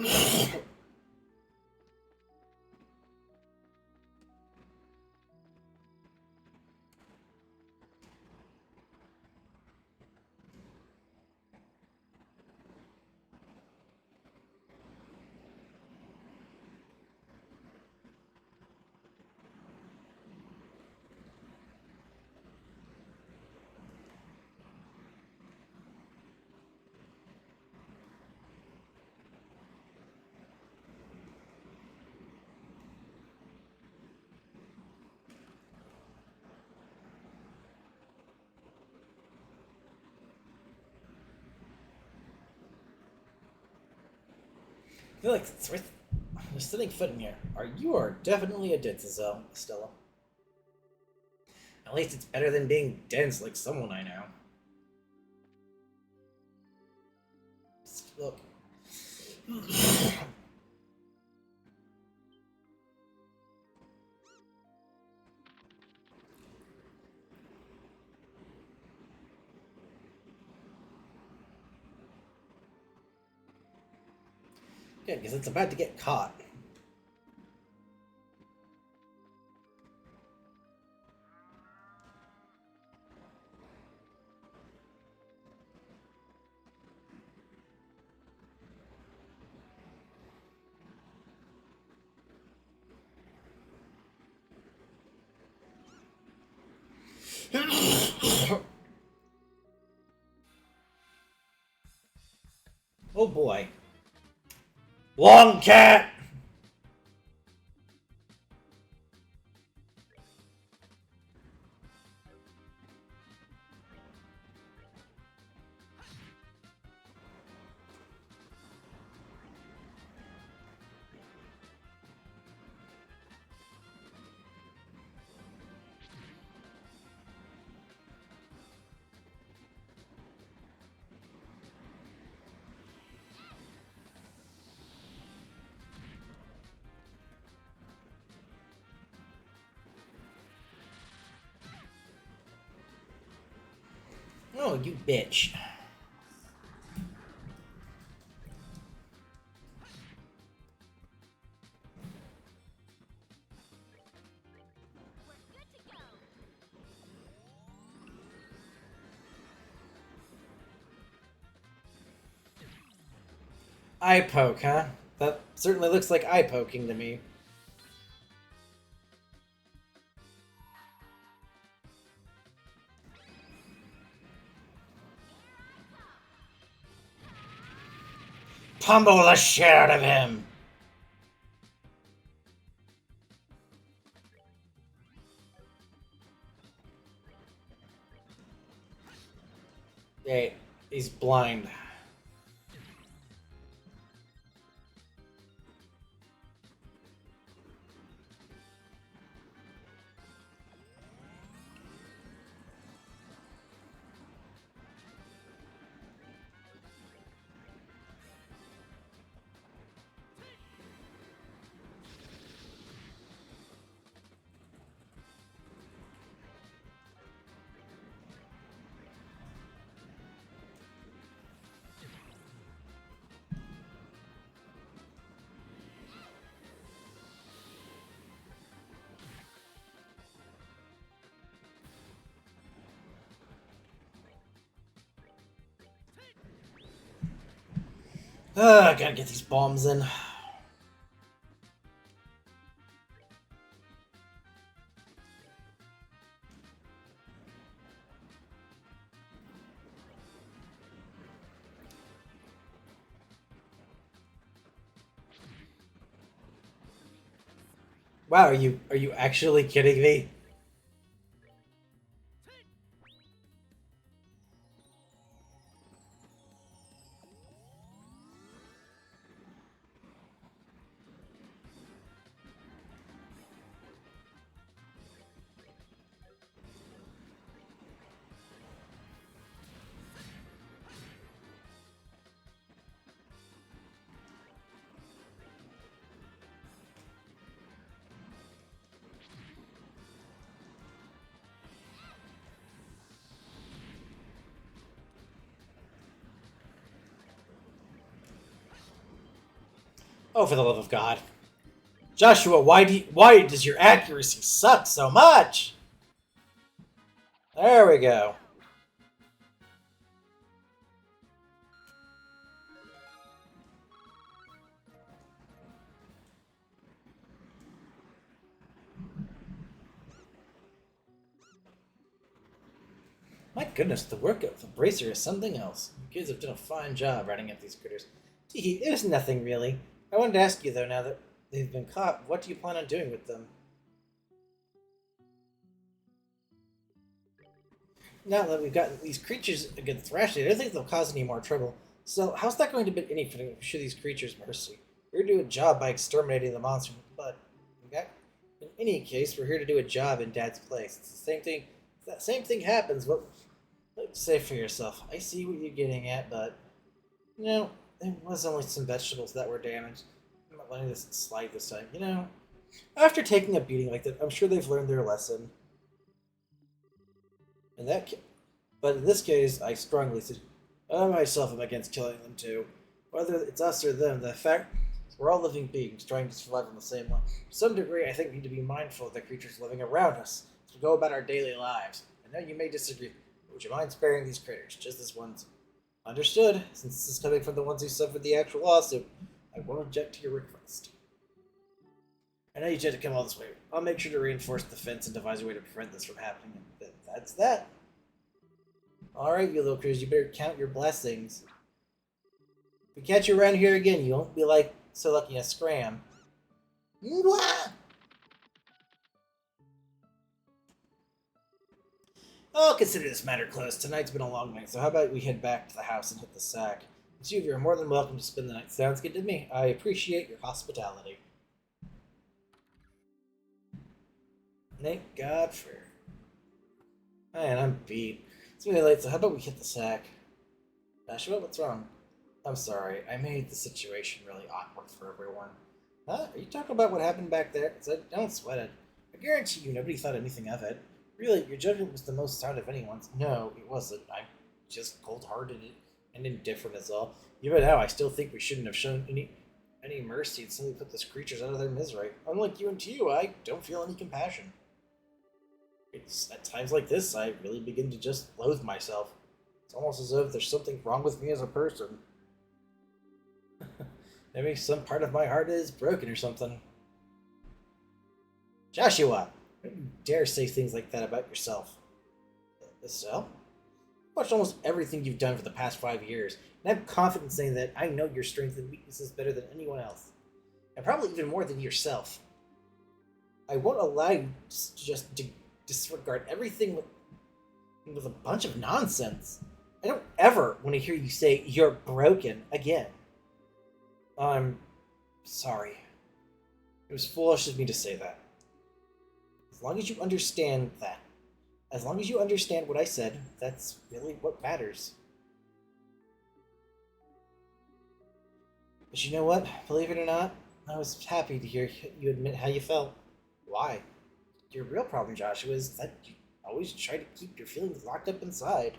feel like it's worth just setting foot in here. You are definitely a Ditzel, Stella. At least it's better than being dense like someone I know. Look. Good, because it's about to get caught. Oh boy. Long cat! Oh, you bitch. Eye poke, huh? That certainly looks like eye poking to me. Pummel the shit out of him! Hey, he's blind. I gotta get these bombs in. Wow, are you actually kidding me? Oh, for the love of God. Joshua, why does your accuracy suck so much? There we go. My goodness, the work of the bracer is something else. You kids have done a fine job writing up these critters. Tee, it was nothing really. I wanted to ask you though, now that they've been caught, what do you plan on doing with them? Now that we've gotten these creatures against Thrashley, I don't think they'll cause any more trouble. So, how's that going to be anything to show these creatures mercy? We're here to do a job by exterminating the monster, but okay? In any case, we're here to do a job in Dad's place. It's the same thing. If that same thing happens, what? Say for yourself. I see what you're getting at, but you know, it was only some vegetables that were damaged. I'm not letting this slide this time. You know, after taking a beating like that, I'm sure they've learned their lesson. But in this case, I strongly I myself am against killing them too. Whether it's us or them, the fact is we're all living beings trying to survive on the same line. To some degree, I think we need to be mindful of the creatures living around us as we go about our daily lives. I know you may disagree, but would you mind sparing these critters, just this once? Understood. Since this is coming from the ones who suffered the actual lawsuit, I won't object to your request. I know you had to come all this way. I'll make sure to reinforce the fence and devise a way to prevent this from happening. That's that. Alright, you little critters, you better count your blessings. If we catch you around here again, you won't be so lucky to scram. I'll consider this matter closed. Tonight's been a long night, so how about we head back to the house and hit the sack? The two of you are more than welcome to spend the night. Sounds good to me. I appreciate your hospitality. Thank God for... Man, I'm beat. It's really late, so how about we hit the sack? Joshua, what's wrong? I'm sorry, I made the situation really awkward for everyone. Huh? Are you talking about what happened back there? Don't sweat it. I guarantee you nobody thought anything of it. Really, your judgment was the most sound of anyone's. No, it wasn't. I'm just cold-hearted and indifferent is all. Even now, I still think we shouldn't have shown any mercy and simply put these creatures out of their misery. Unlike you and Tio, I don't feel any compassion. It's at times like this I really begin to just loathe myself. It's almost as if there's something wrong with me as a person. Maybe some part of my heart is broken or something. Joshua, don't you dare say things like that about yourself. So? I've watched almost everything you've done for the past 5 years, and I'm confident in saying that I know your strengths and weaknesses better than anyone else. And probably even more than yourself. I won't allow you to disregard everything with a bunch of nonsense. I don't ever want to hear you say you're broken again. I'm sorry. It was foolish of me to say that. As long as you understand that. As long as you understand what I said, that's really what matters. But you know what? Believe it or not, I was happy to hear you admit how you felt. Why? Your real problem, Joshua, is that you always try to keep your feelings locked up inside.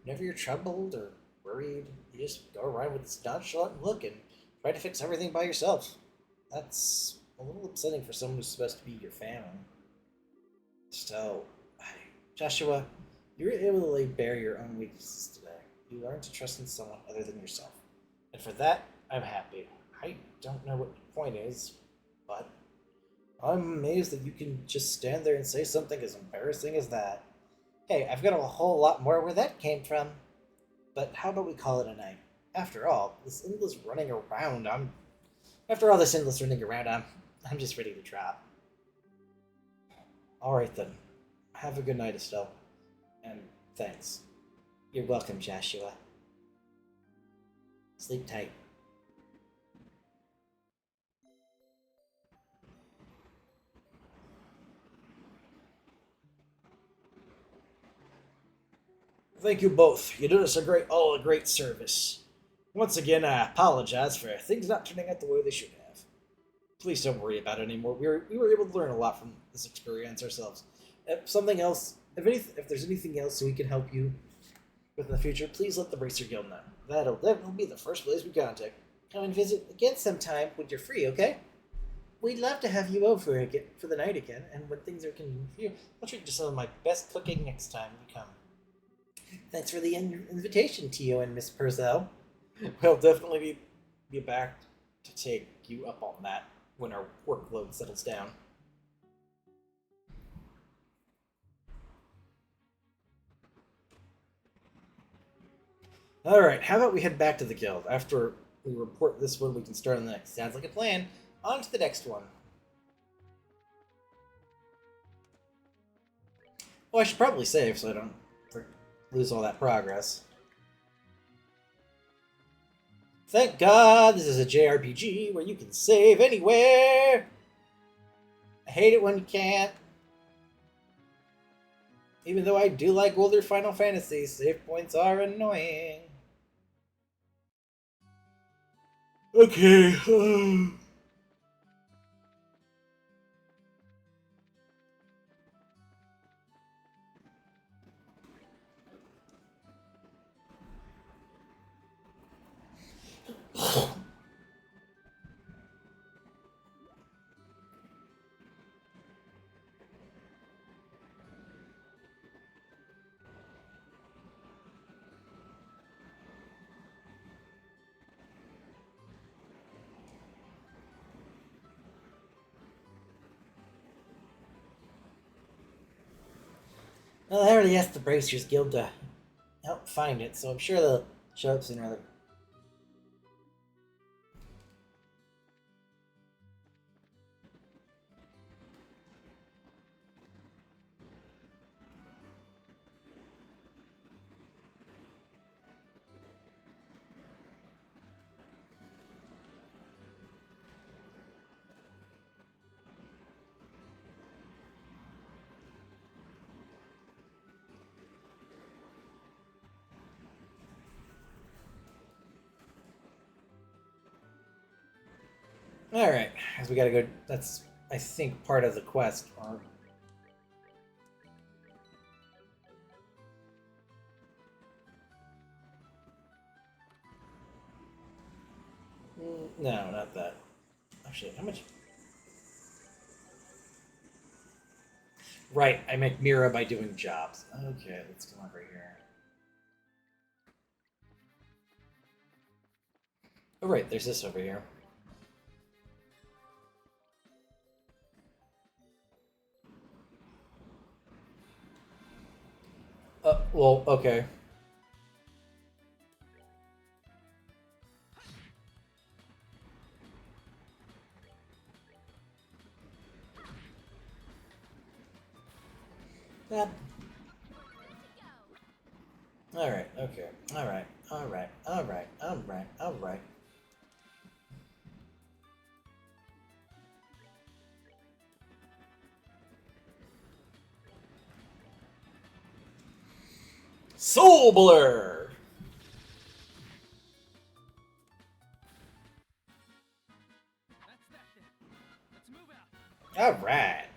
Whenever you're troubled or worried, you just go around with this nonchalant look and try to fix everything by yourself. That's a little upsetting for someone who's supposed to be your family. Still, Joshua, you were able to lay bare your own weaknesses today. You learned to trust in someone other than yourself. And for that, I'm happy. I don't know what your point is, but I'm amazed that you can just stand there and say something as embarrassing as that. Hey, I've got a whole lot more where that came from. But how about we call it a night? After all, this endless running around, I'm just ready to drop. Alright then. Have a good night, Estelle. And thanks. You're welcome, Joshua. Sleep tight. Thank you both. You did us a great service. Once again, I apologize for things not turning out the way they should have. Please don't worry about it anymore. We were able to learn a lot from this experience ourselves. If there's anything else we can help you with in the future, please let the Bracer Guild know. That'll be the first place we contact.
come and visit again sometime when you're free, okay? We'd love to have you over again for the night again, and when things are convenient for you, I'll treat you to some of my best cooking next time you come. Thanks for the invitation, Tio and Miss Purcell.
We'll definitely be back to take you up on that when our workload settles down. Alright, how about we head back to the guild? After we report this one, we can start on the next.
Sounds like a plan. On to the next one.
Well, I should probably save so I don't lose all that progress. Thank God this is a JRPG where you can save anywhere! I hate it when you can't. Even though I do like older Final Fantasy, save points are annoying. Okay.
Well, I already asked the Bracers Guild to help find it, so I'm sure they'll show up sooner or later.
Alright, as we gotta go. That's, I think, part of the quest. Or... No, not that. Actually, how much? Right, I make Mira by doing jobs. Okay, let's come over here. Oh, right, there's this over here. Well, okay.
That
Alright, okay. Alright, alright, alright, alright, alright. Soul Blur! Alright.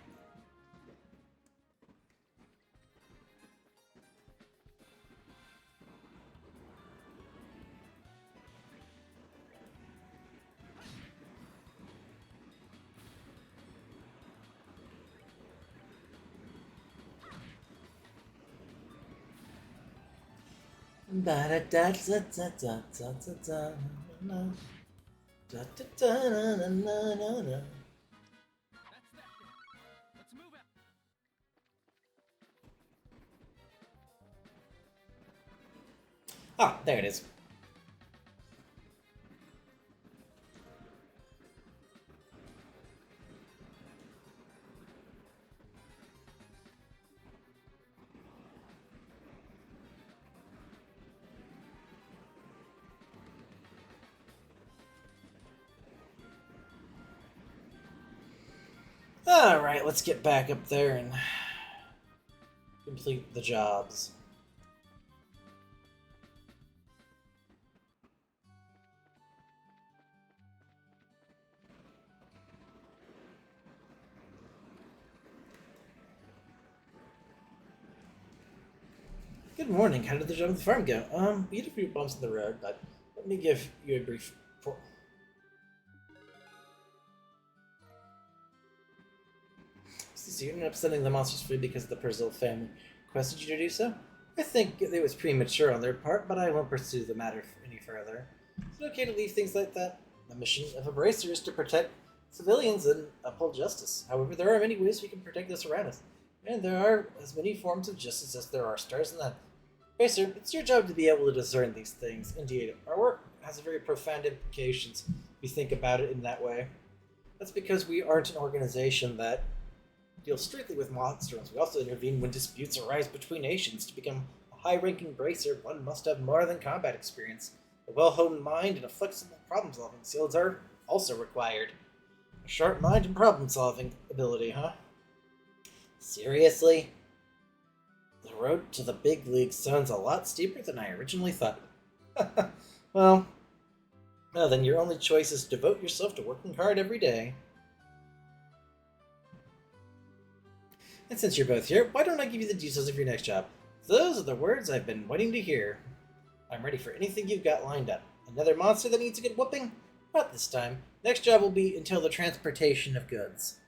da da da da da da da da da na da da da na na na na.
Ah, there it is. Alright, let's get back up there and complete the jobs. Good morning. How did the job at the farm go? We had a few bumps in the road, but let me give you a brief report.
so you ended up sending the monsters free because the Persil family requested you to do so? I think it was premature on their part, but I won't pursue the matter any further. Is it okay to leave things like that? The mission of a bracer is to protect civilians and uphold justice. However, there are many ways we can protect those around us, and there are as many forms of justice as there are stars in that. Bracer, it's your job to be able to discern these things. Indeed, our work has very profound implications if you think about it in that way. That's because we aren't an organization that deals strictly with monsters. We also intervene when disputes arise between nations. To become a high-ranking bracer, one must have more than combat experience. A well-honed mind and a flexible problem-solving skills are also required. A sharp mind and problem-solving ability, huh? Seriously? The road to the big league sounds a lot steeper than I originally thought. well, then your only choice is to devote yourself to working hard every day. And since you're both here, why don't I give you the details of your next job? Those are the words I've been waiting to hear. I'm ready for anything you've got lined up. Another monster that needs a good whooping? Not this time. Next job will be until the transportation of goods.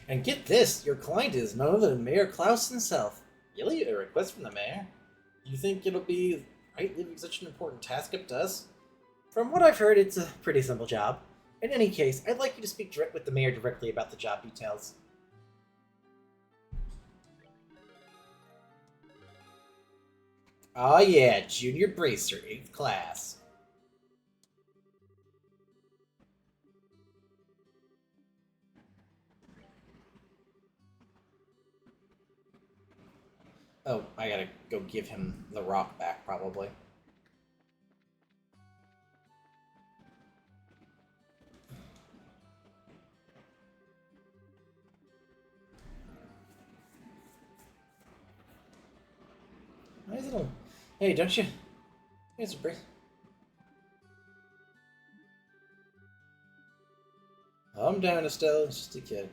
And get this, your client is none other than Mayor Klaus himself. Really? A request from the mayor? You think it'll be right leaving such an important task up to us? From what I've heard, it's a pretty simple job. In any case, I'd like you to speak with the mayor directly about the job details. Oh yeah, Junior Bracer, 8th class. Oh, I gotta go give him the rock back, probably. Why is it all... Hey, don't you... Here's a brace. I'm down, Estelle. It's just a kid.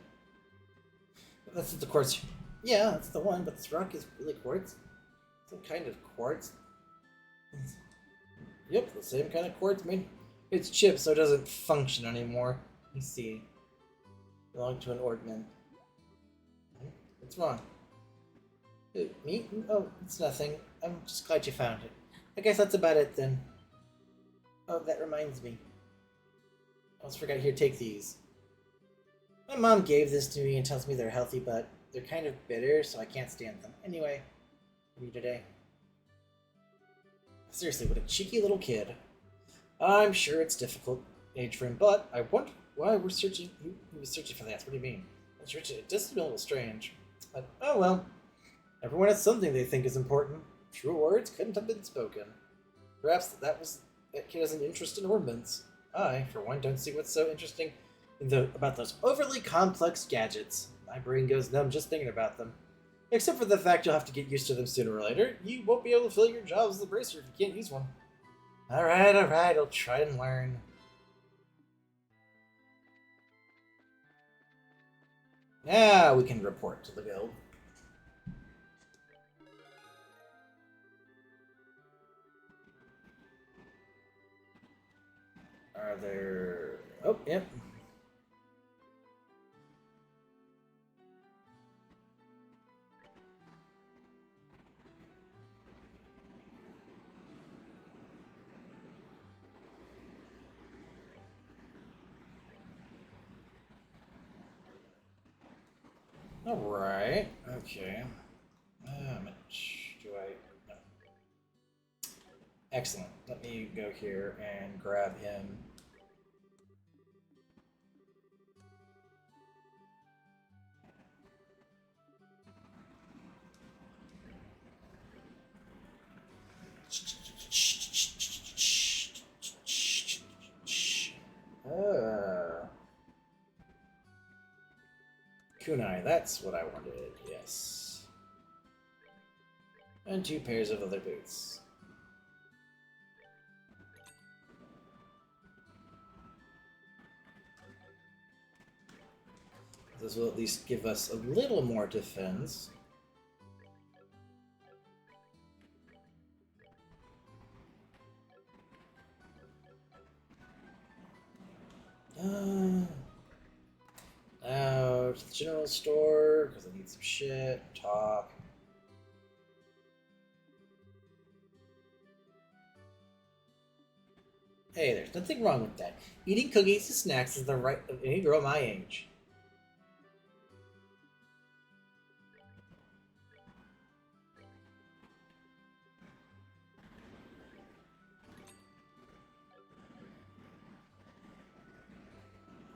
That's the quartz. Yeah, that's the one, but this rock is really quartz. Some kind of quartz. Yep, the same kind of quartz. I mean, it's chipped, so it doesn't function anymore. You see. Belong to an ordman. What's wrong? Me? Oh, it's nothing. I'm just glad you found it. I guess that's about it then. Oh, that reminds me. I almost forgot here, take these. My mom gave this to me and tells me they're healthy, but they're kind of bitter, so I can't stand them. Anyway, for you today. Seriously, what a cheeky little kid. I'm sure it's difficult age for him, but I wonder why we're searching. He was searching for that. What do you mean? It does seem a little strange. But, oh well. Everyone has something they think is important. True words couldn't have been spoken. Perhaps that kid has an interest in ornaments. I, for one, don't see what's so interesting about those overly complex gadgets. My brain goes numb just thinking about them. Except for the fact you'll have to get used to them sooner or later. You won't be able to fill your job as the bracer if you can't use one. Alright, I'll try and learn. Now we can report to the guild. Are there... Oh, yep. Alright, okay. How much do I... No. Excellent. Let me go here and grab him. Kunai, that's what I wanted, yes. And 2 pairs of other boots. This will at least give us a little more defense. Now to the general store because I need some shit. Talk. Hey, there's nothing wrong with that. Eating cookies and snacks is the right of any girl my age.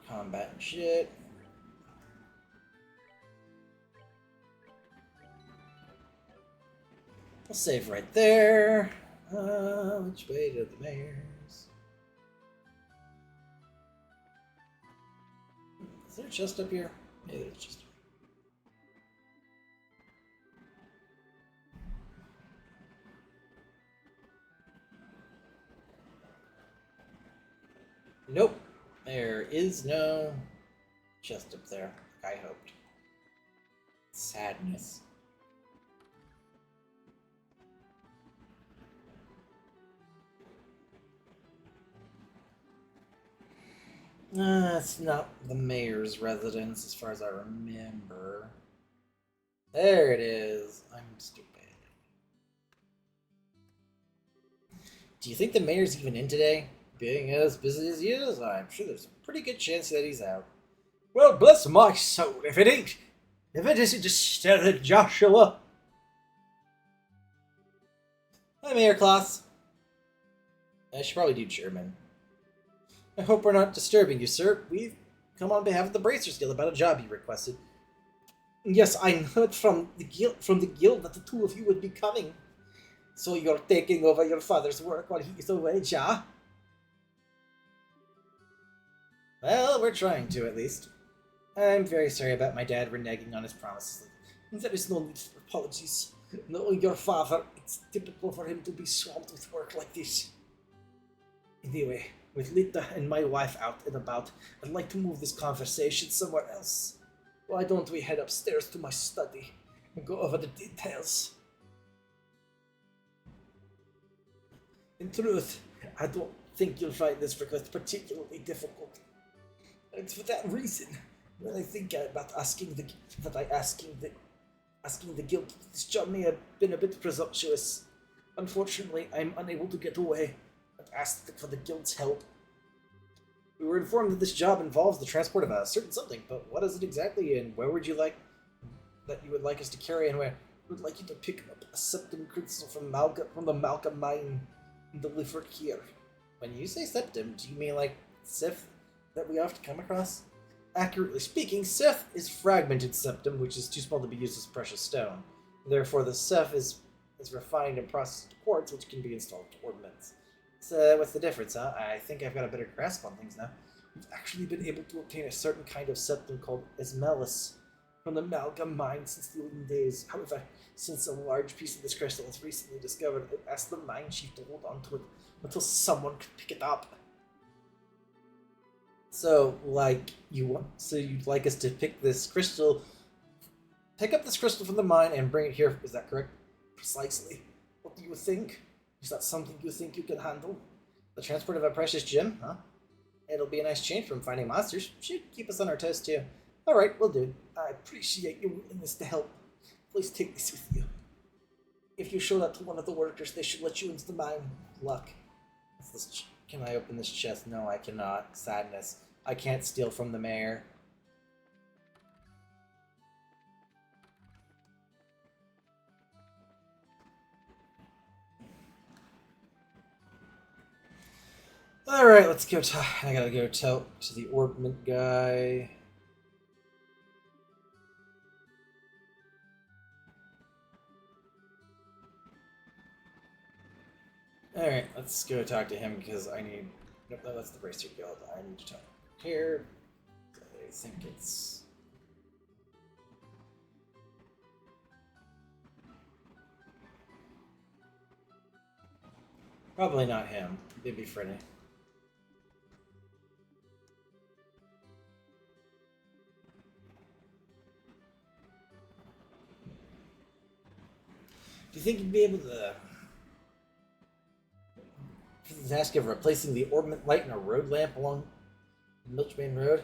Combat and shit. I'll save right there. Which way to the mayor's? Is there a chest up here? Yeah, there's a chest. Nope. There is no chest up there, like I hoped. Sadness. It's not the mayor's residence as far as I remember. There it is. I'm stupid. Do you think the mayor's even in today? Being as busy as he is, I'm sure there's a pretty good chance that he's out.
Well, bless my soul, if it ain't. If it isn't just Joshua.
Hi, Mayor Klaus. I should probably do German. I hope we're not disturbing you, sir. We've come on behalf of the Bracers Guild about a job you requested.
Yes, I heard from the guild that the two of you would be coming. So you're taking over your father's work while he is away, ja?
Well, we're trying to, at least. I'm very sorry about my dad reneging on his promises.
There is no need for apologies. Knowing your father, it's typical for him to be swamped with work like this. Anyway, with Lita and my wife out and about, I'd like to move this conversation somewhere else. Why don't we head upstairs to my study and go over the details? In truth, I don't think you'll find this request particularly difficult. It's for that reason that I think about asking the guild. This job may have been a bit presumptuous. Unfortunately, I'm unable to get away and asked for the guild's help. We were informed that this job involves the transport of a certain something, but what is it exactly, and where would you like that you would like us to carry, and where we would like you to pick up a septum crystal from the Malka mine and deliver it here.
When you say septum, do you mean like Sith that we often come across?
Accurately speaking, Seth is fragmented septum, which is too small to be used as precious stone. Therefore, the Seth is refined and processed quartz, which can be installed to ornaments.
So, what's the difference, huh? I think I've got a better grasp on things now.
We've actually been able to obtain a certain kind of septum called Esmelis from the Malgam mine since the olden days. However, since a large piece of this crystal was recently discovered, it asked the mine chief to hold on to it until someone could pick it up.
So, you'd like us to pick up this crystal from the mine and bring it here, is that correct?
Precisely. What do you think? Is that something you think you can handle?
The transport of a precious gem, huh? It'll be a nice change from fighting monsters. Should keep us on our toes, too.
Alright, we'll do. I appreciate your willingness to help. Please take this with you. If you show that to one of the workers, they should let you into the mine. Luck.
Can I open this chest? No, I cannot. Sadness. I can't steal from the mayor. Alright, let's go talk. I gotta go tell to the ornament guy. Alright, let's go talk to him because I need... Nope, that's the Bracer Guild. I need to talk here. I think it's... Probably not him. Maybe Freddy. Do you think you'd be able to... The task of replacing the ornament light in a road lamp along Milchbane Road.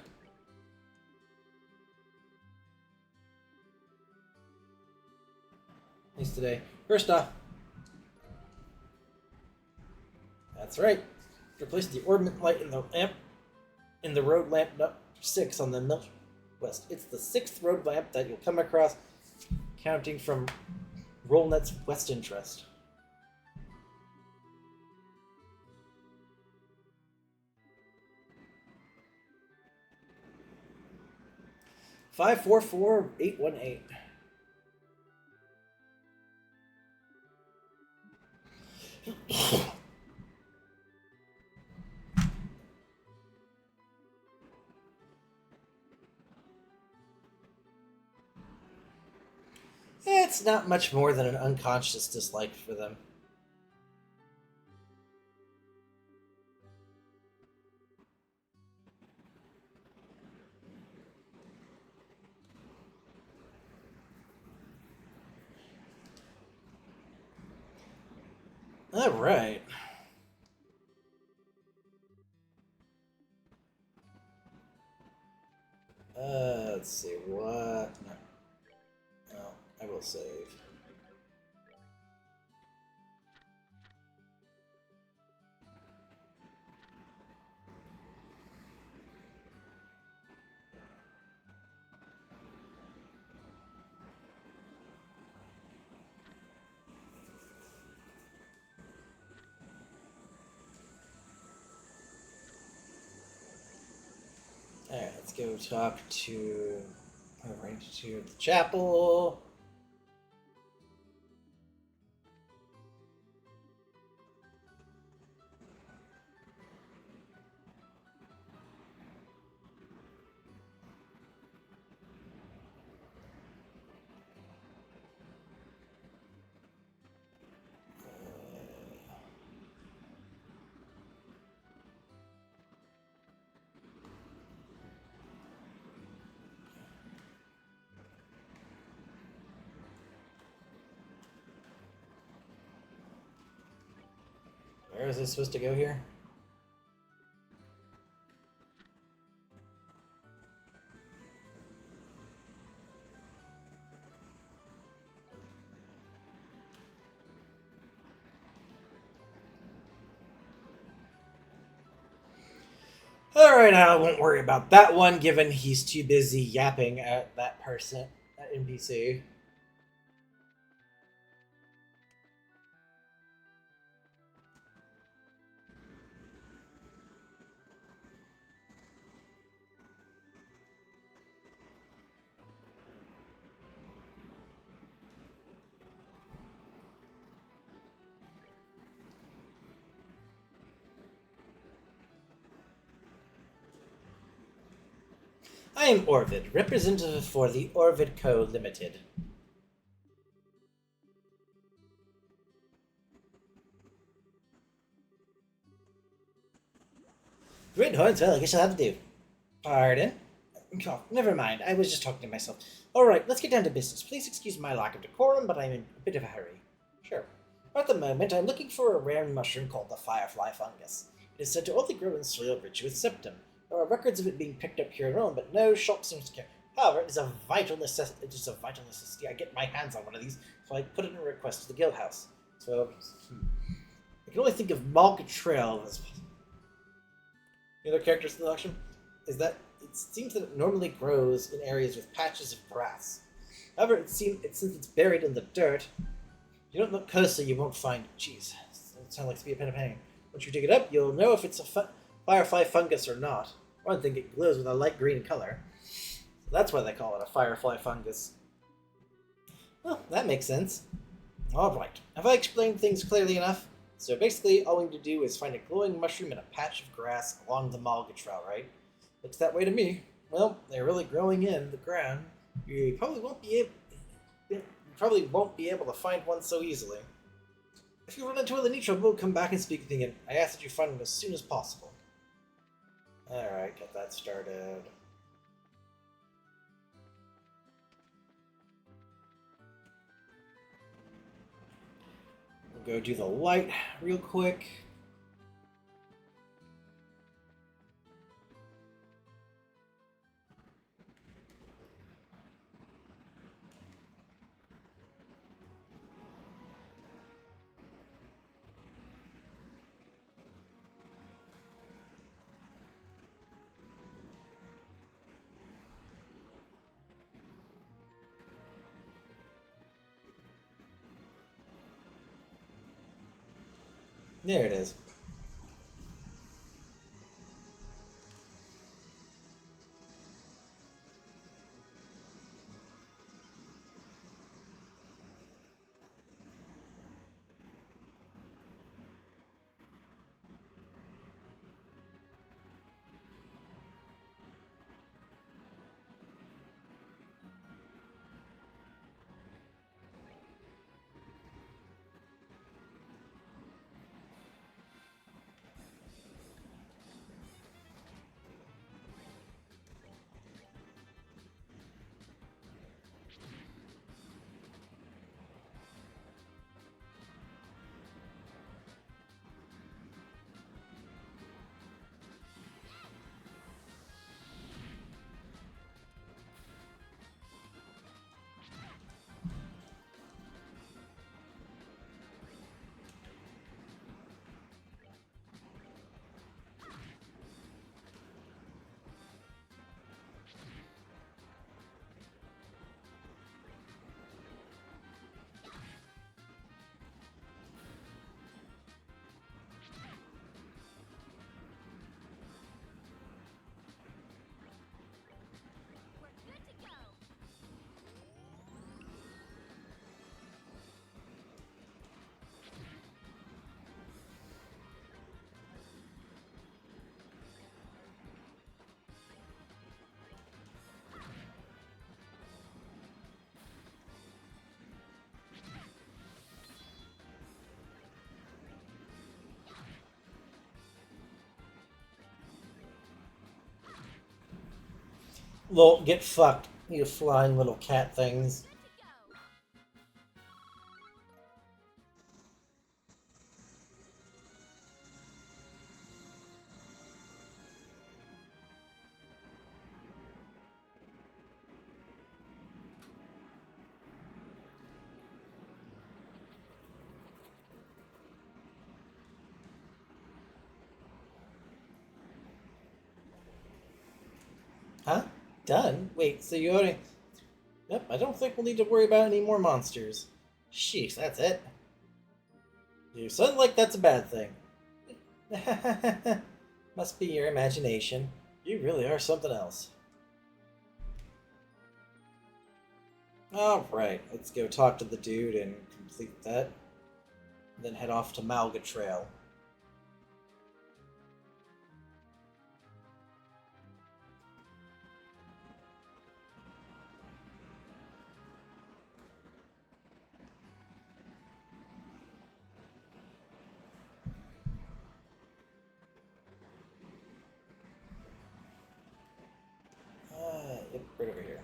Nice today. First off, that's right. Replace the orbit light in the road lamp number 6 on the Milch West. It's the 6th road lamp that you'll come across, counting from Rollnet's west interest. Five four four 818. It's not much more than an unconscious dislike for them. All right. Let's see what. No, I will save. Alright, let's go talk to. Right to the chapel. Where is this supposed to go here? Alright, I won't worry about that one, given he's too busy yapping at that person, that NPC. I am Orvid, representative for the Orvid Co. Limited. Great horns, well, I guess I'll have to do. Pardon? Oh, never mind, I was just talking to myself. Alright, let's get down to business. Please excuse my lack of decorum, but I'm in a bit of a hurry. Sure. At the moment, I'm looking for a rare mushroom called the firefly fungus. It is said to only grow in soil rich with septum. There are records of it being picked up here and on, but no shop seems to care. However, it is a vital necessity. I get my hands on one of these, so I put in a request to the guild house. So, I can only think of Margaret Trail as the other character selection is that it seems that it normally grows in areas with patches of grass. However, since it's buried in the dirt, if you don't look closely, you won't find it. Jeez, it sounds like to be a pen of pain. Once you dig it up, you'll know if it's a firefly fungus or not. One thing, it glows with a light green color. So that's why they call it a firefly fungus. Well, that makes sense. Alright, have I explained things clearly enough? So basically, all we need to do is find a glowing mushroom in a patch of grass along the Malga Trail, right? Looks that way to me. Well, they're really growing in the ground. You probably won't be able to find one so easily. If you run into any trouble, come back and speak with me again. I ask that you find them as soon as possible. Alright, get that started. We'll go do the light real quick. There it is. Little get fucked, you flying little cat things. Huh? Done? Wait, so you already... Yep, I don't think we'll need to worry about any more monsters. Sheesh, that's it. You sound like that's a bad thing. Must be your imagination. You really are something else. Alright, let's go talk to the dude and complete that. Then head off to Malga Trail. Yep, right over here.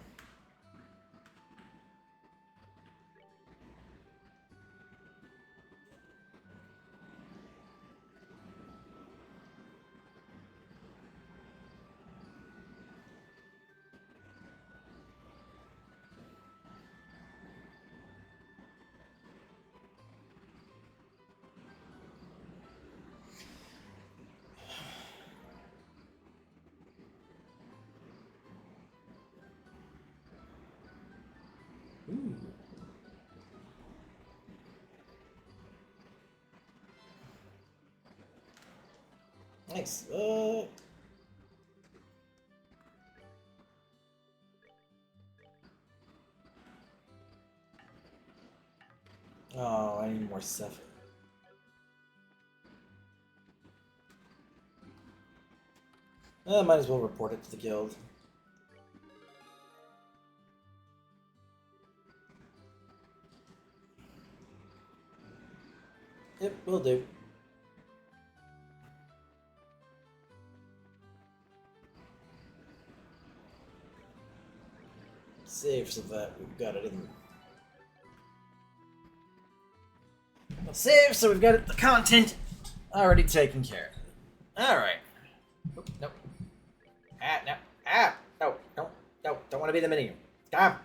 Ooh. Nice. Oh, I need more stuff. Might as well report it to the guild. Yep, will do. Save so that we've got it in. We'll save so we've got it, the content already taken care of. Alright. Nope. No. No. No. Don't want to be the menu. Stop.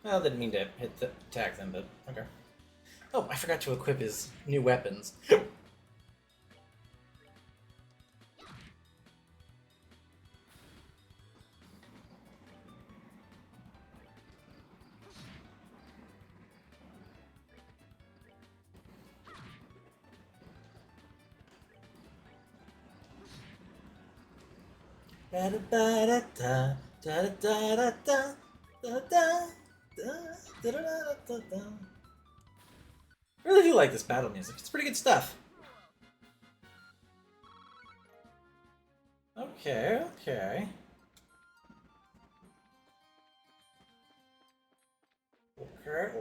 Well, didn't mean to attack them, but okay. Oh, I forgot to equip his new weapons. I really do like this battle music. It's pretty good stuff. Okay, okay. Okay.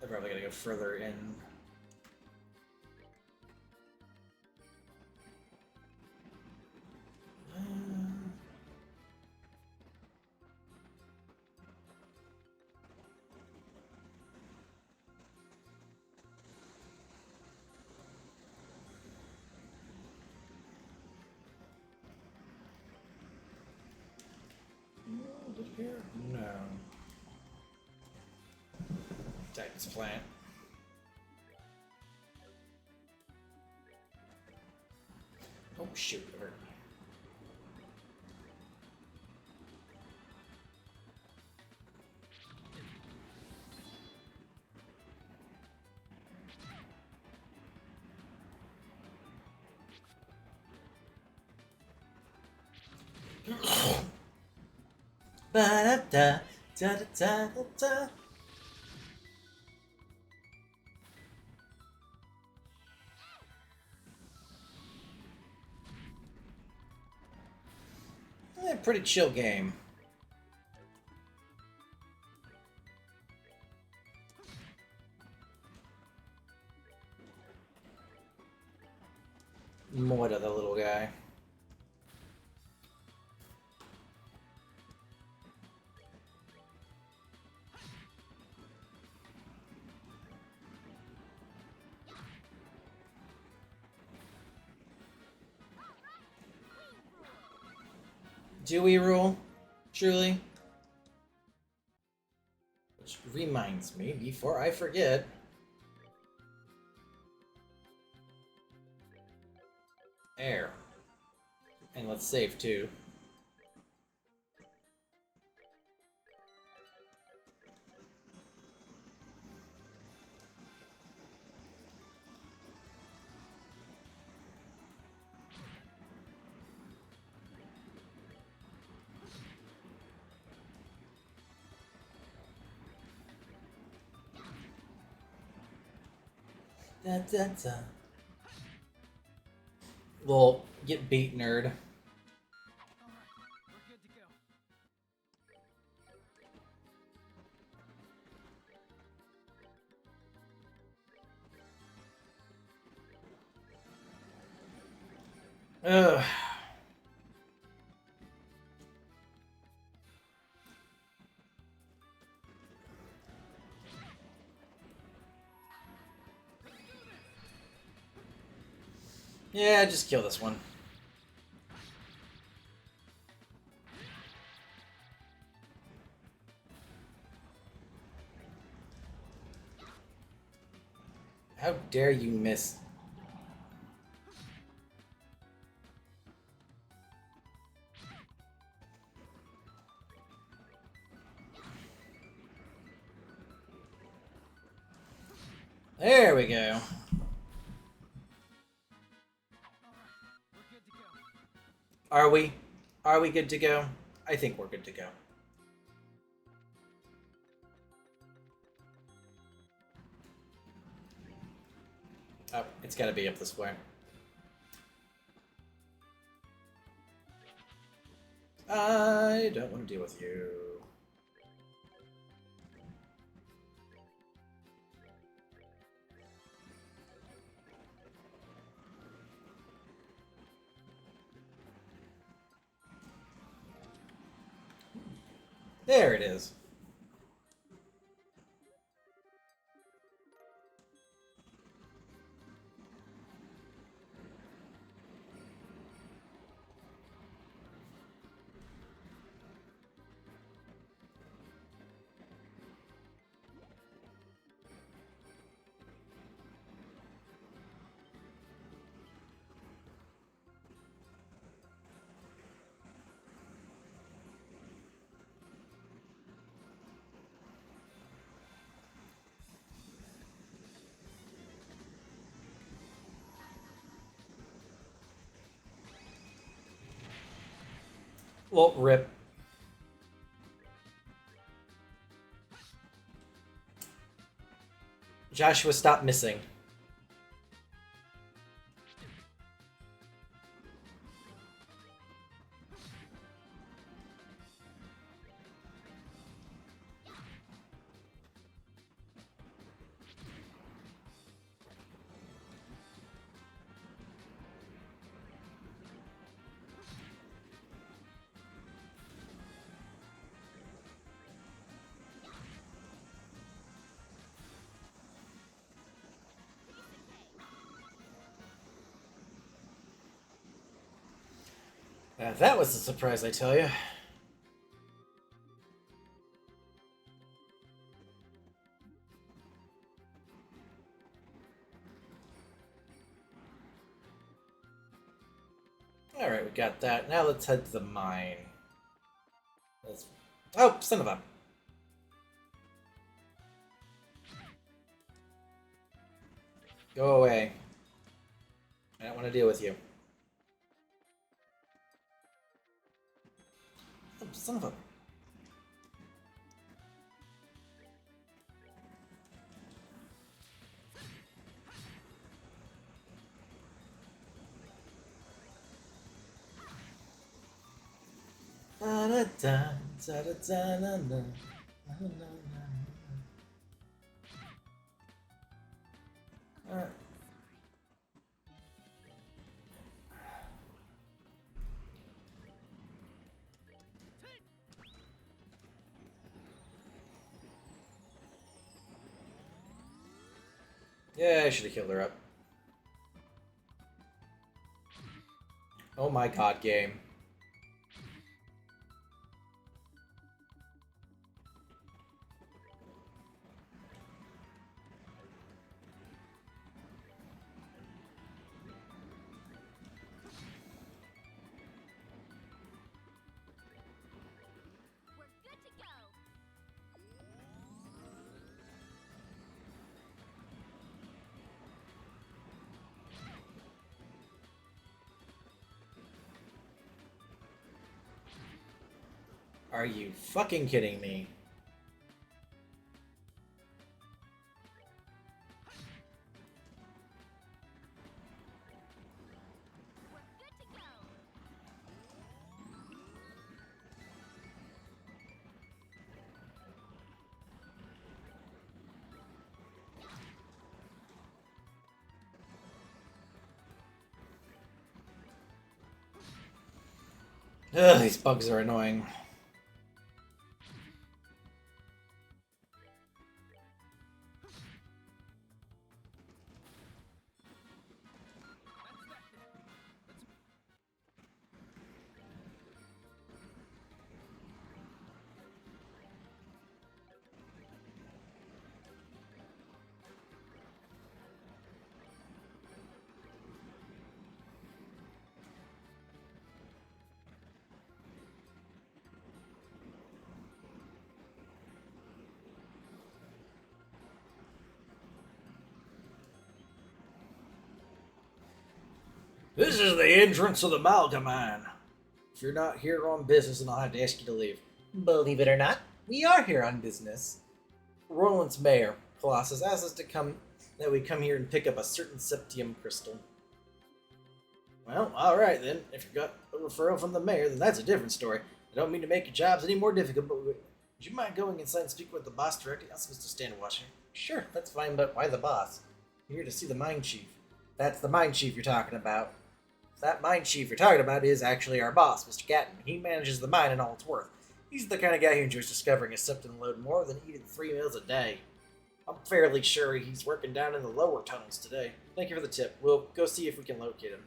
I'm probably gonna go further in. Here? No. Titan's plant. Oh shoot, it hurt me. Ba-da-da, da-da-da-da-da. Pretty chill game. Moida, the little guy. Do we rule? Truly? Which reminds me, before I forget. Air. And let's save too. Da, da, da. Well, get beat, nerd. Ugh. Yeah, just kill this one. How dare you miss? There we go. Are we? Are we good to go? I think we're good to go. Oh, it's gotta be up this way. I don't want to deal with you. There it is. Well, rip. Joshua, stop missing. That was a surprise, I tell you. Alright, we got that. Now let's head to the mine. Oh, son of a... Go away. I don't want to deal with you. Oh, son of a... Da-da-da, da-da-da-na-na, na-na-na-na. Alright. Yeah, I should have killed her up. Oh my god, game. Are you fucking kidding me? Ugh, these bugs are annoying.
This is the entrance of the Malgamine. If you're not here on business, then I'll have to ask you to leave.
Believe it or not, we are here on business. Roland's mayor, Colossus, asked us to come that we come here and pick up a certain septium crystal.
Well, alright then. If you got a referral from the mayor, then that's a different story. I don't mean to make your jobs any more difficult, but would you mind going inside and speaking with the boss directly? I'm supposed to stand watching.
Sure, that's fine, but why the boss?
I'm here to see the mine chief.
That's the mine chief you're talking about. That mine chief you're talking about is actually our boss, Mr. Gatton. He manages the mine and all it's worth. He's the kind of guy who enjoys discovering a septum load more than eating 3 meals a day. I'm fairly sure he's working down in the lower tunnels today. Thank you for the tip. We'll go see if we can locate him.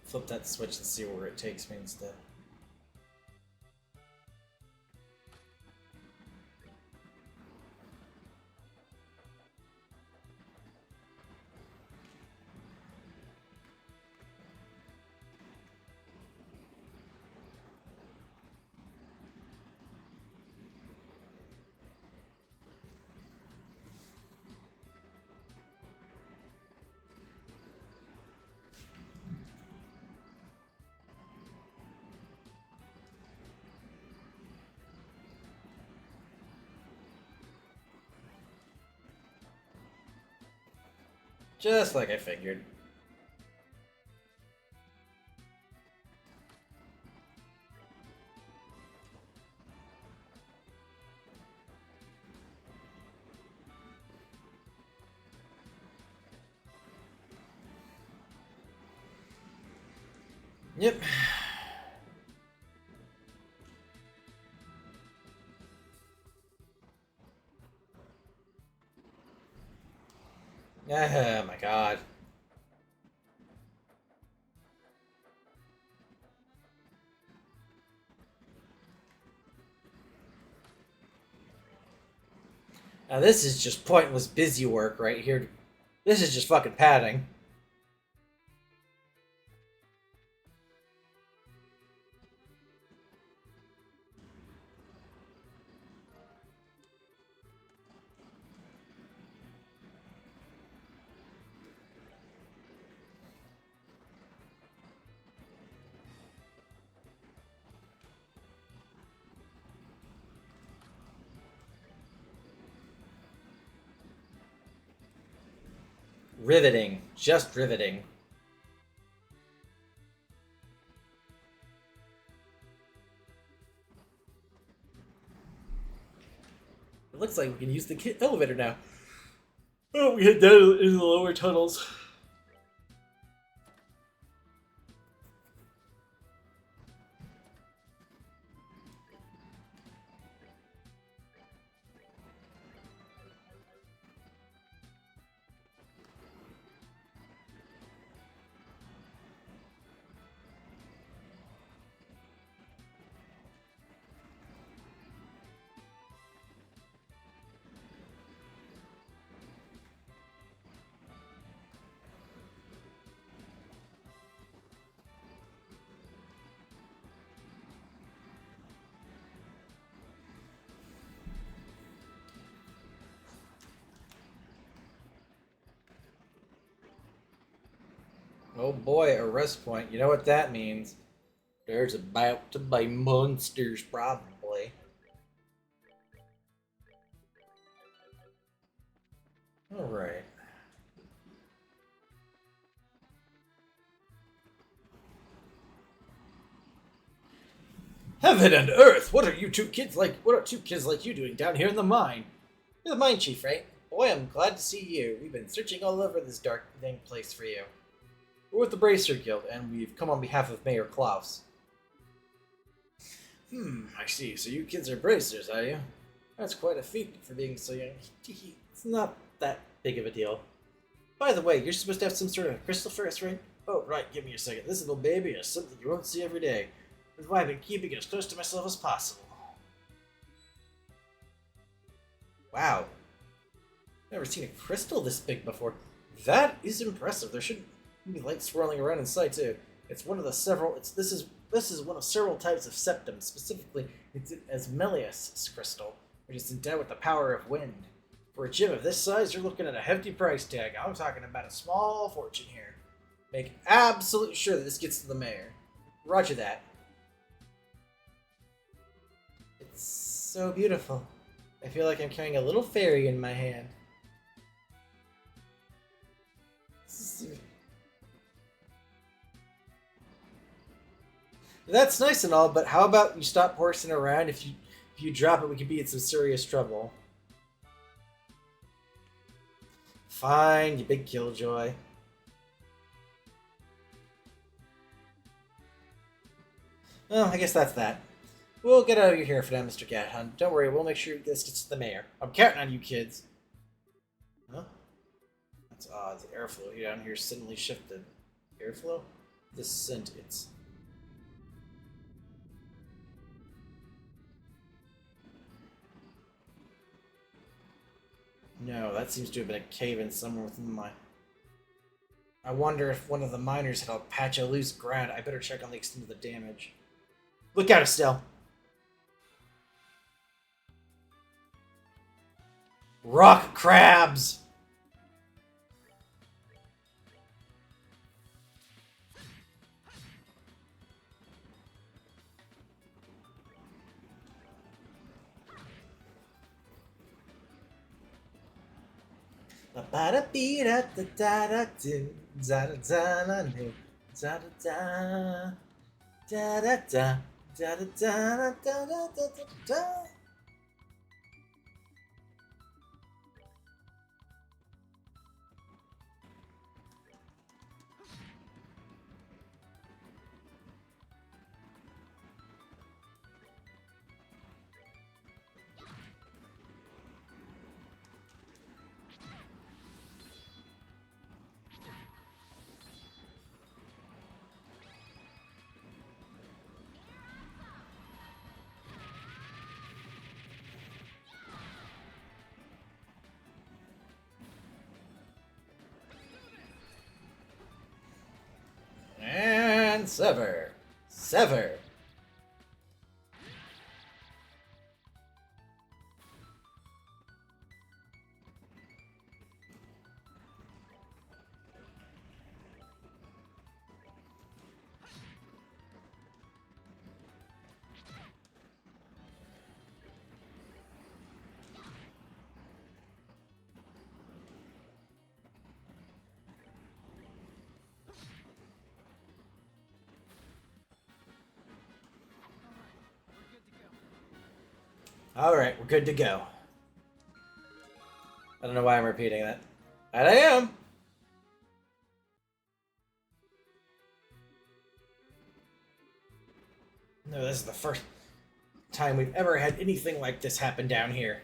flip that switch and see where it takes me instead. Just like I figured. Yep. Oh my god. Now this is just pointless busy work right here. This is just fucking padding. Riveting. Just riveting. It looks like we can use the elevator now. Oh, we head down into the lower tunnels. Oh boy, arrest point. You know what that means. There's about to be monsters, probably. Alright. Heaven and earth! What are two kids like you doing down here in the mine? You're the mine chief, right? Boy, I'm glad to see you. We've been searching all over this dark dang place for you. We're with the Bracer Guild, and we've come on behalf of Mayor Klaus. I see. So you kids are bracers, are you? That's quite a feat for being so young. It's not that big of a deal. By the way, you're supposed to have some sort of crystal for us, right? Oh, right. Give me a second. This little baby is something you won't see every day. That's why I've been keeping it as close to myself as possible. Wow. Never seen a crystal this big before. That is impressive. There should be light swirling around inside too. It's one of the several. This is one of several types of septum. Specifically, it's Asmelius crystal, which is endowed with the power of wind. For a gem of this size, you're looking at a hefty price tag. I'm talking about a small fortune here. Make absolute sure that this gets to the mayor. Roger that. It's so beautiful. I feel like I'm carrying a little fairy in my hand. That's nice and all, but how about you stop horsing around? If you drop it, we could be in some serious trouble. Fine, you big killjoy. Well, I guess that's that. We'll get out of here for now, Mr. Cat Hunt. Don't worry, we'll make sure this gets to the mayor. I'm counting on you kids. Huh? That's odd. The airflow here down here suddenly shifted. Airflow?
this sentence. No, that seems to have been a cave in somewhere within my... I wonder if one of the miners had a patch of loose ground. I better check on the extent of the damage. Look out, Estelle! Rock crabs! Ba da bee da da da da do da da da da da da da da da da da da da da da da. And sever. Sever. Alright, we're good to go. I don't know why I'm repeating that. And I am! No, this is the first time we've ever had anything like this happen down here.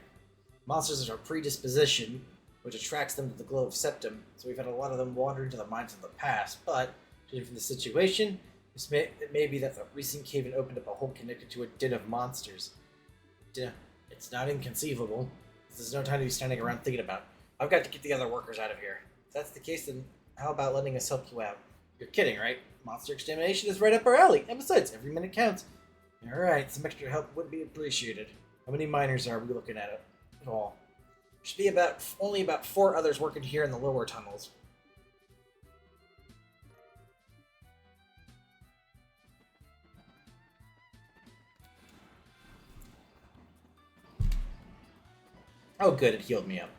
Monsters are a predisposition, which attracts them to the glow of septum, so we've had a lot of them wander into the mines of the past, but, judging from the situation, it may be that the recent cave-in opened up a hole connected to a den of monsters. It's not inconceivable. There's no time to be standing around thinking about. I've got to get the other workers out of here. If that's the case, then how about letting us help you out? You're kidding, right? Monster extermination is right up our alley, and besides, every minute counts. Alright, some extra help would be appreciated. How many miners are we looking at all? Should be only about 4 others working here in the lower tunnels. Oh good, it healed me up.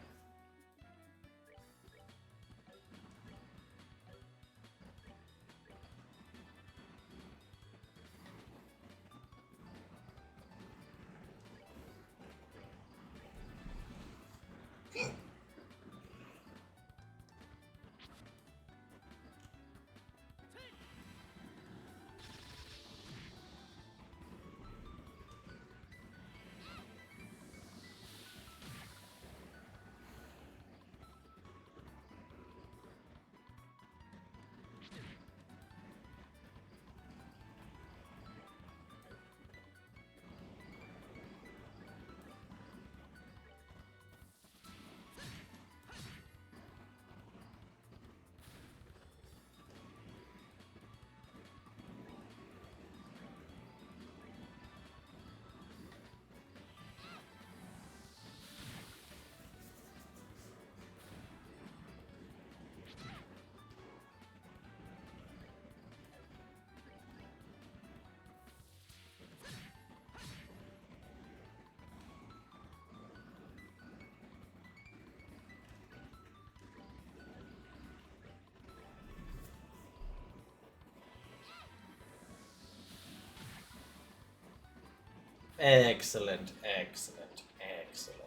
Excellent, excellent, excellent.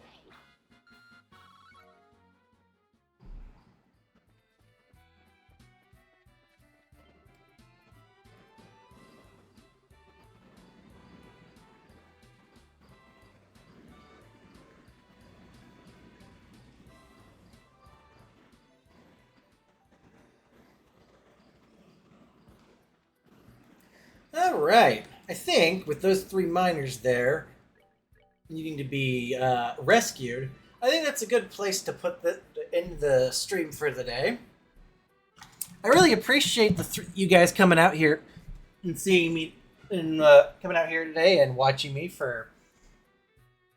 Alright. I think with those 3 miners there needing to be rescued, I think that's a good place to put end the stream for the day. I really appreciate you guys coming out here and seeing me and coming out here today and watching me for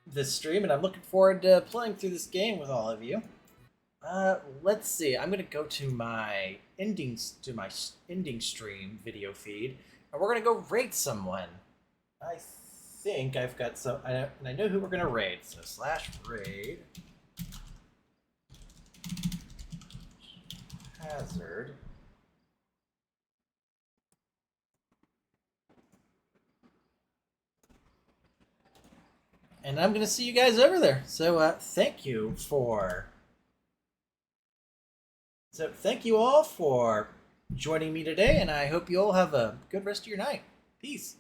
this stream, and I'm looking forward to playing through this game with all of you. Let's see. I'm gonna go to my ending stream video feed, and we're gonna go raid someone. I think I've got some, and I know who we're gonna raid. So /raid hazard. And I'm gonna see you guys over there. So thank you all for joining me today, and I hope you all have a good rest of your night. Peace.